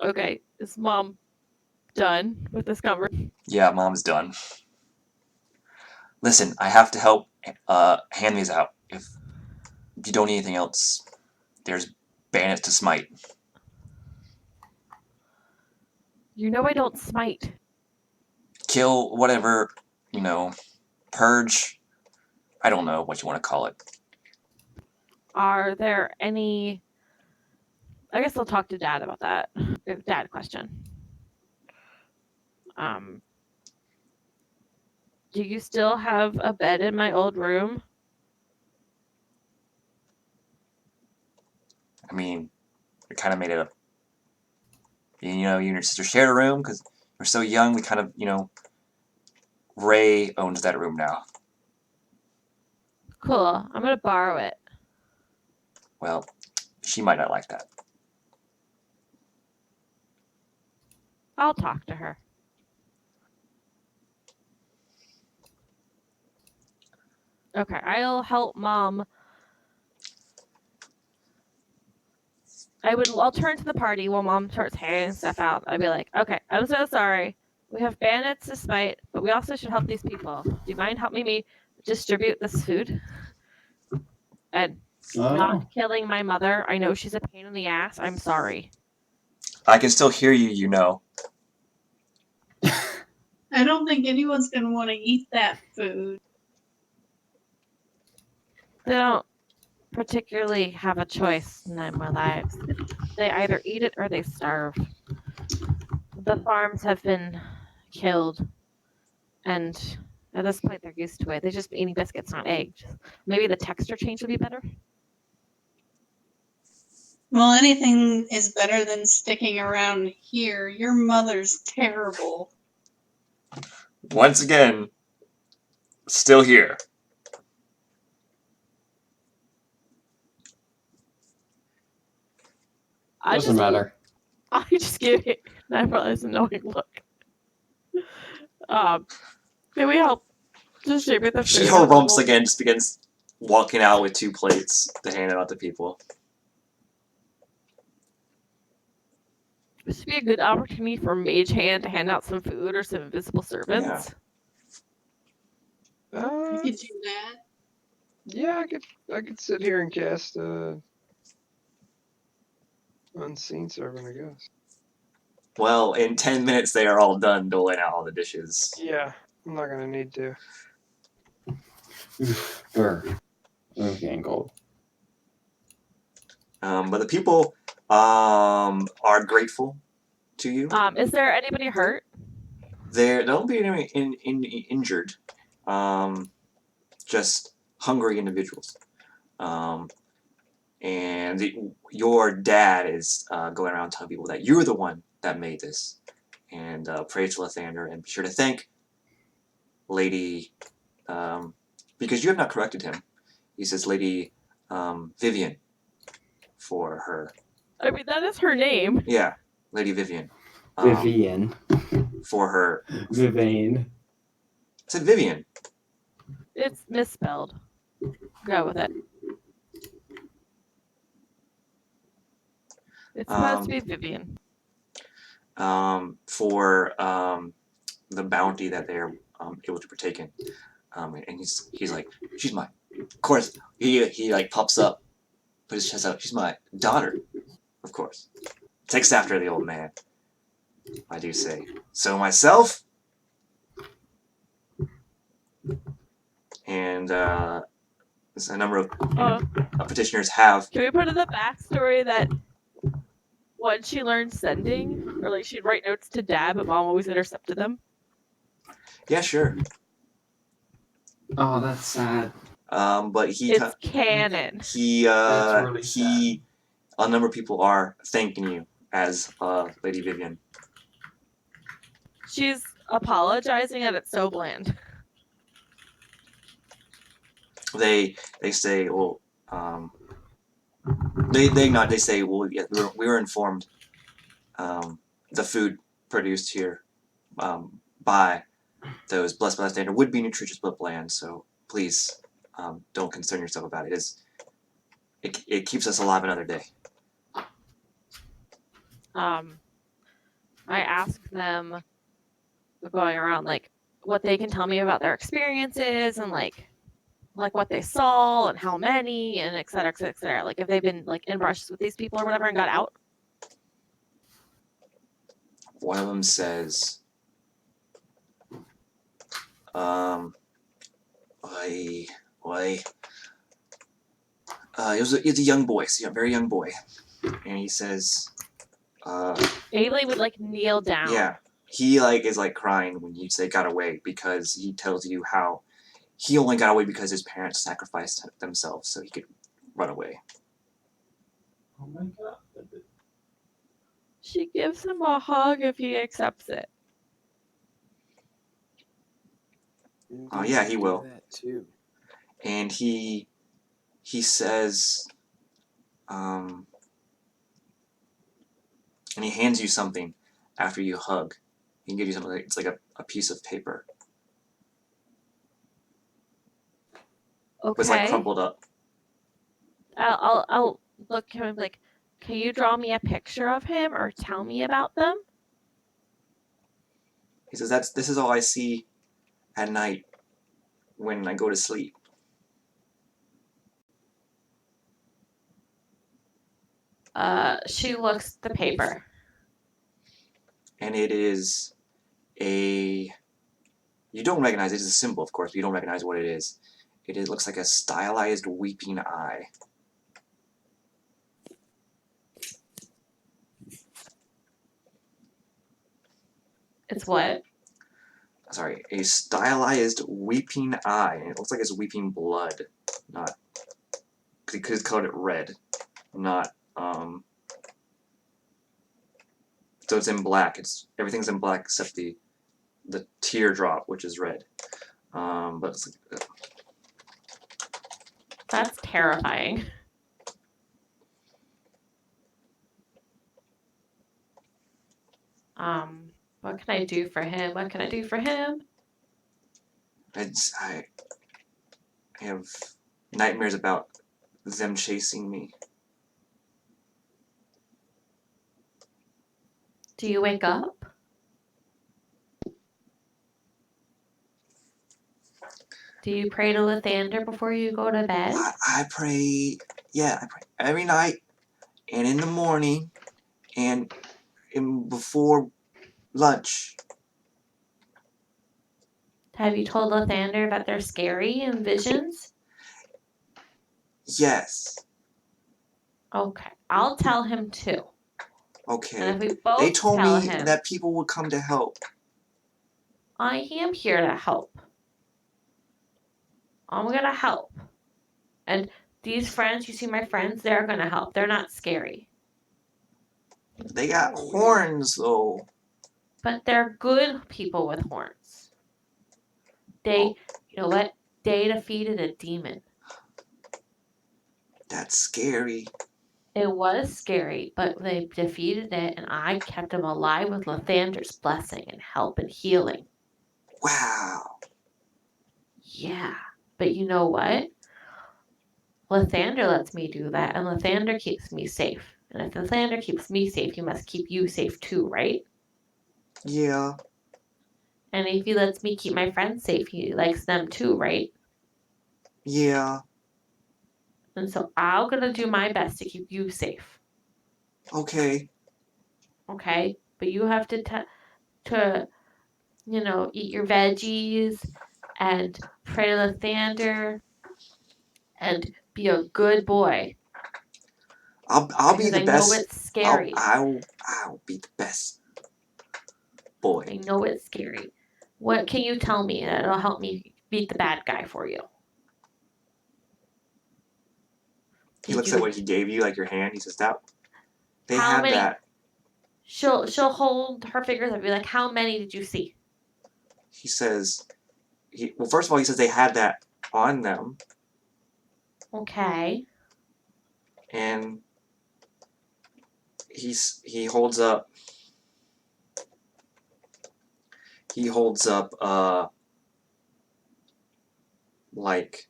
Okay, is Mom done with this conversation? Yeah, Mom's done. Listen, I have to help hand these out. If you don't need anything else, there's bandits to smite. You know I don't smite. Kill, whatever, purge. I don't know what you want to call it. Are there any... I guess I'll talk to Dad about that. Dad question. Do you still have a bed in my old room? I mean, we kind of made it up. You and your sister shared a room because we're so young. We kind of, Ray owns that room now. Cool. I'm gonna borrow it. Well, she might not like that. I'll talk to her. Okay, I'll help Mom. I'll turn to the party while Mom starts handing stuff out. I'd be like, okay, I'm so sorry. We have bandits to spite, but we also should help these people. Do you mind helping me distribute this food? And not killing my mother. I know she's a pain in the ass. I'm sorry. I can still hear you, I don't think anyone's gonna want to eat that food. They don't particularly have a choice in 9 More Lives. They either eat it or they starve. The farms have been killed, and at this point they're used to it. They've just been eating biscuits, not eggs. Maybe the texture change would be better. Well, anything is better than sticking around here. Your mother's terrible. Once again, still here. Doesn't matter. I just gave it 9 More Lives a knowing look. Can we help distribute the food? She harumps again, just begins walking out with 2 plates to hand out to people. This would be a good opportunity for Mage Hand to hand out some food or some invisible servants. I could do that. Yeah, I could sit here and cast Unseen Servant, I guess. Well, in 10 minutes they are all done doling out all the dishes. Yeah, I'm not gonna need to. I'm getting cold. But the people are grateful to you. Is there anybody hurt? There don't be any injured. Just hungry individuals. And your dad is going around telling people that you're the one that made this. And praise to Lathander, and be sure to thank Lady, because you have not corrected him. He says, Lady Vivian for her. I mean, that is her name. Yeah, Lady Vivian. Vivian. For her. Vivian. I said Vivian. It's misspelled. Go with it. It's supposed to be Vivian. For the bounty that they're able to partake in. And he's like, she's my. Of course, he like pops up, put his chest out. She's my daughter, of course. Takes after the old man. I do say so myself. And there's a number of petitioners have. Can we put in the backstory that when she learned sending, or like she'd write notes to Dad, but Mom always intercepted them? Yeah, sure. Oh, that's sad. But it's canon. That's really sad. A number of people are thanking you as Lady Vivian. She's apologizing, and it's so bland. They say, well, they say, well, yeah, we were informed. The food produced here by those blessed by the standard would be nutritious but bland. So please don't concern yourself about it. It keeps us alive another day. I asked them going around like what they can tell me about their experiences and like what they saw and how many and et cetera, et cetera, et cetera. Like if they've been like in brushes with these people or whatever and got out. One of them says, it's a young boy, a very young boy, and he says, Ailey would like kneel down. Yeah, he like is like crying when you say got away because he tells you how he only got away because his parents sacrificed themselves so he could run away. Oh my god. She gives him a hug if he accepts it. Oh yeah, he will. That too. And he says, and he hands you something after you hug. He can give you something. It's like a piece of paper. Okay. It's like crumpled up. I'll look at him like, can you draw me a picture of him or tell me about them? He says, this is all I see at night when I go to sleep. She looks at the paper. And it is you don't recognize it. It's a symbol, of course, but you don't recognize what it is. It looks like a stylized weeping eye. It's what? Sorry, a stylized weeping eye. And it looks like it's weeping blood. Not, because it's colored it red. Not, so it's in black. Everything's in black except the teardrop, which is red. But it's like, That's terrifying. What can I do for him? What can I do for him? I have nightmares about them chasing me. Do you wake up? Do you pray to Lathander before you go to bed? I pray, yeah, I pray every night and in the morning and before lunch. Have you told Lathander that they're scary and visions? Yes. Okay, I'll tell him too. Okay. And if we both they told tell me him, that people would come to help. I am here to help. I'm gonna help. And these friends, you see my friends, they're gonna help. They're not scary. They got horns though. But they're good people with horns. You know what? They defeated a demon. That's scary. It was scary, but they defeated it, and I kept him alive with Lathander's blessing and help and healing. Wow. Yeah, but you know what? Lathander lets me do that, and Lathander keeps me safe. And if Lathander keeps me safe, he must keep you safe too, right? Yeah. And if he lets me keep my friends safe, he likes them too, right? Yeah. And so I'm gonna do my best to keep you safe, Okay. okay? But you have to eat your veggies and pray to Lathander and be a good boy. I'll be Because the I know best. it's scary. I'll be the best boy. I know it's scary. What can you tell me that'll help me beat the bad guy for you? He looks at what he gave you, like your hand. He says, "That they How had many? that." She'll hold her fingers and be like, "How many did you see?" He says, well, first of all, he says they had that on them, Okay. and he holds up. He holds up like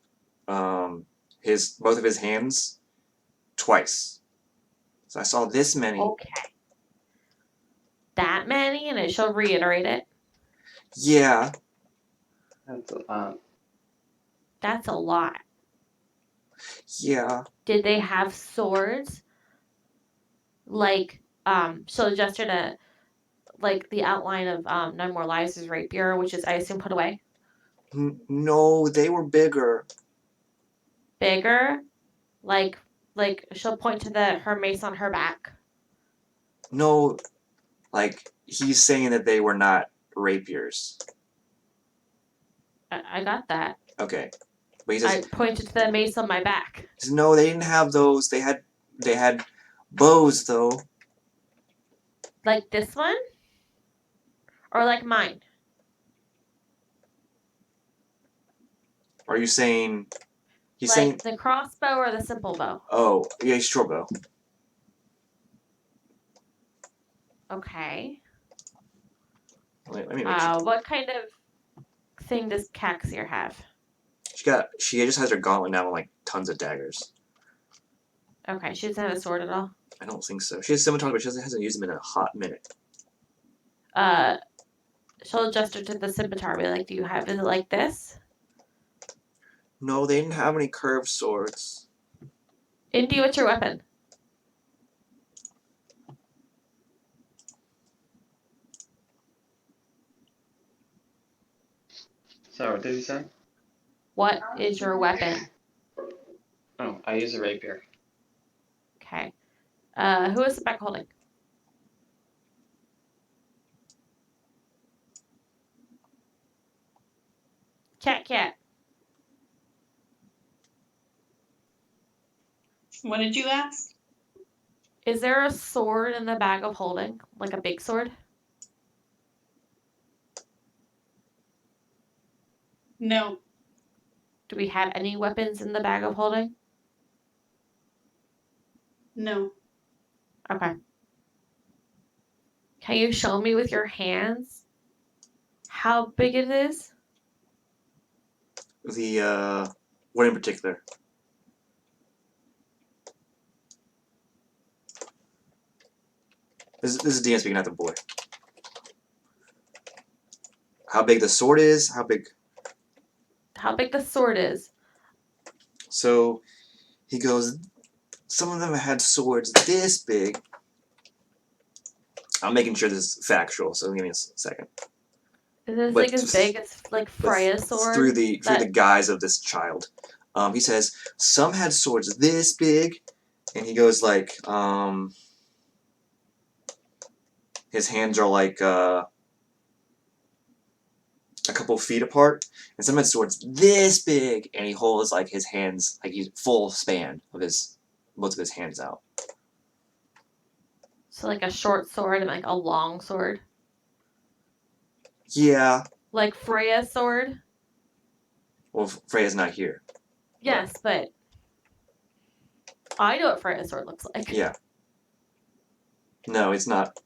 his both of his hands twice. So I saw this many. Okay. That many, and she'll reiterate it. Yeah. That's a lot. That's a lot. Yeah. Did they have swords? Like, she'll gesture to like the outline of Nine More Lives' rapier, which is I assume put away. No, they were bigger. Bigger, like she'll point to her mace on her back. No, like he's saying that they were not rapiers. I got that. Okay, but he I says pointed to the mace on my back. no, they didn't have those. They had bows though. Like this one? Or like mine? Are you saying? He's Like saying. the crossbow or the simple bow? Oh, yeah, short bow. Okay. Let me make sure. What kind of thing does Caxier have? She just has her gauntlet now and like tons of daggers. Okay, she doesn't have a sword at all. I don't think so. She has scimitars, but she hasn't used them in a hot minute. She'll gesture to the scimitar. Be like, is it like this? No, they didn't have any curved swords. Indy, what's your weapon? So, what did he say? What is your weapon? Oh, I use a rapier. Okay. Who is the back holding? Cat. What did you ask? Is there a sword in the bag of holding? Like a big sword? No. Do we have any weapons in the bag of holding? No. Okay. Can you show me with your hands how big it is? What in particular? This is Dean speaking, not the boy. How big the sword is? How big? How big the sword is? So he goes. Some of them had swords this big. I'm making sure this is factual, so give me a second. Is this But like as big as like Freya's sword? Through the guise of this child. He says some had swords this big, and he goes like his hands are like a couple feet apart, and some had swords this big, and he holds like his hands like he's full span of both of his hands out. So like a short sword and like a long sword? Yeah. Like Freya's sword? Well, Freya's not here. Yes, but I know what Freya's sword looks like. Yeah. No, it's not.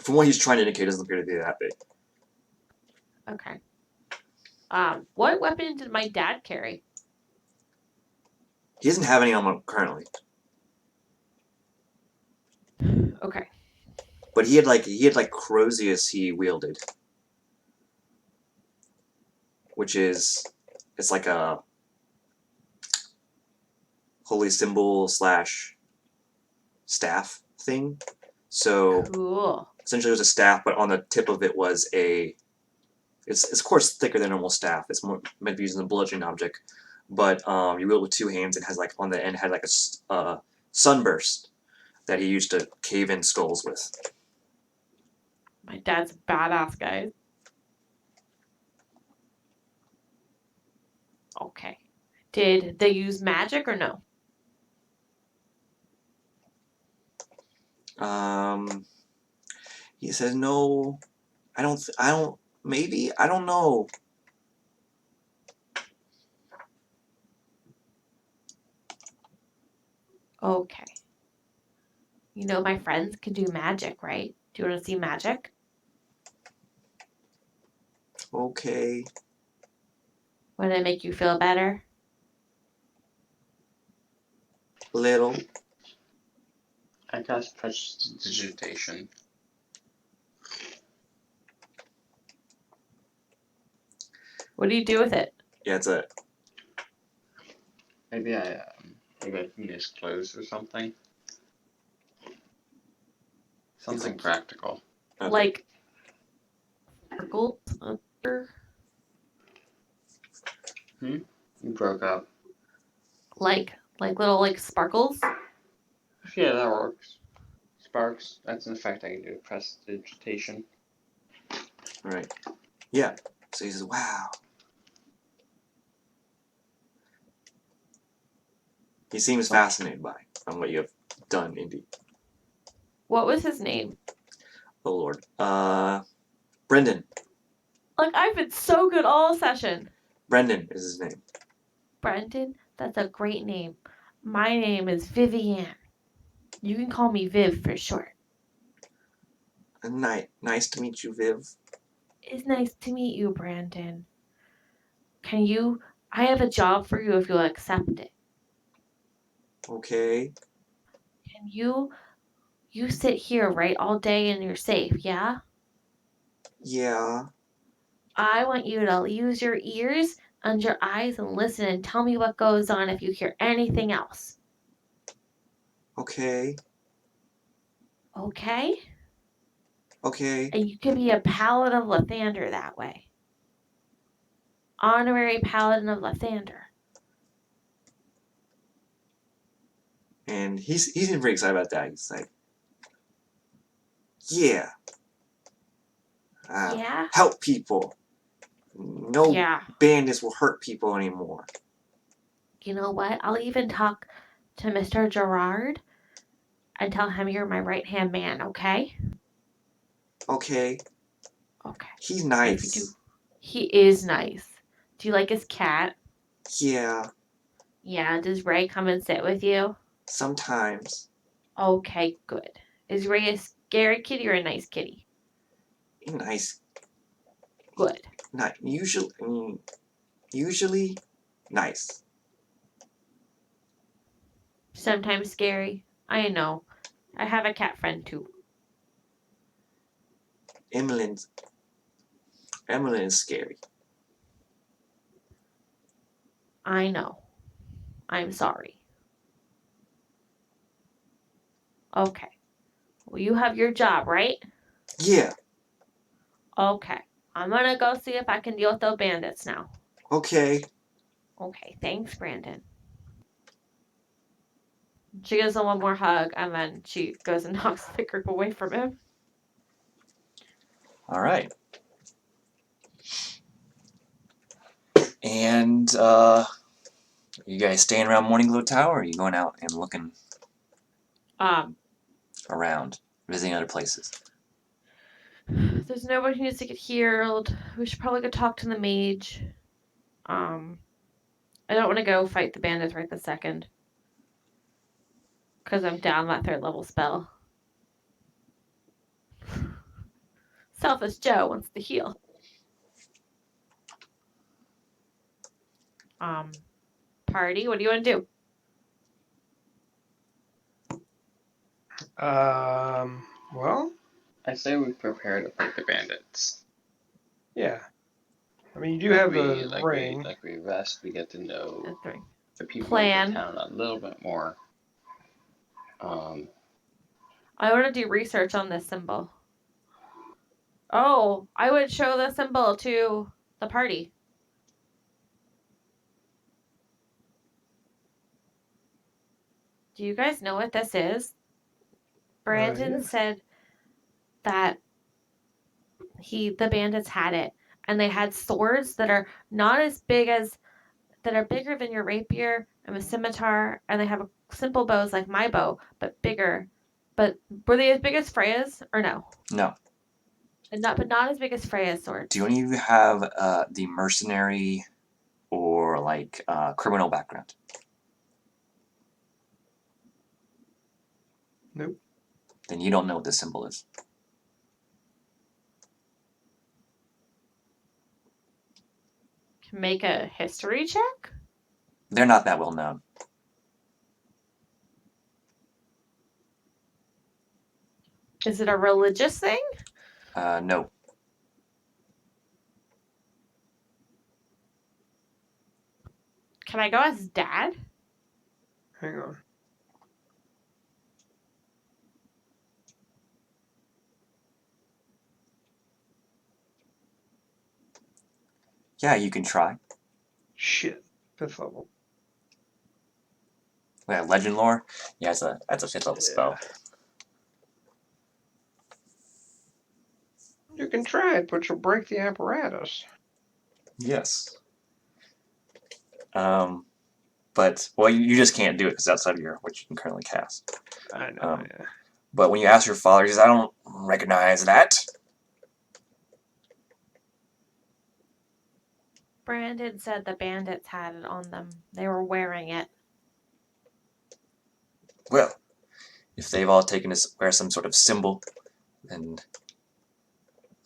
From what he's trying to indicate, it doesn't appear to be that big. Okay. What weapon did my dad carry? He doesn't have any on him currently. Okay. But he had like Crozius he wielded. Which is it's like a holy symbol / staff thing. So Cool. essentially it was a staff, but on the tip of it was it's of course thicker than a normal staff. It's more meant to be used as a bludgeoning object. But you wield it with 2 hands and has like on the end had like a sunburst that he used to cave in skulls with. My dad's a badass, guys. Okay. Did they use magic or no? He says no. I don't. Maybe I don't know. Okay. You know my friends can do magic, right? Do you want to see magic? Okay. Would it make you feel better? Little. I cast prestidigitation. What do you do with it? Yeah, it's a. Maybe I can use clothes or something. Something practical. Okay. Like sparkled? You broke up. Like little like sparkles? Yeah, that works. Sparks. That's an effect I can do. Prestidigitation. Right. Yeah. So he says, "Wow." He seems fascinated by what you have done, indeed. What was his name? Oh Lord. Brendan. Like I've been so good all session. Brendan is his name. Brendan, that's a great name. My name is Vivienne. You can call me Viv for short. Nice to meet you, Viv. It's nice to meet you, Brandon. I have a job for you if you'll accept it. Okay. Can you sit here, right, all day and you're safe, yeah? Yeah. I want you to use your ears and your eyes and listen and tell me what goes on if you hear anything else. Okay. Okay? Okay. And you can be a paladin of Lathander that way. Honorary paladin of Lathander. And he's pretty excited about that. He's like, yeah. Yeah? Help people. No Yeah. bandits will hurt people anymore. You know what? I'll even talk to Mr. Gerard and tell him you're my right-hand man, okay? Okay. Okay. He's nice. If you do, he is nice. Do you like his cat? Yeah. Yeah. Does Ray come and sit with you? Sometimes. Okay, good. Is Ray a scary kitty or a nice kitty? Nice. Good. Not usually nice. Sometimes scary. I know. I have a cat friend too. Emmeline's scary. I know. I'm sorry. Okay. Well, you have your job, right? Yeah. Okay. I'm gonna go see if I can deal with those bandits now. Okay. Okay, thanks, Brandon. She gives him one more hug, and then she goes and knocks the group away from him. All right. And you guys staying around Morning Glow Tower, or are you going out and looking around, visiting other places? There's nobody who needs to get healed. We should probably go talk to the mage. I don't want to go fight the bandits right this second. Because I'm down that 3rd level spell. Selfish Joe wants to heal. Party, what do you want to do? Well, I say we prepare to fight the bandits. yeah. I mean, you do have the ring. We rest, we get to know That's 3. the people Plan. of the town a little bit more. I want to do research on this symbol. Oh, I would show the symbol to the party. Do you guys know what this is? Brandon Yeah. said that the bandits had it, and they had swords that are not as big as that are bigger than your rapier and a scimitar, and they have simple bows like my bow, but bigger. But were they as big as Freya's or no? No. And not as big as Freya's sword. Do any of you have the mercenary or like criminal background? Nope. Then you don't know what this symbol is. Can make a history check? They're not that well known. Is it a religious thing? No. Can I go as Dad? Hang on. Yeah, you can try. Shit. 5th level. Yeah, legend lore. Yeah, that's a 5th level spell. You can try it, but you'll break the apparatus. Yes. But well, you just can't do it because it's outside of what you can currently cast. I know. Yeah. But when you ask your father, he says, "I don't recognize that." Brandon said the bandits had it on them. They were wearing it. Well, if they've all taken to wear some sort of symbol, then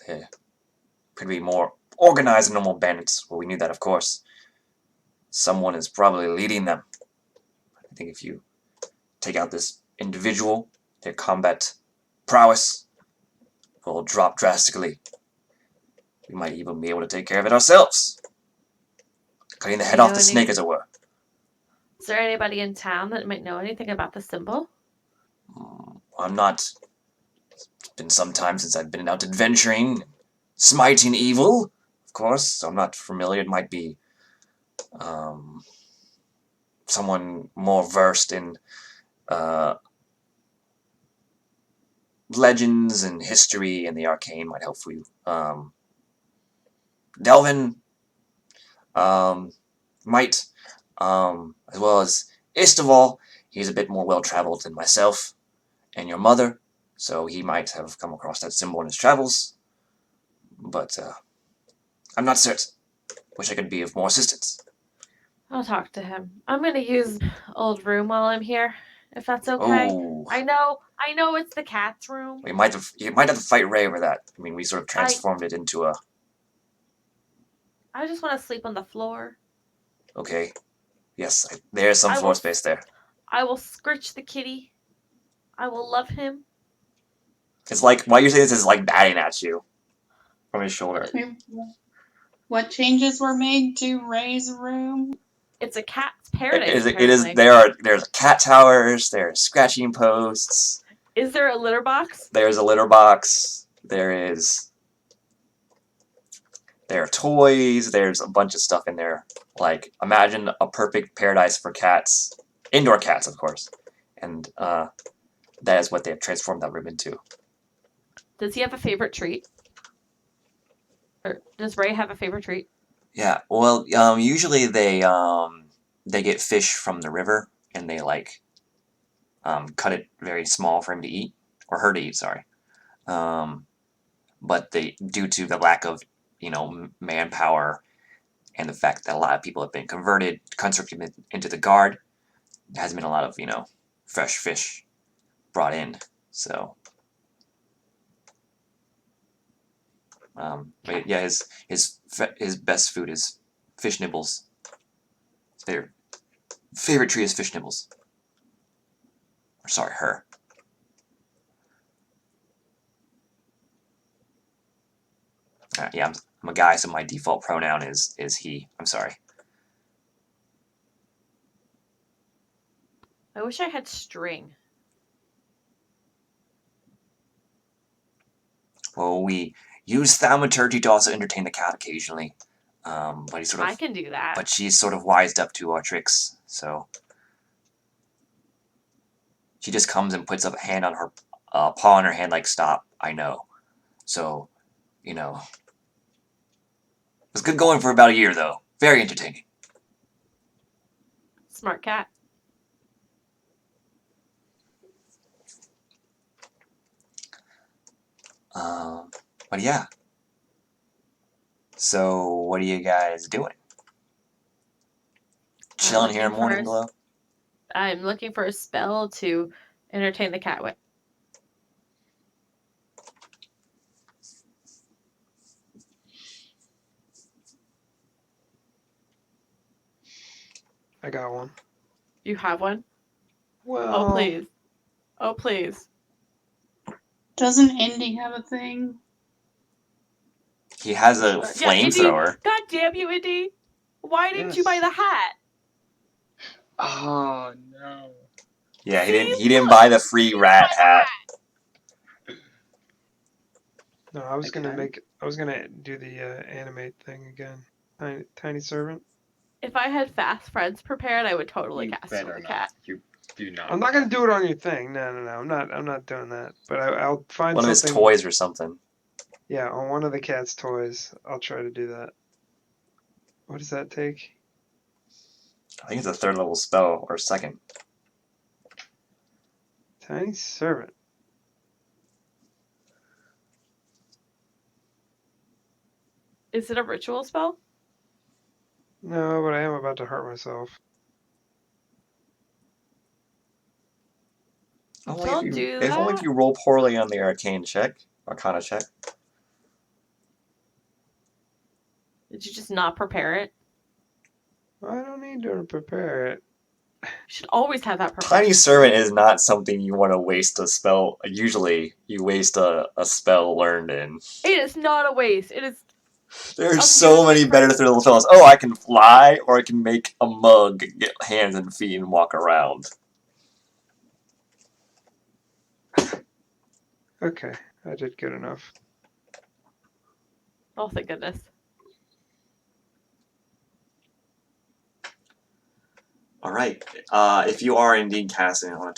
they could be more organized than normal bandits. Well, we knew that, of course. Someone is probably leading them. I think if you take out this individual, their combat prowess will drop drastically. We might even be able to take care of it ourselves. Cutting the head off the snake, as it were. Is there anybody in town that might know anything about the symbol? I'm not... It's been some time since I've been out adventuring, smiting evil, of course, so I'm not familiar. It might be someone more versed in legends and history and the arcane might help you. Delvin might, as well as Isteval. He's a bit more well-traveled than myself and your mother, so he might have come across that symbol in his travels. But I'm not certain. Wish I could be of more assistance. I'll talk to him. I'm gonna use old room while I'm here, if that's okay. Oh. I know it's the cat's room. You might have to fight Ray over that. I mean, we sort of transformed it into a... I just want to sleep on the floor. Okay. Yes, there's some floor space there. I will scritch the kitty. I will love him. It's like, why you're saying this is like batting at you from his shoulder. What changes were made to Ray's room? It's a cat's paradise. It is. There's cat towers. There's scratching posts. Is there a litter box? There's a litter box. There are toys. There's a bunch of stuff in there. Like, imagine a perfect paradise for cats. Indoor cats, of course. And that is what they have transformed that room into. Does he have a favorite treat? Or does Ray have a favorite treat? Yeah, well, usually they get fish from the river, and they, like, cut it very small for him to eat. Or her to eat, sorry. But due to the lack of, manpower, and the fact that a lot of people have been conscripted into the guard, there has been a lot of, fresh fish brought in. So, but yeah, his best food is fish nibbles. Their favorite treat is fish nibbles. Or sorry, her. Yeah, I'm a guy, so my default pronoun is he. I'm sorry. I wish I had string. Well, we use thaumaturgy to also entertain the cat occasionally. But he's sort of. I can do that. But she's sort of wised up to our tricks, so she just comes and puts up a hand on her paw on her hand, like stop. I know. So, you know, it was good going for about a year though. Very entertaining. Smart cat. But yeah. So, what are you guys doing? Chilling here in Morning Glow? I'm looking for a spell to entertain the cat with. I got one. You have one? Well, Oh, please. Oh, please. Doesn't Indy have a thing? He has a flamethrower. God damn you, Indy. Why didn't you buy the hat? Oh no. Yeah, he didn't buy the free rat hat. No, I was gonna do the animate thing again. Tiny servant. If I had fast friends prepared, I would totally You cast better the not. cat. You do not. I'm not gonna do it on your thing. No. I'm not doing that. But I'll find One of something. his toys or something. Yeah, on one of the cat's toys. I'll try to do that. What does that take? I think it's a 3rd level spell, or 2nd. Tiny servant. Is it a ritual spell? No, but I am about to hurt myself. Don't do If only if that. you roll poorly on the Arcana check. Did you just not prepare it? I don't need to prepare it. You should always have that prepared. Tiny Servant is not something you want to waste a spell. Usually, you waste a spell learned in. It is not a waste. It is. There's so many better 3rd level spells. Oh, I can fly, or I can make a mug, get hands and feet, and walk around. Okay, I did good enough. Oh, thank goodness. Alright, if you are indeed casting on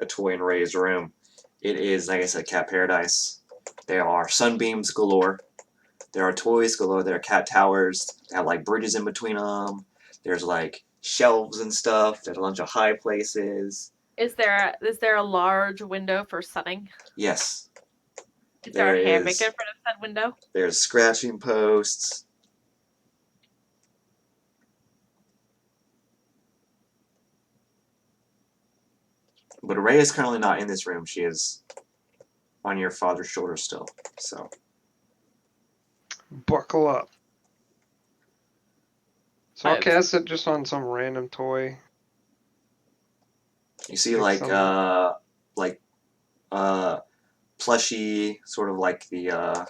a toy in Ray's room, it is, like I said, Cat Paradise. There are sunbeams galore. There are toys galore. There are cat towers. They have, like, bridges in between them. There's, like, shelves and stuff. There's a bunch of high places. Is there a large window for sunning? Yes. Is there a hammock in front of that window? There's scratching posts. But Ray is currently not in this room. She is on your father's shoulder still. So Buckle up. So I'll cast it just on some random toy. you see plushy, sort of like the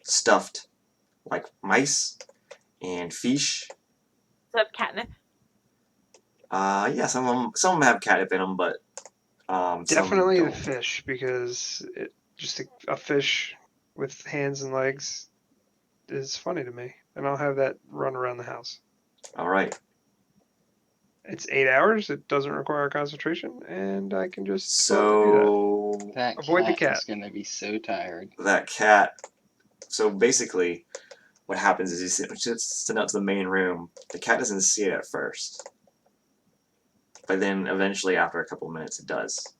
stuffed like mice and fish. Does it have catnip? Yeah, some of them have catnip in them, but definitely the fish, because just a fish with hands and legs is funny to me, and I'll have that run around the house. All right. It's 8 hours. It doesn't require concentration, and I can just do that. Avoid the cat. Is gonna be so tired. That cat. So basically, what happens is you send out to the main room. The cat doesn't see it at first, but then eventually, after a couple of minutes, it does.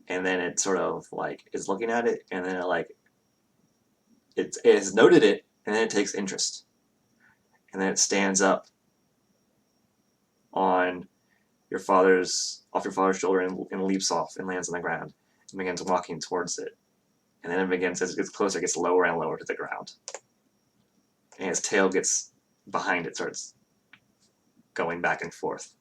And then it sort of like is looking at it, and then it has noted it, and then it takes interest, and then it stands up on your father's off your father's shoulder and leaps off and lands on the ground and begins walking towards it. And then it begins, as it gets closer, it gets lower and lower to the ground. And its tail gets behind it, starts going back and forth.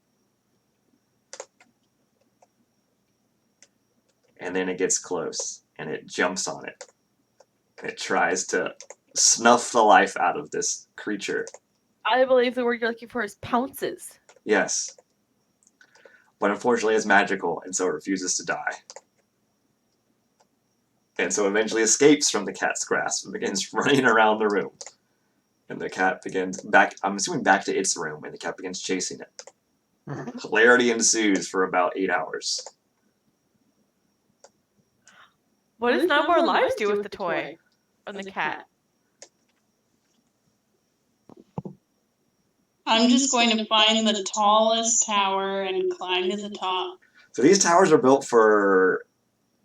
And then it gets close, and it jumps on it. And it tries to snuff the life out of this creature. I believe the word you're looking for is pounces. Yes. But unfortunately it's magical, and so it refuses to die. And so eventually escapes from the cat's grasp and begins running around the room. And the cat begins back, I'm assuming back to its room, and the cat begins chasing it. Hilarity ensues for about 8 hours. What does No More Lives do with the toy? And the cat? I'm just going to find the tallest tower and climb to the top. So these towers are built for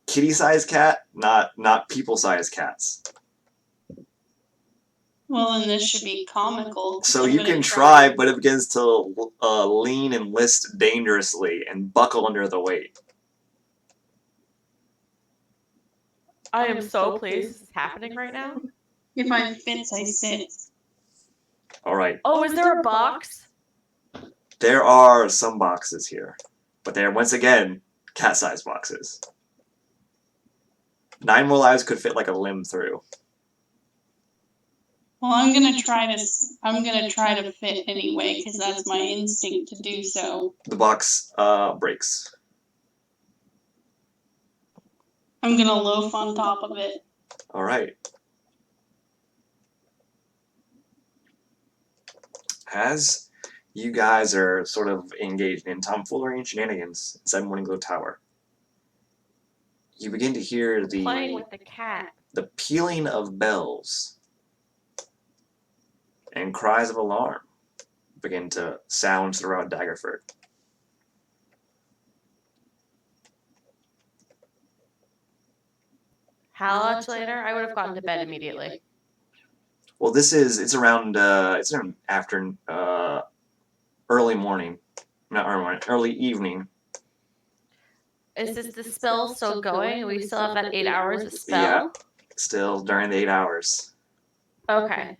kitty-sized cat, not people-sized cats. Well, then this should be comical. So you can try, but it begins to lean and list dangerously and buckle under the weight. I am so pleased this is happening right now. If I fits, I sit. All right. Oh, is there a box? There are some boxes here, but they are, once again, cat-sized boxes. 9 more lives could fit like a limb through. Well, I'm gonna try to fit anyway, because that's my instinct to do so. The box breaks. I'm gonna loaf on top of it. All right. As you guys are sort of engaged in tomfoolery and shenanigans inside Morning Glow Tower, you begin to hear Playing with the cat. the pealing of bells and cries of alarm begin to sound throughout Daggerford. How much later? I would have gone to bed immediately. Well, it's around after early morning, not early morning, early evening. Is the spell still going? We still have that 8 hours of spell? Yeah, still during the 8 hours. Okay.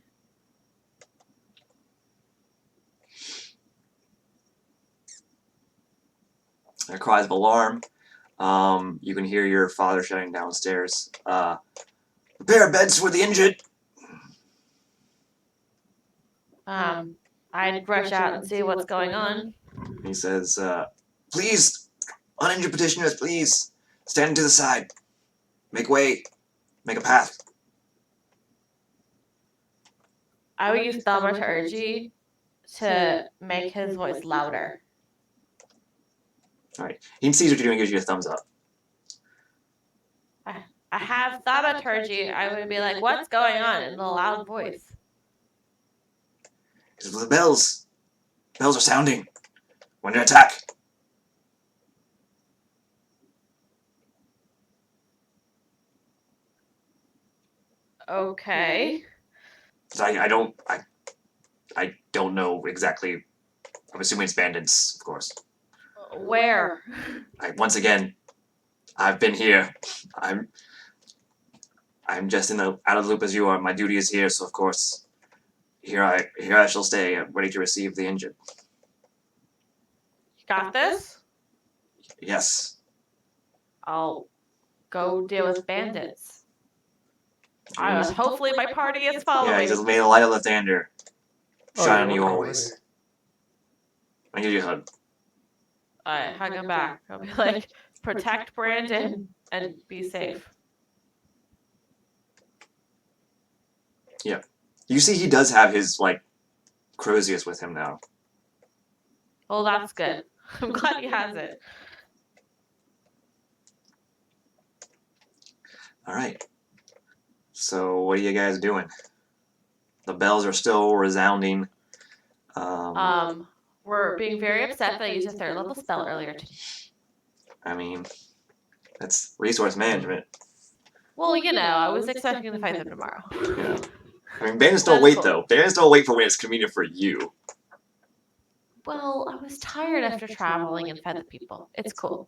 There are cries of alarm. You can hear your father shouting downstairs, prepare beds for the injured. I'd rush out and see what's going on. He says, please, uninjured petitioners, please, stand to the side. Make way. Make a path. I would use thaumaturgy to make his voice louder. Alright. He sees what you're doing and gives you a thumbs up. I have thaumaturgy. I would be like, what's going on in a loud voice? He says, the bells are sounding. We're under attack. Okay. So I don't know exactly. I'm assuming it's bandits, of course. Where? Once again, I've been here. I'm just out of the loop as you are. My duty is here, so of course, here I shall stay, ready to receive the injured. You got this? Yes. I'll go deal with bandits. Hopefully my party is following. Yeah, he says, may the light of the Thunder shine on you we're always. I give you a hug. I hug him back. I'll be like, protect Brandon and be safe. Yeah. You see he does have his, Crozius with him now. Well, that's good. I'm glad he has it. Alright. So, what are you guys doing? The bells are still resounding. We're being very upset that I used a 3rd level spell earlier today. I mean, that's resource management. Well, I was expecting to fight them tomorrow. Yeah. I mean, bandits don't wait, though. Bandits don't wait for when it's convenient for you. Well, I was tired after traveling and fed the people. It's cool.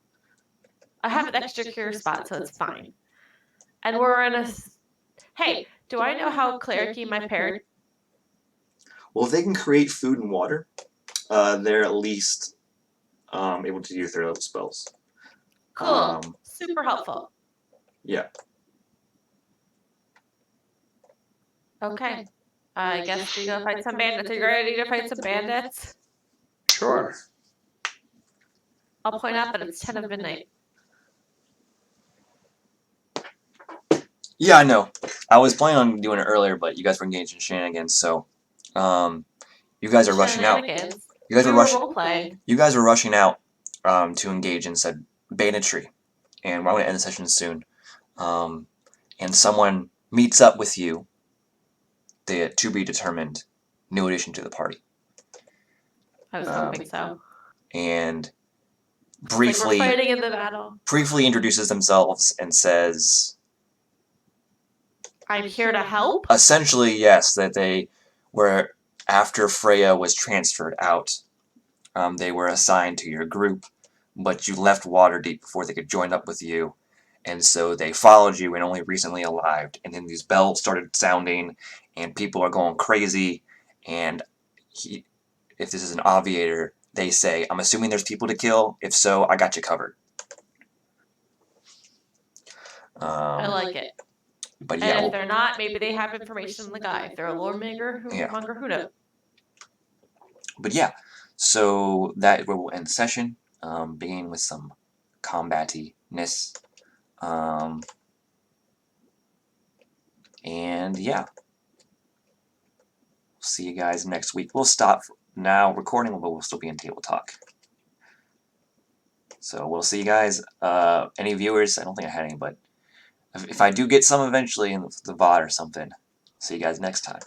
I have an extra cure spot, so it's fine. And we're in a. Hey, do I know how clericy my parrot? Well, if they can create food and water, they're at least able to use their level spells. Cool. Super helpful. Yeah. Okay. I guess we go fight some bandits. Are you ready to fight some bandits? Sure. I'll point out that it's 10 of midnight. Yeah, I know. I was planning on doing it earlier, but you guys were engaged in shenanigans, so you guys are rushing out. You guys we are were rushing. role-playing. You guys are rushing out to engage in said banditry, and we're going to end the session soon. And someone meets up with you, the to be determined new addition to the party. I was hoping so. And Briefly, like we're fighting in the battle. Briefly introduces themselves and says, I'm here to help? Essentially, yes, that they were, after Freya was transferred out, they were assigned to your group, but you left Waterdeep before they could join up with you, and so they followed you and only recently arrived, and then these bells started sounding, and people are going crazy, and if this is an obviator, they say, I'm assuming there's people to kill, if so, I got you covered. I like it. But yeah, and if they're not, maybe they have information on the guy. If they're a lore monger, who knows? But yeah, so that is where we'll end the session, beginning with some combatiness. And yeah, see you guys next week. We'll stop now recording, but we'll still be in table talk. So we'll see you guys. Any viewers? I don't think I had any, but if I do get some eventually in the VOD or something, see you guys next time.